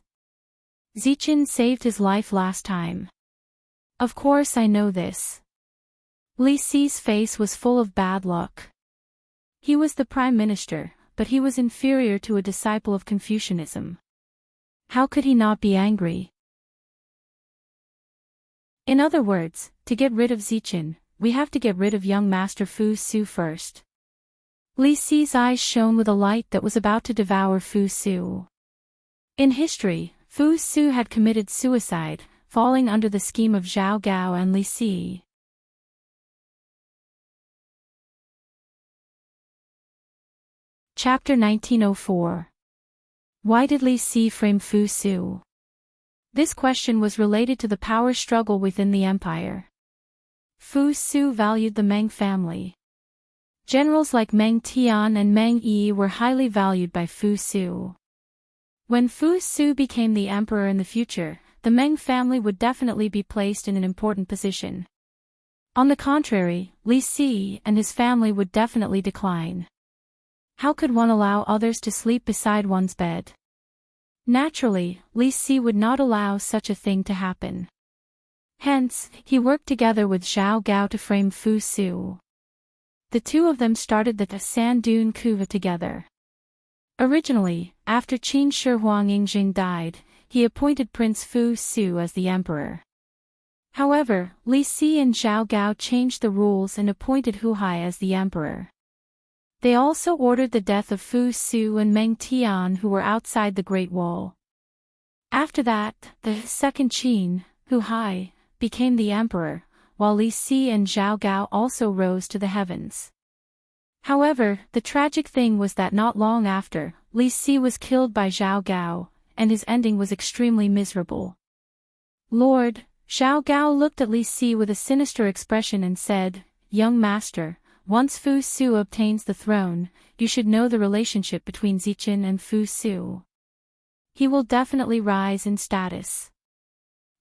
Zichen saved his life last time. Of course I know this. Li Si's face was full of bad luck. He was the Prime Minister, but he was inferior to a disciple of Confucianism. How could he not be angry? In other words, to get rid of Zichen, we have to get rid of young Master Fu Su first. Li Si's eyes shone with a light that was about to devour Fu Su. In history, Fu Su had committed suicide, falling under the scheme of Xiao Gao and Li Si. Chapter 1904. Why did Li Si frame Fu Su? This question was related to the power struggle within the empire. Fu Su valued the Meng family. Generals like Meng Tian and Meng Yi were highly valued by Fu Su. When Fu Su became the emperor in the future, the Meng family would definitely be placed in an important position. On the contrary, Li Si and his family would definitely decline. How could one allow others to sleep beside one's bed? Naturally, Li Si would not allow such a thing to happen. Hence, he worked together with Xiao Gao to frame Fu Su. The two of them started the Sand Dune coup together. Originally, after Qin Shi Huangjing died, he appointed Prince Fu Su as the emperor. However, Li Si and Xiao Gao changed the rules and appointed Hu Hai as the emperor. They also ordered the death of Fu Su and Meng Tian, who were outside the Great Wall. After that, the second Qin, Hu Hai, became the emperor, while Li Si and Zhao Gao also rose to the heavens. However, the tragic thing was that not long after, Li Si was killed by Zhao Gao, and his ending was extremely miserable. Lord, Zhao Gao looked at Li Si with a sinister expression and said, "Young master, once Fu Su obtains the throne, you should know the relationship between Zichen and Fu Su. He will definitely rise in status.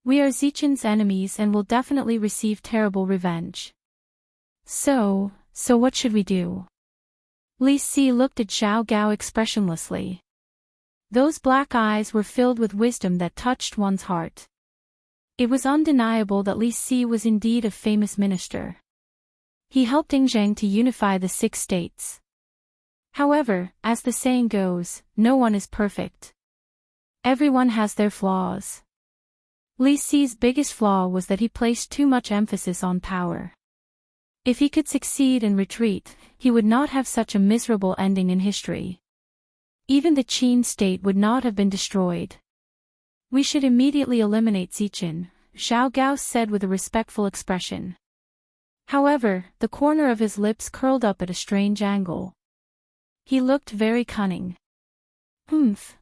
We are Zichen's enemies and will definitely receive terrible revenge. So what should we do?" Li Si looked at Zhao Gao expressionlessly. Those black eyes were filled with wisdom that touched one's heart. It was undeniable that Li Si was indeed a famous minister. He helped Yingzheng to unify the 6 states. However, as the saying goes, no one is perfect. Everyone has their flaws. Li Si's biggest flaw was that he placed too much emphasis on power. If he could succeed and retreat, he would not have such a miserable ending in history. Even the Qin state would not have been destroyed. "We should immediately eliminate Zichen," Zhao Gao said with a respectful expression. However, the corner of his lips curled up at a strange angle. He looked very cunning.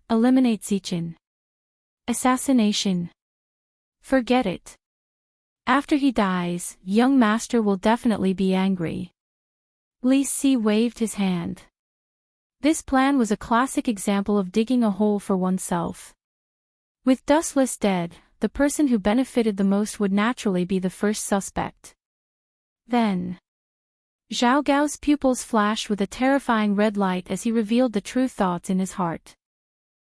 Eliminate Zichen. Assassination. Forget it. After he dies, young master will definitely be angry. Li Si waved his hand. This plan was a classic example of digging a hole for oneself. With Dustless dead, the person who benefited the most would naturally be the first suspect. Then, Zhao Gao's pupils flashed with a terrifying red light as he revealed the true thoughts in his heart.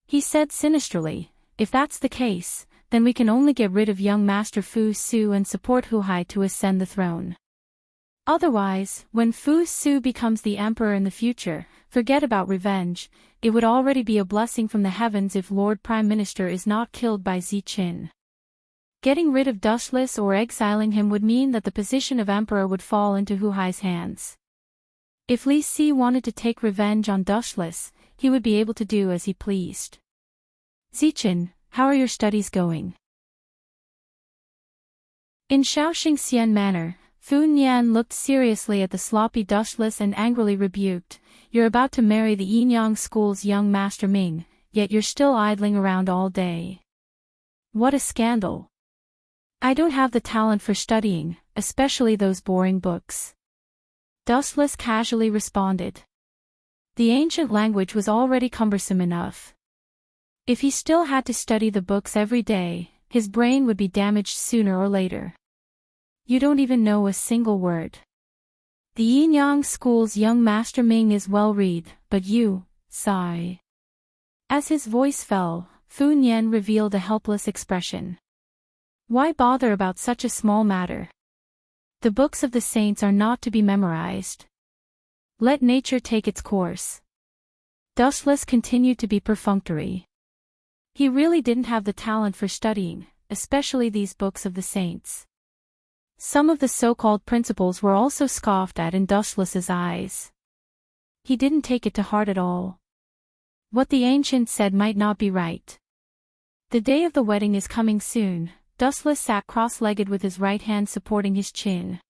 He said sinisterly, "If that's the case, then we can only get rid of young Master Fu Su and support Hu Hai to ascend the throne. Otherwise, when Fu Su becomes the emperor in the future, forget about revenge, it would already be a blessing from the heavens if Lord Prime Minister is not killed by Zichen. Getting rid of Dustless or exiling him would mean that the position of emperor would fall into Hu Hai's hands. If Li Si wanted to take revenge on Dustless, he would be able to do as he pleased. Zichen, how are your studies going?" In Shaoxingxian Manor, Fu Nian looked seriously at the sloppy Dustless and angrily rebuked, "You're about to marry the Yinyang School's young Master Ming, yet you're still idling around all day. What a scandal. I don't have the talent for studying, especially those boring books." Dustless casually responded. The ancient language was already cumbersome enough. If he still had to study the books every day, his brain would be damaged sooner or later. "You don't even know a single word. The Yinyang School's young Master Ming is well read, but you, sigh." As his voice fell, Fu Nian revealed a helpless expression. Why bother about such a small matter? The books of the saints are not to be memorized. Let nature take its course. Dustless continued to be perfunctory. He really didn't have the talent for studying, especially these books of the saints. Some of the so-called principles were also scoffed at in Dustless's eyes. He didn't take it to heart at all. What the ancient said might not be right. The day of the wedding is coming soon. Dustless sat cross-legged with his right hand supporting his chin.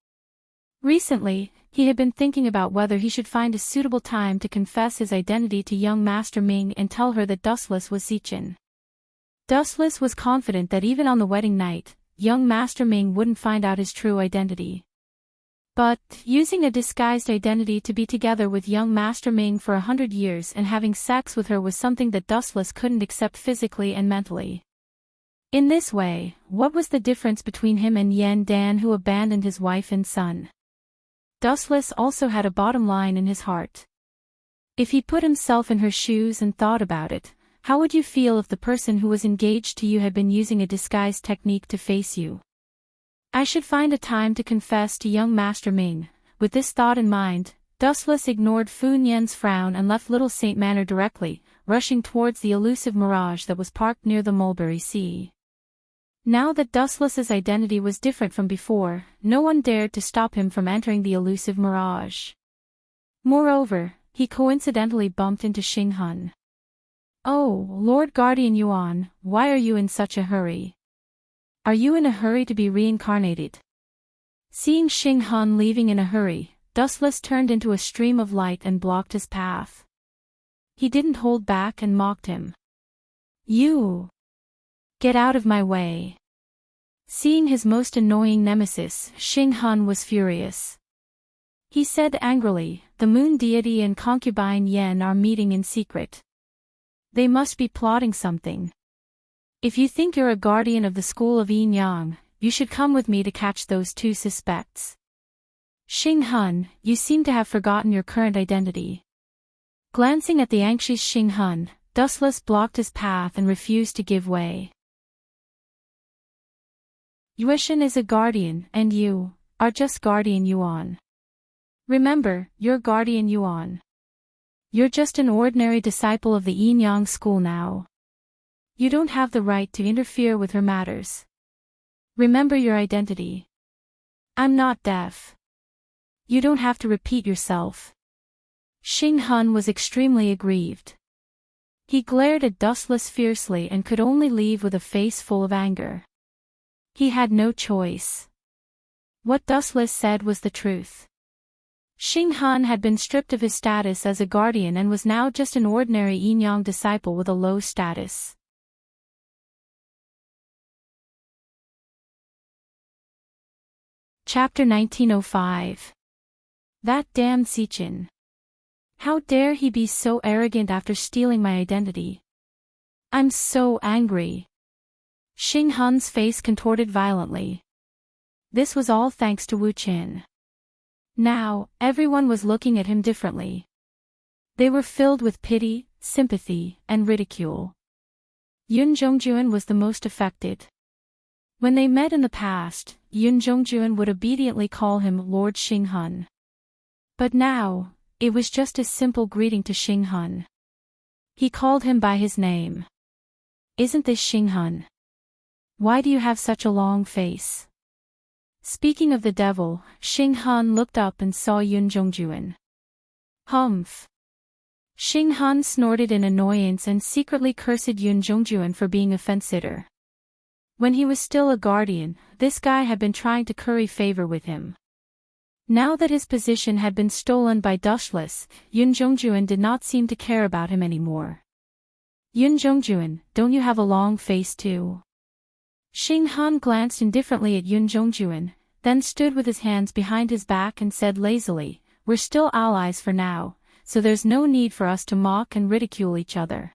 Recently, he had been thinking about whether he should find a suitable time to confess his identity to young Master Ming and tell her that Dustless was Zichen. Dustless was confident that even on the wedding night, young Master Ming wouldn't find out his true identity. But, using a disguised identity to be together with young Master Ming for 100 years and having sex with her was something that Dustless couldn't accept physically and mentally. In this way, what was the difference between him and Yan Dan, who abandoned his wife and son? Dustless also had a bottom line in his heart. If he put himself in her shoes and thought about it, how would you feel if the person who was engaged to you had been using a disguise technique to face you? I should find a time to confess to young Master Ming. With this thought in mind, Dustless ignored Fu Nian's frown and left Little Saint Manor directly, rushing towards the elusive mirage that was parked near the Mulberry Sea. Now that Dustless's identity was different from before, no one dared to stop him from entering the elusive mirage. Moreover, he coincidentally bumped into Xing Hun. "Oh, Lord Guardian Yuan, why are you in such a hurry? Are you in a hurry to be reincarnated?" Seeing Xing Hun leaving in a hurry, Dustless turned into a stream of light and blocked his path. He didn't hold back and mocked him. "You! Get out of my way!" Seeing his most annoying nemesis, Xing Hun was furious. He said angrily, "The moon deity and concubine Yen are meeting in secret. They must be plotting something. If you think you're a guardian of the school of Yin Yang, you should come with me to catch those two suspects." "Xing Hun, you seem to have forgotten your current identity." Glancing at the anxious Xing Hun, Dustless blocked his path and refused to give way. "Yuishan is a guardian, and you are just Guardian Yuan. Remember, you're Guardian Yuan. You're just an ordinary disciple of the Yin Yang school now. You don't have the right to interfere with her matters. Remember your identity. I'm not deaf. You don't have to repeat yourself." Xing Hun was extremely aggrieved. He glared at Dustless fiercely and could only leave with a face full of anger. He had no choice. What Dustless said was the truth. Xing Hun had been stripped of his status as a guardian and was now just an ordinary Yin Yang disciple with a low status. Chapter 1905. That damned Sichin. How dare he be so arrogant after stealing my identity? I'm so angry. Xing Hun's face contorted violently. This was all thanks to Wu Qin. Now, everyone was looking at him differently. They were filled with pity, sympathy, and ridicule. Yun Zhongjuan was the most affected. When they met in the past, Yun Zhongjuan would obediently call him Lord Xing Hun. But now, it was just a simple greeting to Xing Hun. He called him by his name. "Isn't this Xing Hun? Why do you have such a long face?" Speaking of the devil, Xing Hun looked up and saw Yun Zhongjuan. "Humph." Xing Hun snorted in annoyance and secretly cursed Yun Zhongjuan for being a fence-sitter. When he was still a guardian, this guy had been trying to curry favor with him. Now that his position had been stolen by Dustless, Yun Zhongjuan did not seem to care about him anymore. "Yun Zhongjuan, don't you have a long face too?" Xing Hun glanced indifferently at Yun Zhongjuan, then stood with his hands behind his back and said lazily, "We're still allies for now, so there's no need for us to mock and ridicule each other.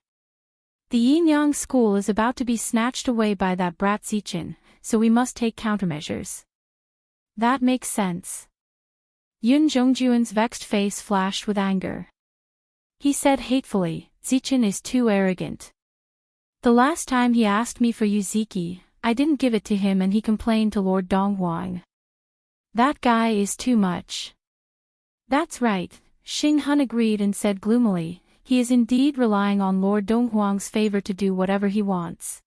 The Yin Yang school is about to be snatched away by that brat Sichin, so we must take countermeasures." "That makes sense." Yun Zhongjuan's vexed face flashed with anger. He said hatefully, "Sichin is too arrogant. The last time he asked me for Yuziki, I didn't give it to him and he complained to Lord Donghuang. That guy is too much." "That's right," Xing Hun agreed and said gloomily, "he is indeed relying on Lord Donghuang's favor to do whatever he wants.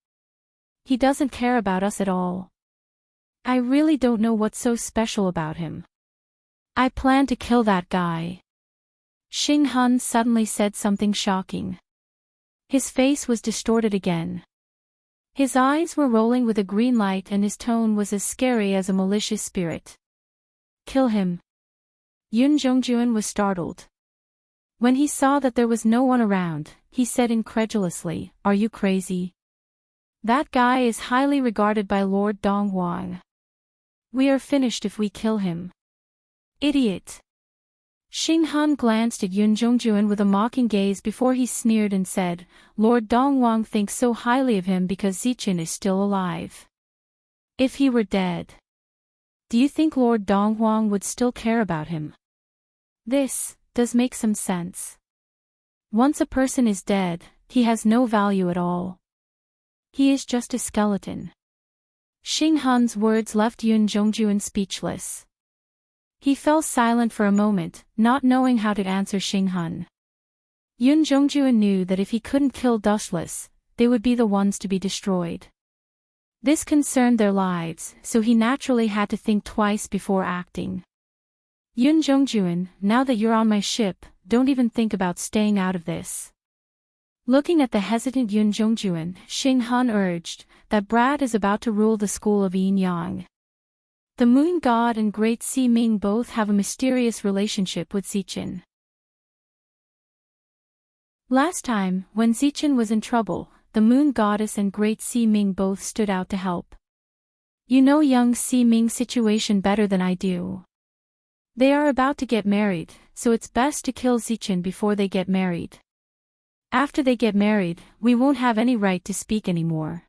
He doesn't care about us at all. I really don't know what's so special about him. I plan to kill that guy." Xing Hun suddenly said something shocking. His face was distorted again. His eyes were rolling with a green light and his tone was as scary as a malicious spirit. "Kill him." Yun Zhongjuan was startled. When he saw that there was no one around, he said incredulously, "Are you crazy? That guy is highly regarded by Lord Donghuang. We are finished if we kill him." "Idiot." Xing Hun glanced at Yun Zhongjuan with a mocking gaze before he sneered and said, "Lord Donghuang thinks so highly of him because Sichin is still alive. If he were dead, do you think Lord Donghuang would still care about him? This does make some sense. Once a person is dead, he has no value at all. He is just a skeleton." Xing Hun's words left Yun Zhongjuan speechless. He fell silent for a moment, not knowing how to answer Xing Hun. Yun Zhongjuan knew that if he couldn't kill Dustless, they would be the ones to be destroyed. This concerned their lives, so he naturally had to think twice before acting. Yun Jongjuan, now that you're on my ship, don't even think about staying out of this. Looking at the hesitant Yun Jongjuan, Xing Han urged, that brat is about to rule the school of Yin Yang. The moon god and great Si Ming both have a mysterious relationship with Zichen. Last time, when Zichen was in trouble, the moon goddess and great Si Ming both stood out to help. You know young Si Ming's situation better than I do. They are about to get married, so it's best to kill Zichen before they get married. After they get married, we won't have any right to speak anymore.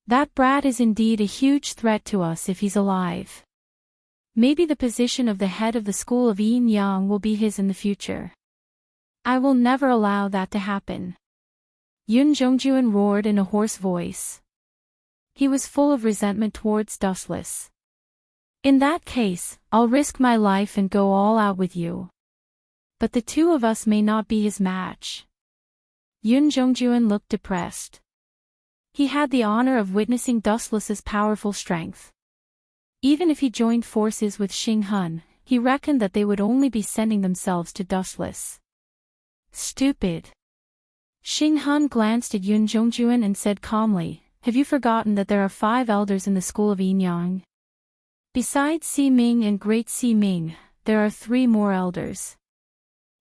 That brat is indeed a huge threat to us if he's alive. Maybe the position of the head of the school of Yin Yang will be his in the future. I will never allow that to happen. Yun Jongjuan roared in a hoarse voice. He was full of resentment towards Dustless. In that case, I'll risk my life and go all out with you. But the two of us may not be his match. Yun Jongjuan looked depressed. He had the honor of witnessing Dustless's powerful strength. Even if he joined forces with Xing Han, he reckoned that they would only be sending themselves to Dustless. Stupid. Xing Han glanced at Yun Jongjuan and said calmly, have you forgotten that there are 5 elders in the school of Yin Yang? Besides Si Ming and Great Si Ming, there are 3 more elders.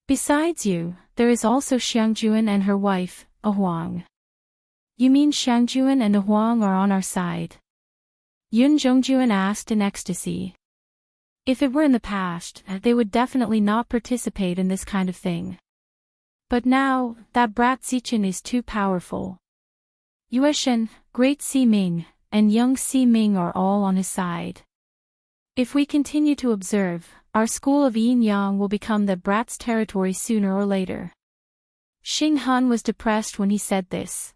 Besides you, there is also Xiangjuan and her wife, A Huang. You mean Xiangjuan and A Huang are on our side? Yun Jongjuan asked in ecstasy. If it were in the past, they would definitely not participate in this kind of thing. But now, that brat Zichen is too powerful. Yueshen, Great Si Ming, and young Si Ming are all on his side. If we continue to observe, our school of Yin Yang will become the brat's territory sooner or later. Xing Han was depressed when he said this.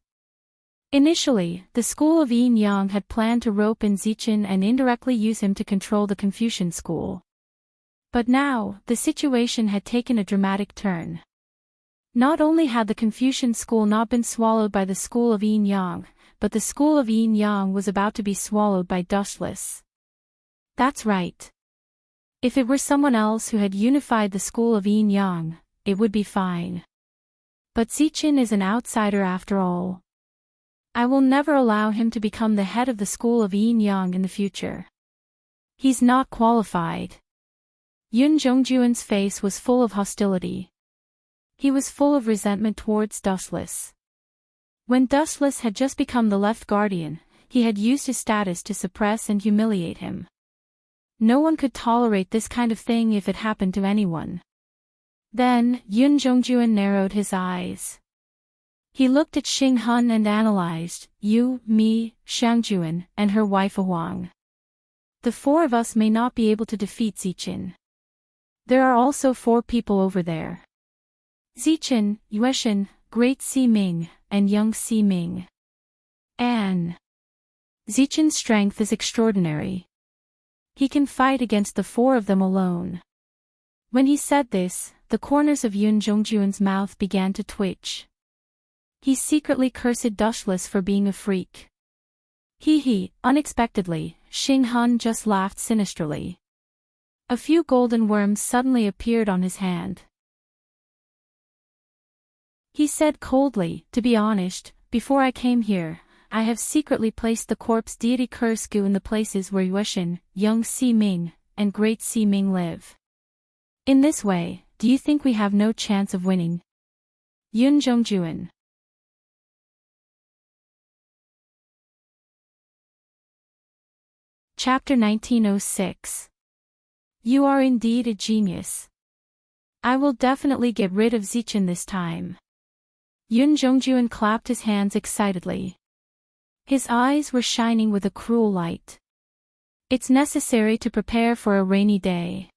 Initially, the school of Yin Yang had planned to rope in Zichen and indirectly use him to control the Confucian school. But now, the situation had taken a dramatic turn. Not only had the Confucian school not been swallowed by the school of Yin Yang, but the school of Yin Yang was about to be swallowed by Dustless. That's right. If it were someone else who had unified the school of Yin Yang, it would be fine. But Zichen is an outsider after all. I will never allow him to become the head of the school of Yin Yang in the future. He's not qualified. Yun Jongjuan's face was full of hostility. He was full of resentment towards Dustless. When Dustless had just become the left guardian, he had used his status to suppress and humiliate him. No one could tolerate this kind of thing if it happened to anyone. Then, Yun Jongjuan narrowed his eyes. He looked at Xing Han and analyzed, you, me, Xiangjuan, and her wife Huang. The 4 of us may not be able to defeat Zichen. There are also 4 people over there. Zichen, Yueshen, Great Si Ming, and young Si Ming. And Zichen's strength is extraordinary. He can fight against the 4 of them alone. When he said this, the corners of Yun Jongjuan's mouth began to twitch. He secretly cursed Dustless for being a freak. Unexpectedly, Xing Han just laughed sinisterly. A few golden worms suddenly appeared on his hand. He said coldly, to be honest, before I came here, I have secretly placed the corpse deity Kursku in the places where Yueshen, young Si Ming, and great Si Ming live. In this way, do you think we have no chance of winning? Yun Jongjuan. Chapter 1906. You are indeed a genius. I will definitely get rid of Zichen this time. Yun Jongjuan clapped his hands excitedly. His eyes were shining with a cruel light. It's necessary to prepare for a rainy day.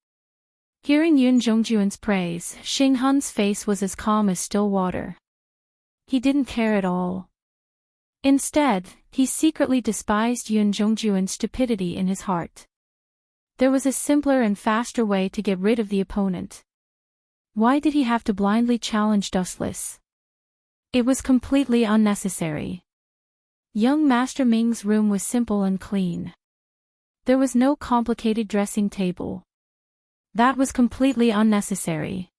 Hearing Yun Jongjuan's praise, Xing Han's face was as calm as still water. He didn't care at all. Instead, he secretly despised Yun Jongjuan's stupidity in his heart. There was a simpler and faster way to get rid of the opponent. Why did he have to blindly challenge Dustless? It was completely unnecessary. Young Master Ming's room was simple and clean. There was no complicated dressing table. That was completely unnecessary.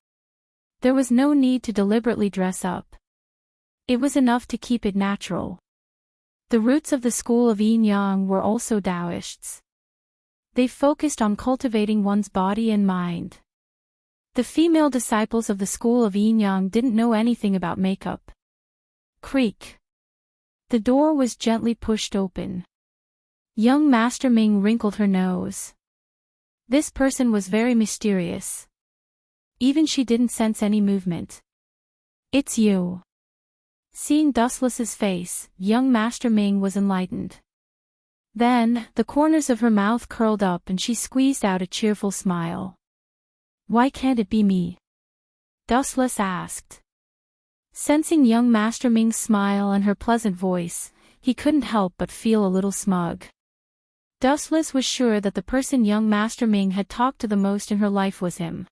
There was no need to deliberately dress up. It was enough to keep it natural. The roots of the school of Yin Yang were also Taoists. They focused on cultivating one's body and mind. The female disciples of the school of Yin Yang didn't know anything about makeup. Creak. The door was gently pushed open. Young Master Ming wrinkled her nose. This person was very mysterious. Even she didn't sense any movement. It's you. Seeing Dustless's face, young Master Ming was enlightened. Then, the corners of her mouth curled up and she squeezed out a cheerful smile. Why can't it be me? Dustless asked. Sensing young Master Ming's smile and her pleasant voice, he couldn't help but feel a little smug. Dustless was sure that the person young Master Ming had talked to the most in her life was him.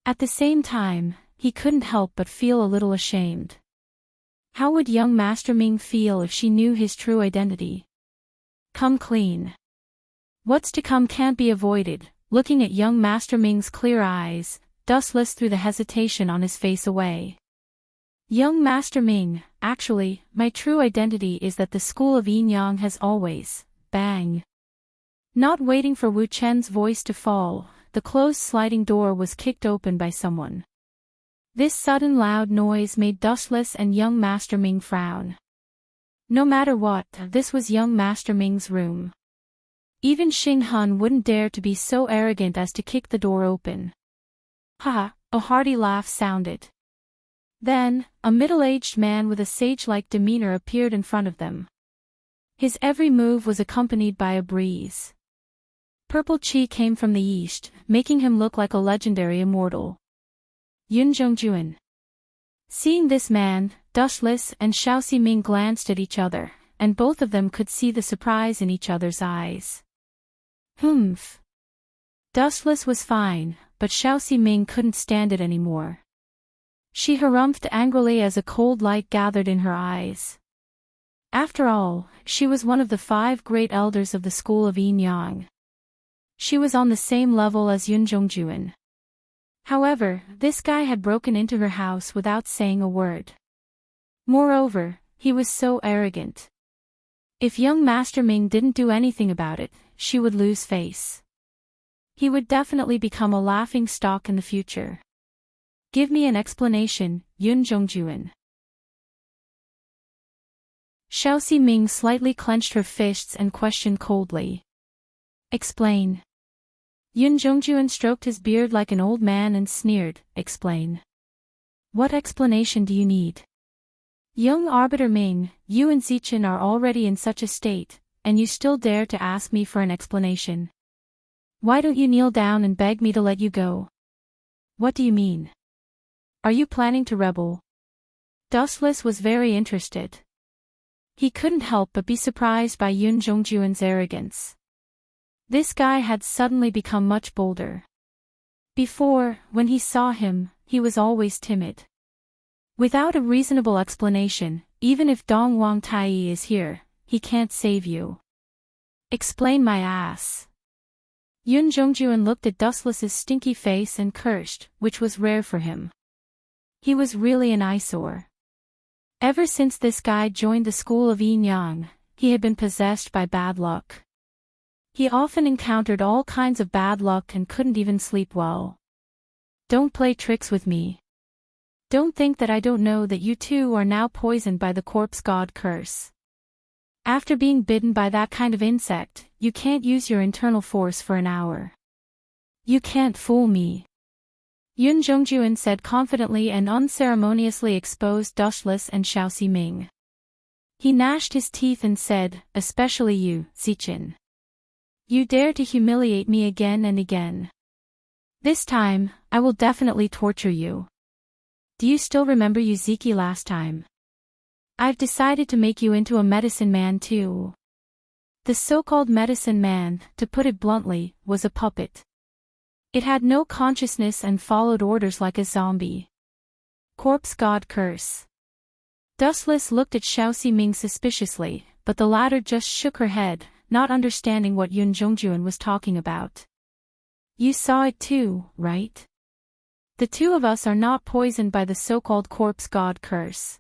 At the same time, he couldn't help but feel a little ashamed. How would young Master Ming feel if she knew his true identity? Come clean. What's to come can't be avoided. Looking at young Master Ming's clear eyes, Dustless threw the hesitation on his face away. Young Master Ming, actually, my true identity is that the school of Yin Yang has always, bang. Not waiting for Wu Chen's voice to fall, the closed sliding door was kicked open by someone. This sudden loud noise made Dustless and young Master Ming frown. No matter what, this was young Master Ming's room. Even Xing Hun wouldn't dare to be so arrogant as to kick the door open. Ha! A hearty laugh sounded. Then, a middle-aged man with a sage-like demeanor appeared in front of them. His every move was accompanied by a breeze. Purple chi came from the east, making him look like a legendary immortal. Yun Zhongjuan. Seeing this man, Dustless and Xiaoxi Ming glanced at each other, and both of them could see the surprise in each other's eyes. Humph. Dustless was fine, but Xiaoxi Ming couldn't stand it anymore. She harumphed angrily as a cold light gathered in her eyes. After all, she was one of the 5 great elders of the school of Yin Yang. She was on the same level as Yun Zhongjuan. However, this guy had broken into her house without saying a word. Moreover, he was so arrogant. If young Master Ming didn't do anything about it, she would lose face. He would definitely become a laughing stock in the future. Give me an explanation, Yun Zhongjuan. Xiaoxi Ming slightly clenched her fists and questioned coldly. Explain. Yun Zhongjuan stroked his beard like an old man and sneered, explain. What explanation do you need? Young Arbiter Ming, you and Zichen are already in such a state, and you still dare to ask me for an explanation. Why don't you kneel down and beg me to let you go? What do you mean? Are you planning to rebel? Dustless was very interested. He couldn't help but be surprised by Yun Zhongjuan's arrogance. This guy had suddenly become much bolder. Before, when he saw him, he was always timid. Without a reasonable explanation, even if Dong Wang Tai is here, he can't save you. Explain my ass. Yun Zhongjuan looked at Dustless's stinky face and cursed, which was rare for him. He was really an eyesore. Ever since this guy joined the school of Yin Yang, he had been possessed by bad luck. He often encountered all kinds of bad luck and couldn't even sleep well. Don't play tricks with me. Don't think that I don't know that you two are now poisoned by the corpse god curse. After being bitten by that kind of insect, you can't use your internal force for an hour. You can't fool me. Yun Zhongjuan said confidently and unceremoniously exposed Dustless and Xiaoxi Ming. He gnashed his teeth and said, especially you, Zichen. You dare to humiliate me again and again. This time, I will definitely torture you. Do you still remember Yuziki last time? I've decided to make you into a medicine man too. The so-called medicine man, to put it bluntly, was a puppet. It had no consciousness and followed orders like a zombie. Corpse god curse. Dustless looked at Xiaoxi Ming suspiciously, but the latter just shook her head, not understanding what Yun Zhongjuan was talking about. You saw it too, right? The two of us are not poisoned by the so-called corpse god curse.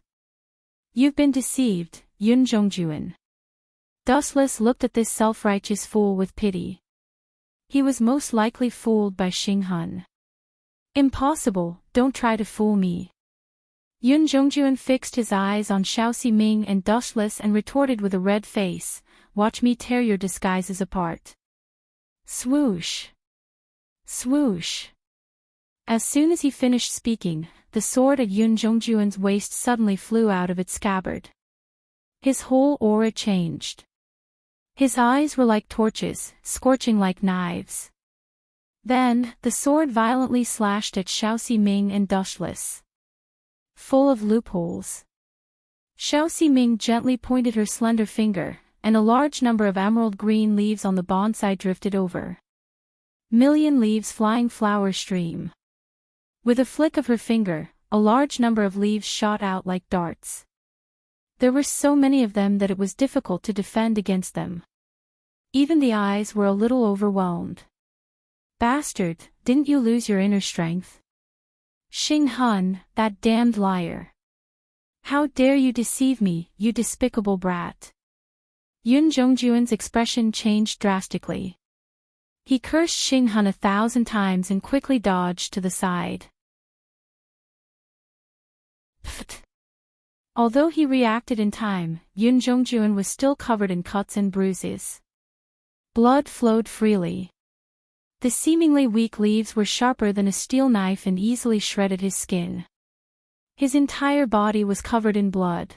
You've been deceived, Yun Zhongjuan. Dustless looked at this self-righteous fool with pity. He was most likely fooled by Xing. Impossible, don't try to fool me. Yun Zhongjuan fixed his eyes on Xiaoxi Ming and Dustless and retorted with a red face, watch me tear your disguises apart. Swoosh. Swoosh. As soon as he finished speaking, the sword at Yun Zhongjuan's waist suddenly flew out of its scabbard. His whole aura changed. His eyes were like torches, scorching like knives. Then, the sword violently slashed at Xiaoxi Ming and Dustless. Full of loopholes. Xiaoxi Ming gently pointed her slender finger, and a large number of emerald green leaves on the bonsai drifted over. Million leaves flying flower stream. With a flick of her finger, a large number of leaves shot out like darts. There were so many of them that it was difficult to defend against them. Even the eyes were a little overwhelmed. Bastard, didn't you lose your inner strength? Xing, that damned liar. How dare you deceive me, you despicable brat. Yun Zhongjuan's expression changed drastically. He cursed Xing 1,000 times and quickly dodged to the side. Pfft. Although he reacted in time, Yun Zhongjuan was still covered in cuts and bruises. Blood flowed freely. The seemingly weak leaves were sharper than a steel knife and easily shredded his skin. His entire body was covered in blood.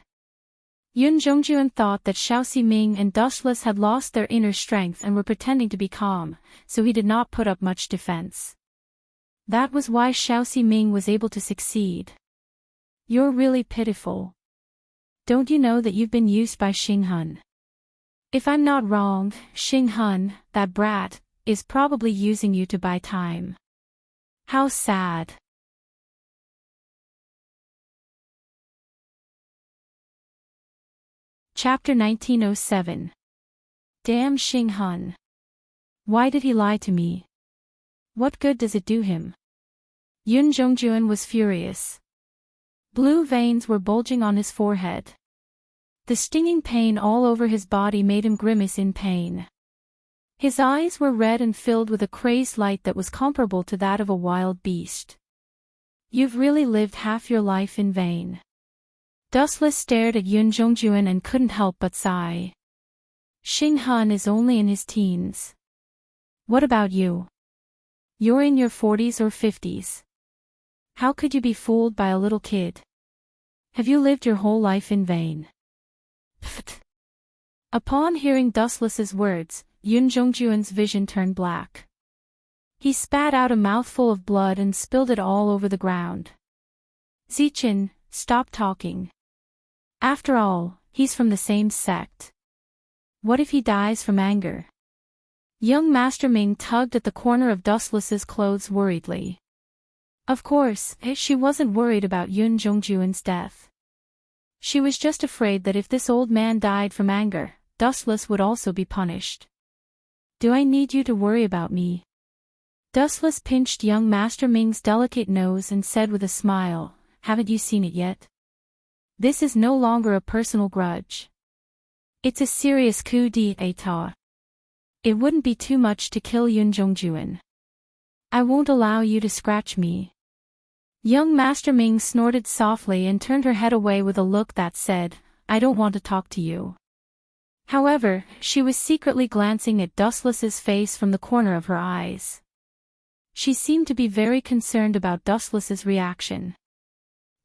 Yun Zhongjuan thought that Xiaoxi Ming and Dustless had lost their inner strength and were pretending to be calm, so he did not put up much defense. That was why Xiaoxi Ming was able to succeed. You're really pitiful. Don't you know that you've been used by Xing? If I'm not wrong, Xing, that brat, is probably using you to buy time. How sad. Chapter 1907. Damn Xing. Why did he lie to me? What good does it do him? Yun Zhongjuan was furious. Blue veins were bulging on his forehead. The stinging pain all over his body made him grimace in pain. His eyes were red and filled with a crazed light that was comparable to that of a wild beast. You've really lived half your life in vain. Dustless stared at Yun Zhongjuan and couldn't help but sigh. Xing is only in his teens. What about you? You're in your 40s or 50s. How could you be fooled by a little kid? Have you lived your whole life in vain? Pfft. Upon hearing Dustless's words, Yun Zhongjuan's vision turned black. He spat out a mouthful of blood and spilled it all over the ground. Zichen, stop talking. After all, he's from the same sect. What if he dies from anger? Young Master Ming tugged at the corner of Dustless's clothes worriedly. Of course, she wasn't worried about Yun Zhongjuan's death. She was just afraid that if this old man died from anger, Dustless would also be punished. Do I need you to worry about me? Dustless pinched young Master Ming's delicate nose and said with a smile, haven't you seen it yet? This is no longer a personal grudge. It's a serious coup d'état. It wouldn't be too much to kill Yun Zhongjuan. I won't allow you to scratch me. Young Master Ming snorted softly and turned her head away with a look that said, I don't want to talk to you. However, she was secretly glancing at Dustless's face from the corner of her eyes. She seemed to be very concerned about Dustless's reaction.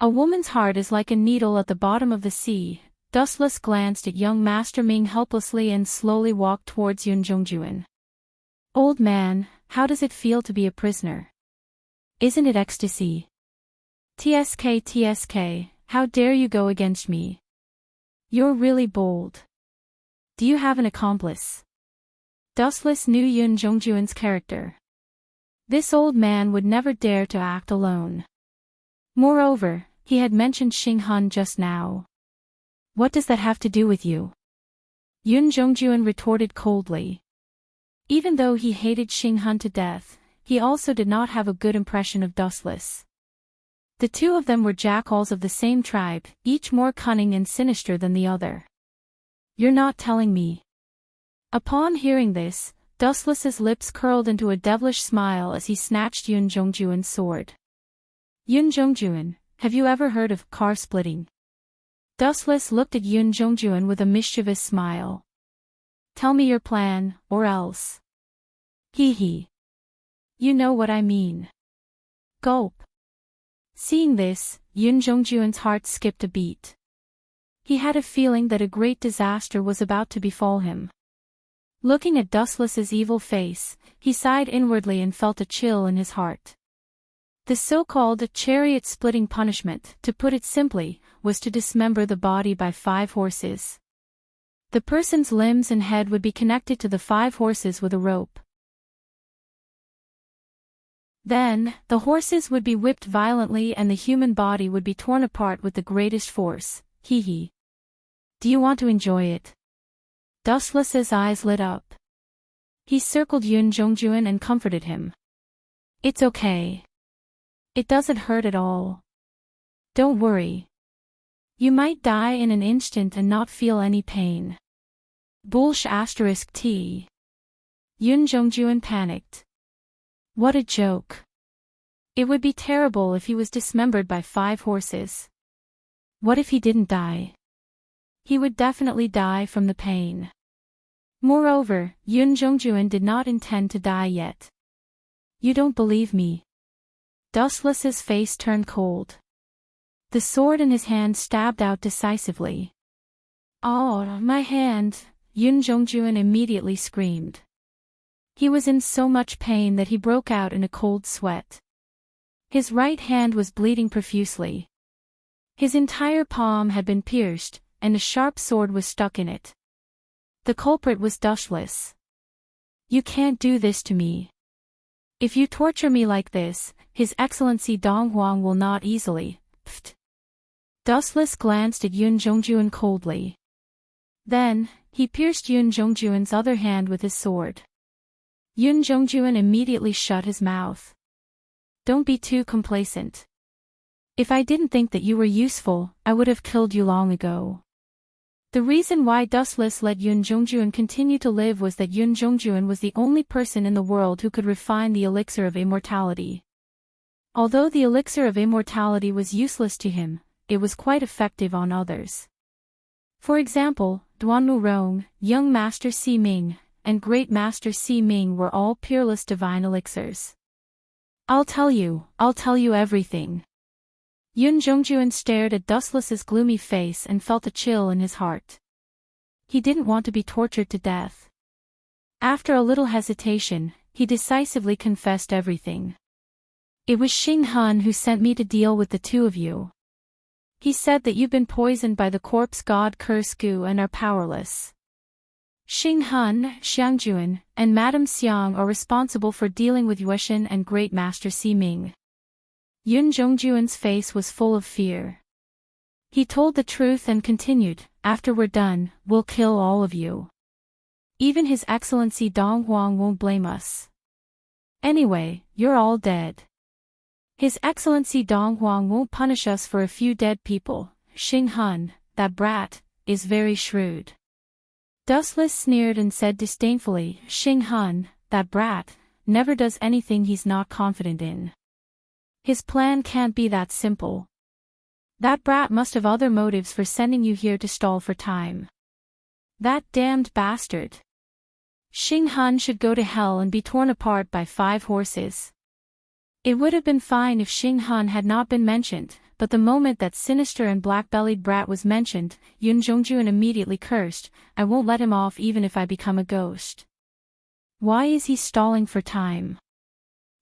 A woman's heart is like a needle at the bottom of the sea. Dustless glanced at young Master Ming helplessly and slowly walked towards Yun Zhongjuan. Old man, how does it feel to be a prisoner? Isn't it ecstasy? TSK, how dare you go against me? You're really bold. Do you have an accomplice? Dustless knew Yun Zhongjuan's character. This old man would never dare to act alone. Moreover, he had mentioned Xing just now. What does that have to do with you? Yun Zhongjuan retorted coldly. Even though he hated Xing to death, he also did not have a good impression of Dustless. The two of them were jackals of the same tribe, each more cunning and sinister than the other. "You're not telling me." Upon hearing this, Dustless's lips curled into a devilish smile as he snatched Yun Jongjuan's sword. "Yun Jongjuan, have you ever heard of car splitting?" Dustless looked at Yun Jongjuan with a mischievous smile. "Tell me your plan, or else." "Hee hee. You know what I mean." Gulp. Seeing this, Yun Jongjuan's heart skipped a beat. He had a feeling that a great disaster was about to befall him. Looking at Dustless's evil face, he sighed inwardly and felt a chill in his heart. The so-called chariot-splitting punishment, to put it simply, was to dismember the body by 5 horses. The person's limbs and head would be connected to the 5 horses with a rope. Then, the horses would be whipped violently and the human body would be torn apart with the greatest force. Hee hee. Do you want to enjoy it? Dustless's eyes lit up. He circled Yun Jongjuan and comforted him. "It's okay. It doesn't hurt at all. Don't worry. You might die in an instant and not feel any pain." Bullsh *T. Yun Jongjuan panicked. What a joke. It would be terrible if he was dismembered by 5 horses. What if he didn't die? He would definitely die from the pain. Moreover, Yun Jongjuan did not intend to die yet. "You don't believe me." Dustless's face turned cold. The sword in his hand stabbed out decisively. "Oh, my hand!" Yun Jongjuan immediately screamed. He was in so much pain that he broke out in a cold sweat. His right hand was bleeding profusely. His entire palm had been pierced, and a sharp sword was stuck in it. The culprit was Dustless. "You can't do this to me. If you torture me like this, His Excellency Dong Huang will not easily." Pfft. Dustless glanced at Yun Jongjuan coldly. Then, he pierced Yun Jongjuan's other hand with his sword. Yun Jongjuan immediately shut his mouth. "Don't be too complacent. If I didn't think that you were useful, I would have killed you long ago." The reason why Dustless let Yun Jongjuan continue to live was that Yun Jongjuan was the only person in the world who could refine the elixir of immortality. Although the elixir of immortality was useless to him, it was quite effective on others. For example, Duanmu Rong, Young Master Si Ming, and Great Master Si Ming were all peerless divine elixirs. I'll tell you everything." Yun Jongjuan stared at Dustless's gloomy face and felt a chill in his heart. He didn't want to be tortured to death. After a little hesitation, he decisively confessed everything. "It was Xing Han who sent me to deal with the two of you. He said that you've been poisoned by the corpse god Kursku and are powerless. Xing Han, Xiangjuan, and Madame Xiang are responsible for dealing with Yueshan and Great Master Si Ming." Yun Jongjuan's face was full of fear. He told the truth and continued, "After we're done, we'll kill all of you. Even His Excellency Dong Huang won't blame us. Anyway, you're all dead. His Excellency Dong Huang won't punish us for a few dead people. Xing Han, that brat, is very shrewd." Dustless sneered and said disdainfully, "Xing Han, that brat, never does anything he's not confident in. His plan can't be that simple. That brat must have other motives for sending you here to stall for time. That damned bastard. Xing Han should go to hell and be torn apart by 5 horses." It would have been fine if Xing Han had not been mentioned, but the moment that sinister and black-bellied brat was mentioned, Yun Jongjuan immediately cursed, "I won't let him off even if I become a ghost. Why is he stalling for time?"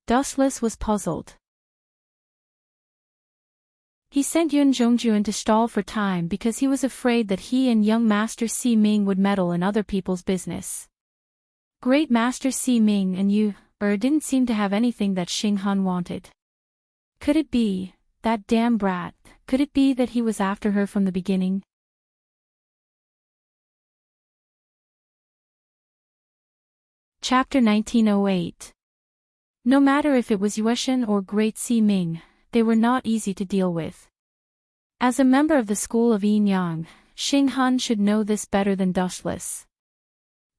Dustless was puzzled. He sent Yun Jongjuan to stall for time because he was afraid that he and young Master Si Ming would meddle in other people's business. Great Master Si Ming and you, didn't seem to have anything that Xing Han wanted. Could it be, that damn brat, could it be that he was after her from the beginning? Chapter 1908. No matter if it was Yueshan or Great Si Ming, they were not easy to deal with. As a member of the school of Yin Yang, Xing Han should know this better than Dushless.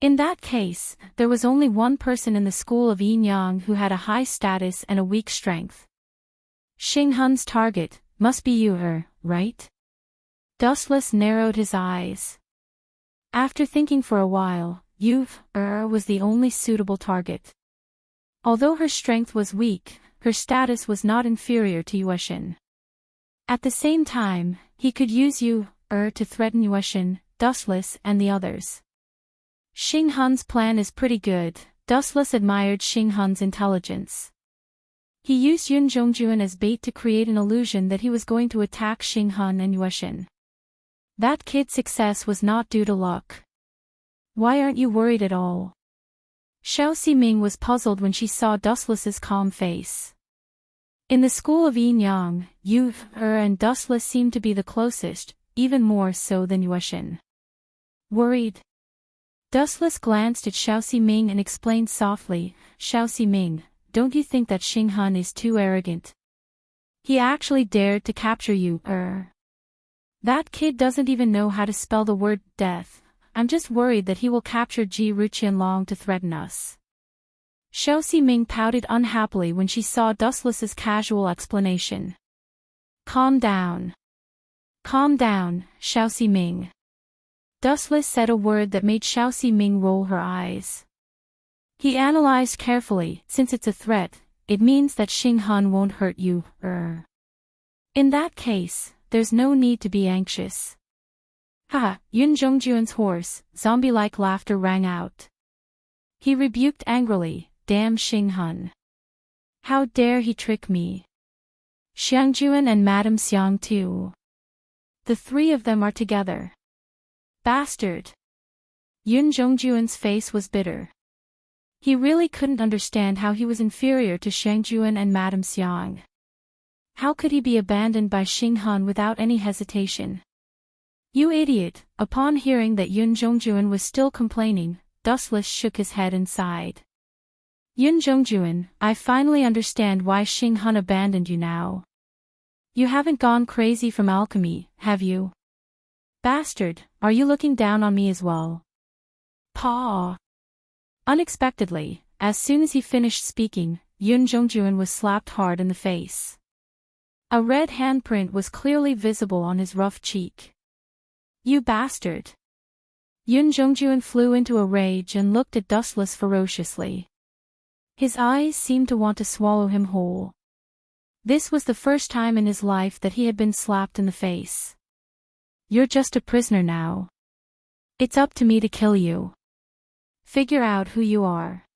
In that case, there was only one person in the school of Yin Yang who had a high status and a weak strength. Xing Han's target must be you, right? Dustless narrowed his eyes. After thinking for a while, you, was the only suitable target. Although her strength was weak, her status was not inferior to Yueshan. At the same time, he could use you, to threaten Yueshan, Dustless and the others. Xing Han's plan is pretty good. Dustless admired Xing Han's intelligence. He used Yun Zhongjuan as bait to create an illusion that he was going to attack Xing Han and Yueshan. That kid's success was not due to luck. Why aren't you worried at all? Xiao Ximing was puzzled when she saw Dustless's calm face. In the school of Yin Yang, Yu, and Dustless seemed to be the closest, even more so than Yueshan. Worried? Dustless glanced at Xiao Ximing and explained softly, Xiao Ximing, don't you think that Xing Han is too arrogant? He actually dared to capture you, That kid doesn't even know how to spell the word death. I'm just worried that he will capture Ji Ruqianlong to threaten us. Xiao Ximing pouted unhappily when she saw Dustless's casual explanation. Calm down. Calm down, Xiao Ximing. Dustless said a word that made Xiao Ximing roll her eyes. He analyzed carefully, since it's a threat, it means that Xing Han won't hurt you, In that case, there's no need to be anxious. Haha, Yun Zhongjuan's hoarse, zombie-like laughter rang out. He rebuked angrily, damn Xing Han. How dare he trick me? Xiangjuan and Madame Xiang too. The three of them are together. Bastard. Yun Zhongjuan's face was bitter. He really couldn't understand how he was inferior to Xiangjuan and Madame Xiang. How could he be abandoned by Xing Han without any hesitation? You idiot! Upon hearing that Yun Zhongjuan was still complaining, Dustless shook his head and sighed. Yun Zhongjuan, I finally understand why Xing Han abandoned you now. You haven't gone crazy from alchemy, have you? Bastard, are you looking down on me as well? Paw! Unexpectedly, as soon as he finished speaking, Yun Zhongjuan was slapped hard in the face. A red handprint was clearly visible on his rough cheek. You bastard! Yun Zhongjuan flew into a rage and looked at Dustless ferociously. His eyes seemed to want to swallow him whole. This was the first time in his life that he had been slapped in the face. You're just a prisoner now. It's up to me to kill you. Figure out who you are.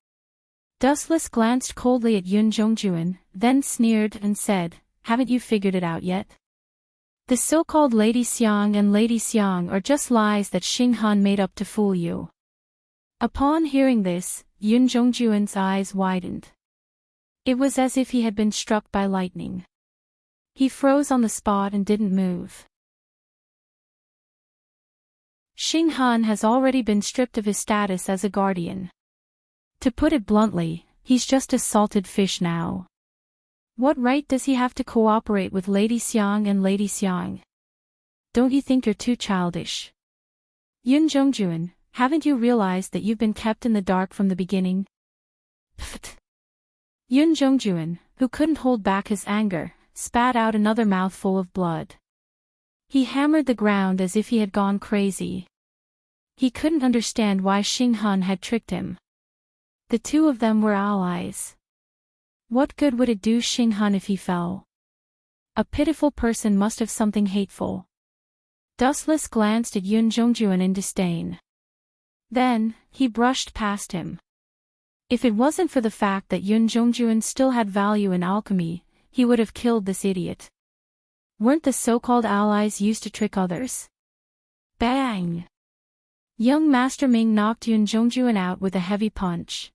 Dustless glanced coldly at Yun Zhongjuan, then sneered and said, haven't you figured it out yet? The so-called Lady Xiang and Lady Xiang are just lies that Xing Han made up to fool you. Upon hearing this, Yun Zhongjuan's eyes widened. It was as if he had been struck by lightning. He froze on the spot and didn't move. Xing Han has already been stripped of his status as a guardian. To put it bluntly, he's just a salted fish now. What right does he have to cooperate with Lady Xiang and Lady Xiang? Don't you think you're too childish? Yun Zhongjuan, haven't you realized that you've been kept in the dark from the beginning? Pfft. Yun Zhongjuan, who couldn't hold back his anger, spat out another mouthful of blood. He hammered the ground as if he had gone crazy. He couldn't understand why Xing Han had tricked him. The two of them were allies. What good would it do Xing Han if he fell? A pitiful person must have something hateful. Dustless glanced at Yun Zhongjuan in disdain. Then, he brushed past him. If it wasn't for the fact that Yun Zhongjuan still had value in alchemy, he would have killed this idiot. Weren't the so-called allies used to trick others? Bang! Young Master Ming knocked Yun Zhongjuan out with a heavy punch.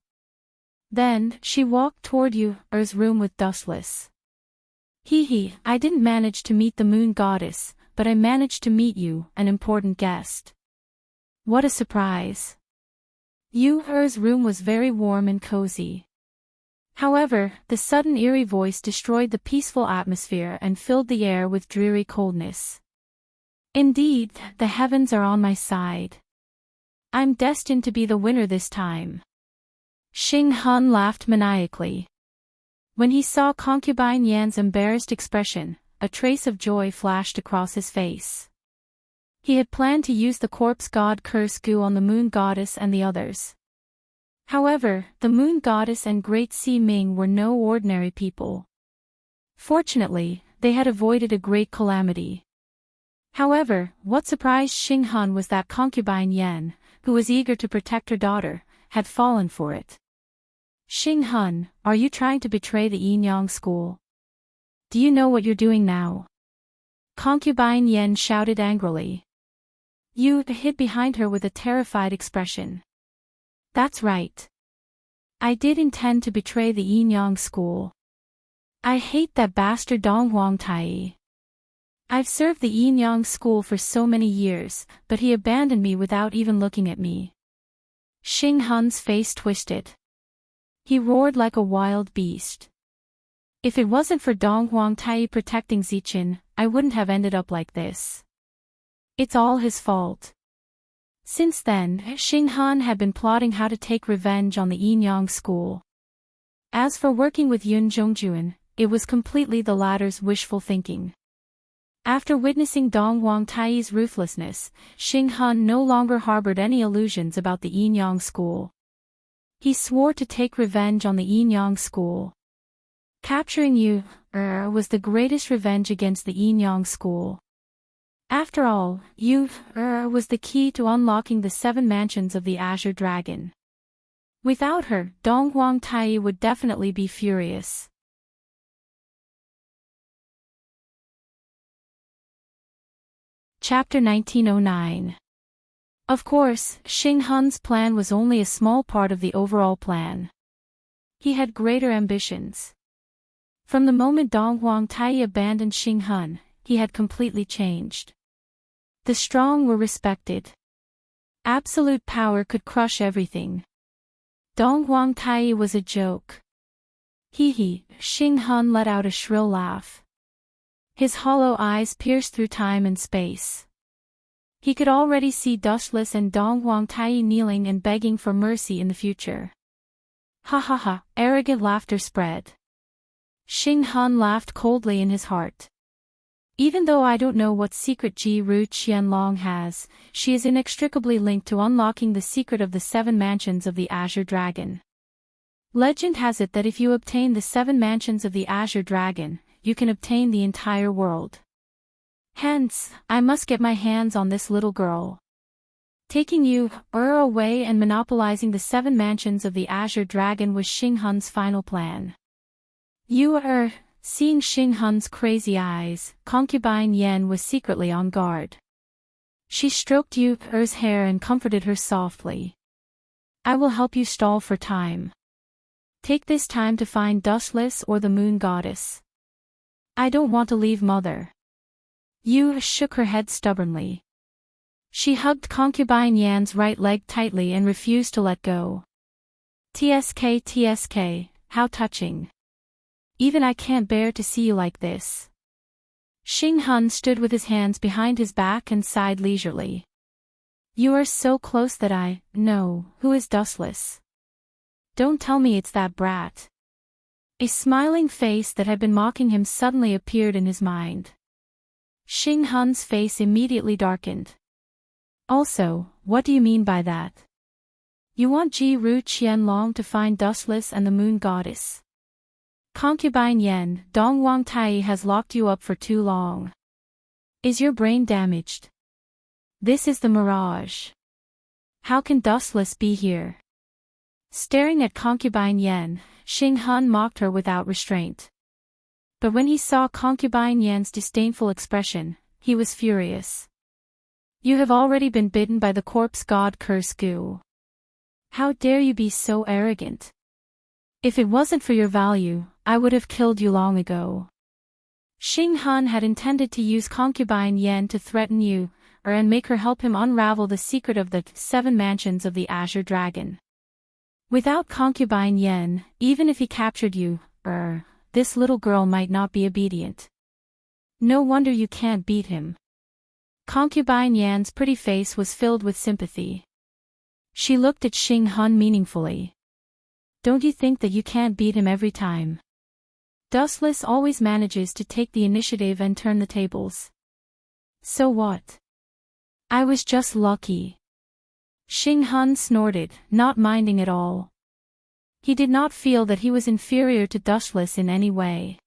Then, she walked toward Yu's room with Dustless. Hee, I didn't manage to meet the moon goddess, but I managed to meet you, an important guest. What a surprise. Yu's room was very warm and cozy. However, the sudden eerie voice destroyed the peaceful atmosphere and filled the air with dreary coldness. Indeed, the heavens are on my side. I'm destined to be the winner this time. Xing Han laughed maniacally. When he saw Concubine Yan's embarrassed expression, a trace of joy flashed across his face. He had planned to use the corpse god curse goo on the moon goddess and the others. However, the moon goddess and Great Sea Ming were no ordinary people. Fortunately, they had avoided a great calamity. However, what surprised Xing Han was that Concubine Yan, who was eager to protect her daughter, had fallen for it. Xing Han, are you trying to betray the Yin Yang school? Do you know what you're doing now? Concubine Yan shouted angrily. Yu hid behind her with a terrified expression. That's right. I did intend to betray the Yin Yang school. I hate that bastard Dong Huang Tai. I've served the Yin Yang school for so many years, but he abandoned me without even looking at me. Xing Han's face twisted. He roared like a wild beast. If it wasn't for Dong Huang Tai protecting Ziqin, I wouldn't have ended up like this. It's all his fault. Since then, Xing Han had been plotting how to take revenge on the Yin Yang school. As for working with Yun Zhongjuan, it was completely the latter's wishful thinking. After witnessing Dong Huang Tai's ruthlessness, Xing Han no longer harbored any illusions about the Yin Yang school. He swore to take revenge on the Yin Yang school. Capturing Yu was the greatest revenge against the Yin Yang school. After all, Yu was the key to unlocking the 7 mansions of the Azure Dragon. Without her, Dong Huang Tai would definitely be furious. Chapter 1909. Of course, Xing Han's plan was only a small part of the overall plan. He had greater ambitions. From the moment Dong Huang Tai abandoned Xing Han, he had completely changed. The strong were respected. Absolute power could crush everything. Dong Huang Tai was a joke. Hee, Xing Han let out a shrill laugh. His hollow eyes pierced through time and space. He could already see Dustless and Dong Huang Tai kneeling and begging for mercy in the future. Ha ha ha, arrogant laughter spread. Xing Han laughed coldly in his heart. Even though I don't know what secret Ji Ru Qianlong has, she is inextricably linked to unlocking the secret of the 7 mansions of the Azure Dragon. Legend has it that if you obtain the 7 mansions of the Azure Dragon, you can obtain the entire world. Hence, I must get my hands on this little girl. Taking Yu away and monopolizing the 7 mansions of the Azure Dragon was Xing Han's final plan. Yu seeing Xing Han's crazy eyes, Concubine Yan was secretly on guard. She stroked Yu's hair and comforted her softly. I will help you stall for time. Take this time to find Dustless or the Moon Goddess. I don't want to leave Mother. Yu shook her head stubbornly. She hugged Concubine Yan's right leg tightly and refused to let go. TSK, how touching. Even I can't bear to see you like this. Xing Han stood with his hands behind his back and sighed leisurely. You are so close that I know who is Dustless. Don't tell me it's that brat. A smiling face that had been mocking him suddenly appeared in his mind. Xing Han's face immediately darkened. Also, what do you mean by that? You want Ji Ru Qianlong to find Dustless and the Moon Goddess. Concubine Yan, Dong Huang Tai has locked you up for too long. Is your brain damaged? This is the mirage. How can Dustless be here? Staring at Concubine Yan, Xing Han mocked her without restraint. But when he saw Concubine Yan's disdainful expression, he was furious. You have already been bitten by the corpse god curse goo. How dare you be so arrogant? If it wasn't for your value, I would have killed you long ago. Xing Han had intended to use Concubine Yan to threaten Yu, and make her help him unravel the secret of the 7 mansions of the Azure Dragon. Without concubine Yen, even if he captured you, this little girl might not be obedient. No wonder you can't beat him. Concubine Yan's pretty face was filled with sympathy. She looked at Xing Hun meaningfully. Don't you think that you can't beat him every time? Dustless always manages to take the initiative and turn the tables. So what? I was just lucky. Xing Hun snorted, not minding at all. He did not feel that he was inferior to Dustless in any way.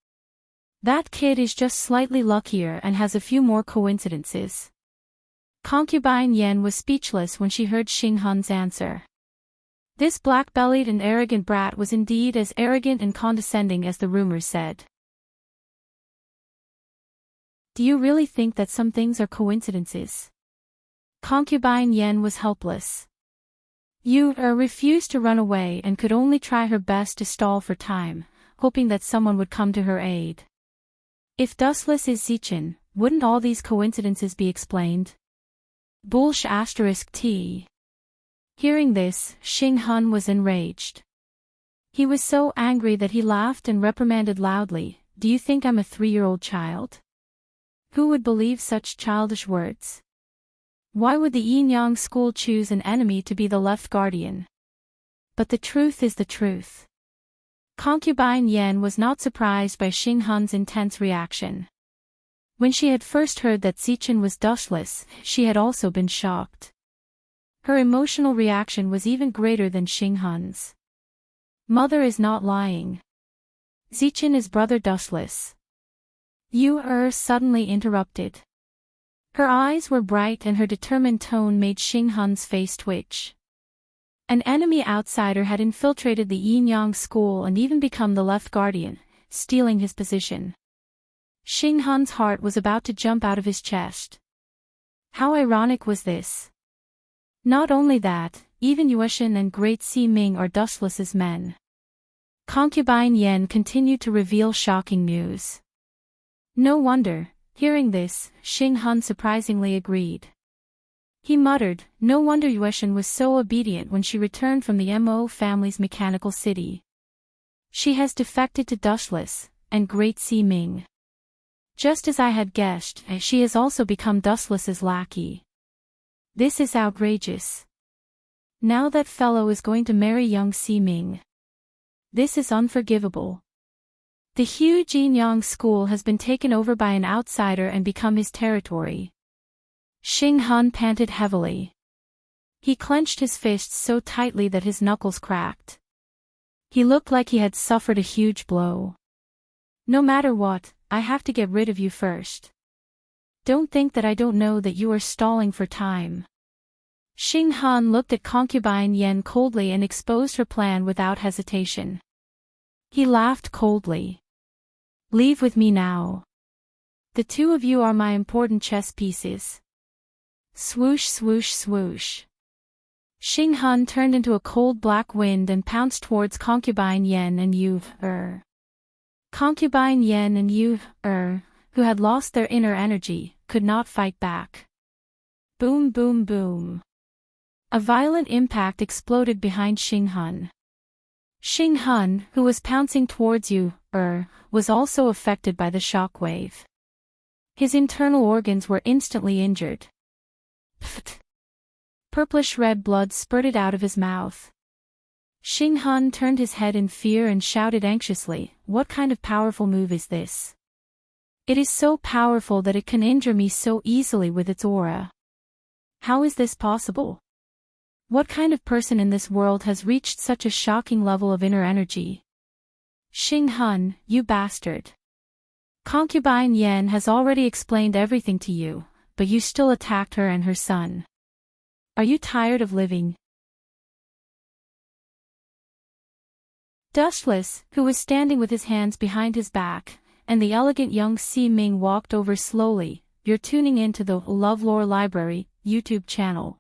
That kid is just slightly luckier and has a few more coincidences. Concubine Yen was speechless when she heard Xing Hun's answer. This black-bellied and arrogant brat was indeed as arrogant and condescending as the rumors said. Do you really think that some things are coincidences? Concubine Yen was helpless. You refused to run away and could only try her best to stall for time, hoping that someone would come to her aid. If Dustless is Zichin, wouldn't all these coincidences be explained? *T. Hearing this, Xing Hun was enraged. He was so angry that he laughed and reprimanded loudly, "Do you think I'm a 3-year-old child? Who would believe such childish words? Why would the Yin-Yang school choose an enemy to be the left guardian? But the truth is the truth." Concubine Yen was not surprised by Xing Hun's intense reaction. When she had first heard that Zichin was Dustless, she had also been shocked. Her emotional reaction was even greater than Xing Hun's. Mother is not lying. Zichin is brother Dustless. You suddenly interrupted. Her eyes were bright and her determined tone made Xing Hun's face twitch. An enemy outsider had infiltrated the Yin-Yang school and even become the left guardian, stealing his position. Xing Hun's heart was about to jump out of his chest. How ironic was this? Not only that, even Yueshin and Great Si Ming are Dustless's men. Concubine Yen continued to reveal shocking news. No wonder. Hearing this, Xing Hun surprisingly agreed. He muttered, no wonder Yueshin was so obedient when she returned from the Mo family's mechanical city. She has defected to Dustless, and Great Si Ming. Just as I had guessed, she has also become Dustless's lackey. This is outrageous. Now that fellow is going to marry young Si Ming. This is unforgivable. The huge Yin-Yang school has been taken over by an outsider and become his territory. Xing Hun panted heavily. He clenched his fists so tightly that his knuckles cracked. He looked like he had suffered a huge blow. No matter what, I have to get rid of you first. Don't think that I don't know that you are stalling for time. Xing Hun looked at Concubine Yen coldly and exposed her plan without hesitation. He laughed coldly. Leave with me now. The two of you are my important chess pieces. Swoosh swoosh swoosh. Xing Hun turned into a cold black wind and pounced towards Concubine Yen and Yu. Concubine Yen and Yu, who had lost their inner energy, could not fight back. Boom boom boom. A violent impact exploded behind Xing Hun. Xing Hun, who was pouncing towards Yu, was also affected by the shockwave. His internal organs were instantly injured. Pfft. Purplish-red blood spurted out of his mouth. Xing Hun turned his head in fear and shouted anxiously, "What kind of powerful move is this? It is so powerful that it can injure me so easily with its aura. How is this possible? What kind of person in this world has reached such a shocking level of inner energy? Xing Hun, you bastard. Concubine Yen has already explained everything to you, but you still attacked her and her son. Are you tired of living?" Dustless, who was standing with his hands behind his back, and the elegant young Si Ming walked over slowly. You're tuning in to the LoveLore Library YouTube channel.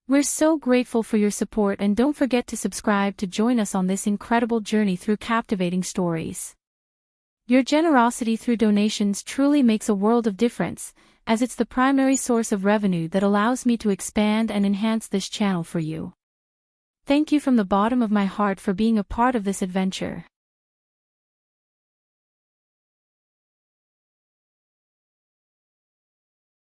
We're so grateful for your support and don't forget to subscribe to join us on this incredible journey through captivating stories. Your generosity through donations truly makes a world of difference, as it's the primary source of revenue that allows me to expand and enhance this channel for you. Thank you from the bottom of my heart for being a part of this adventure.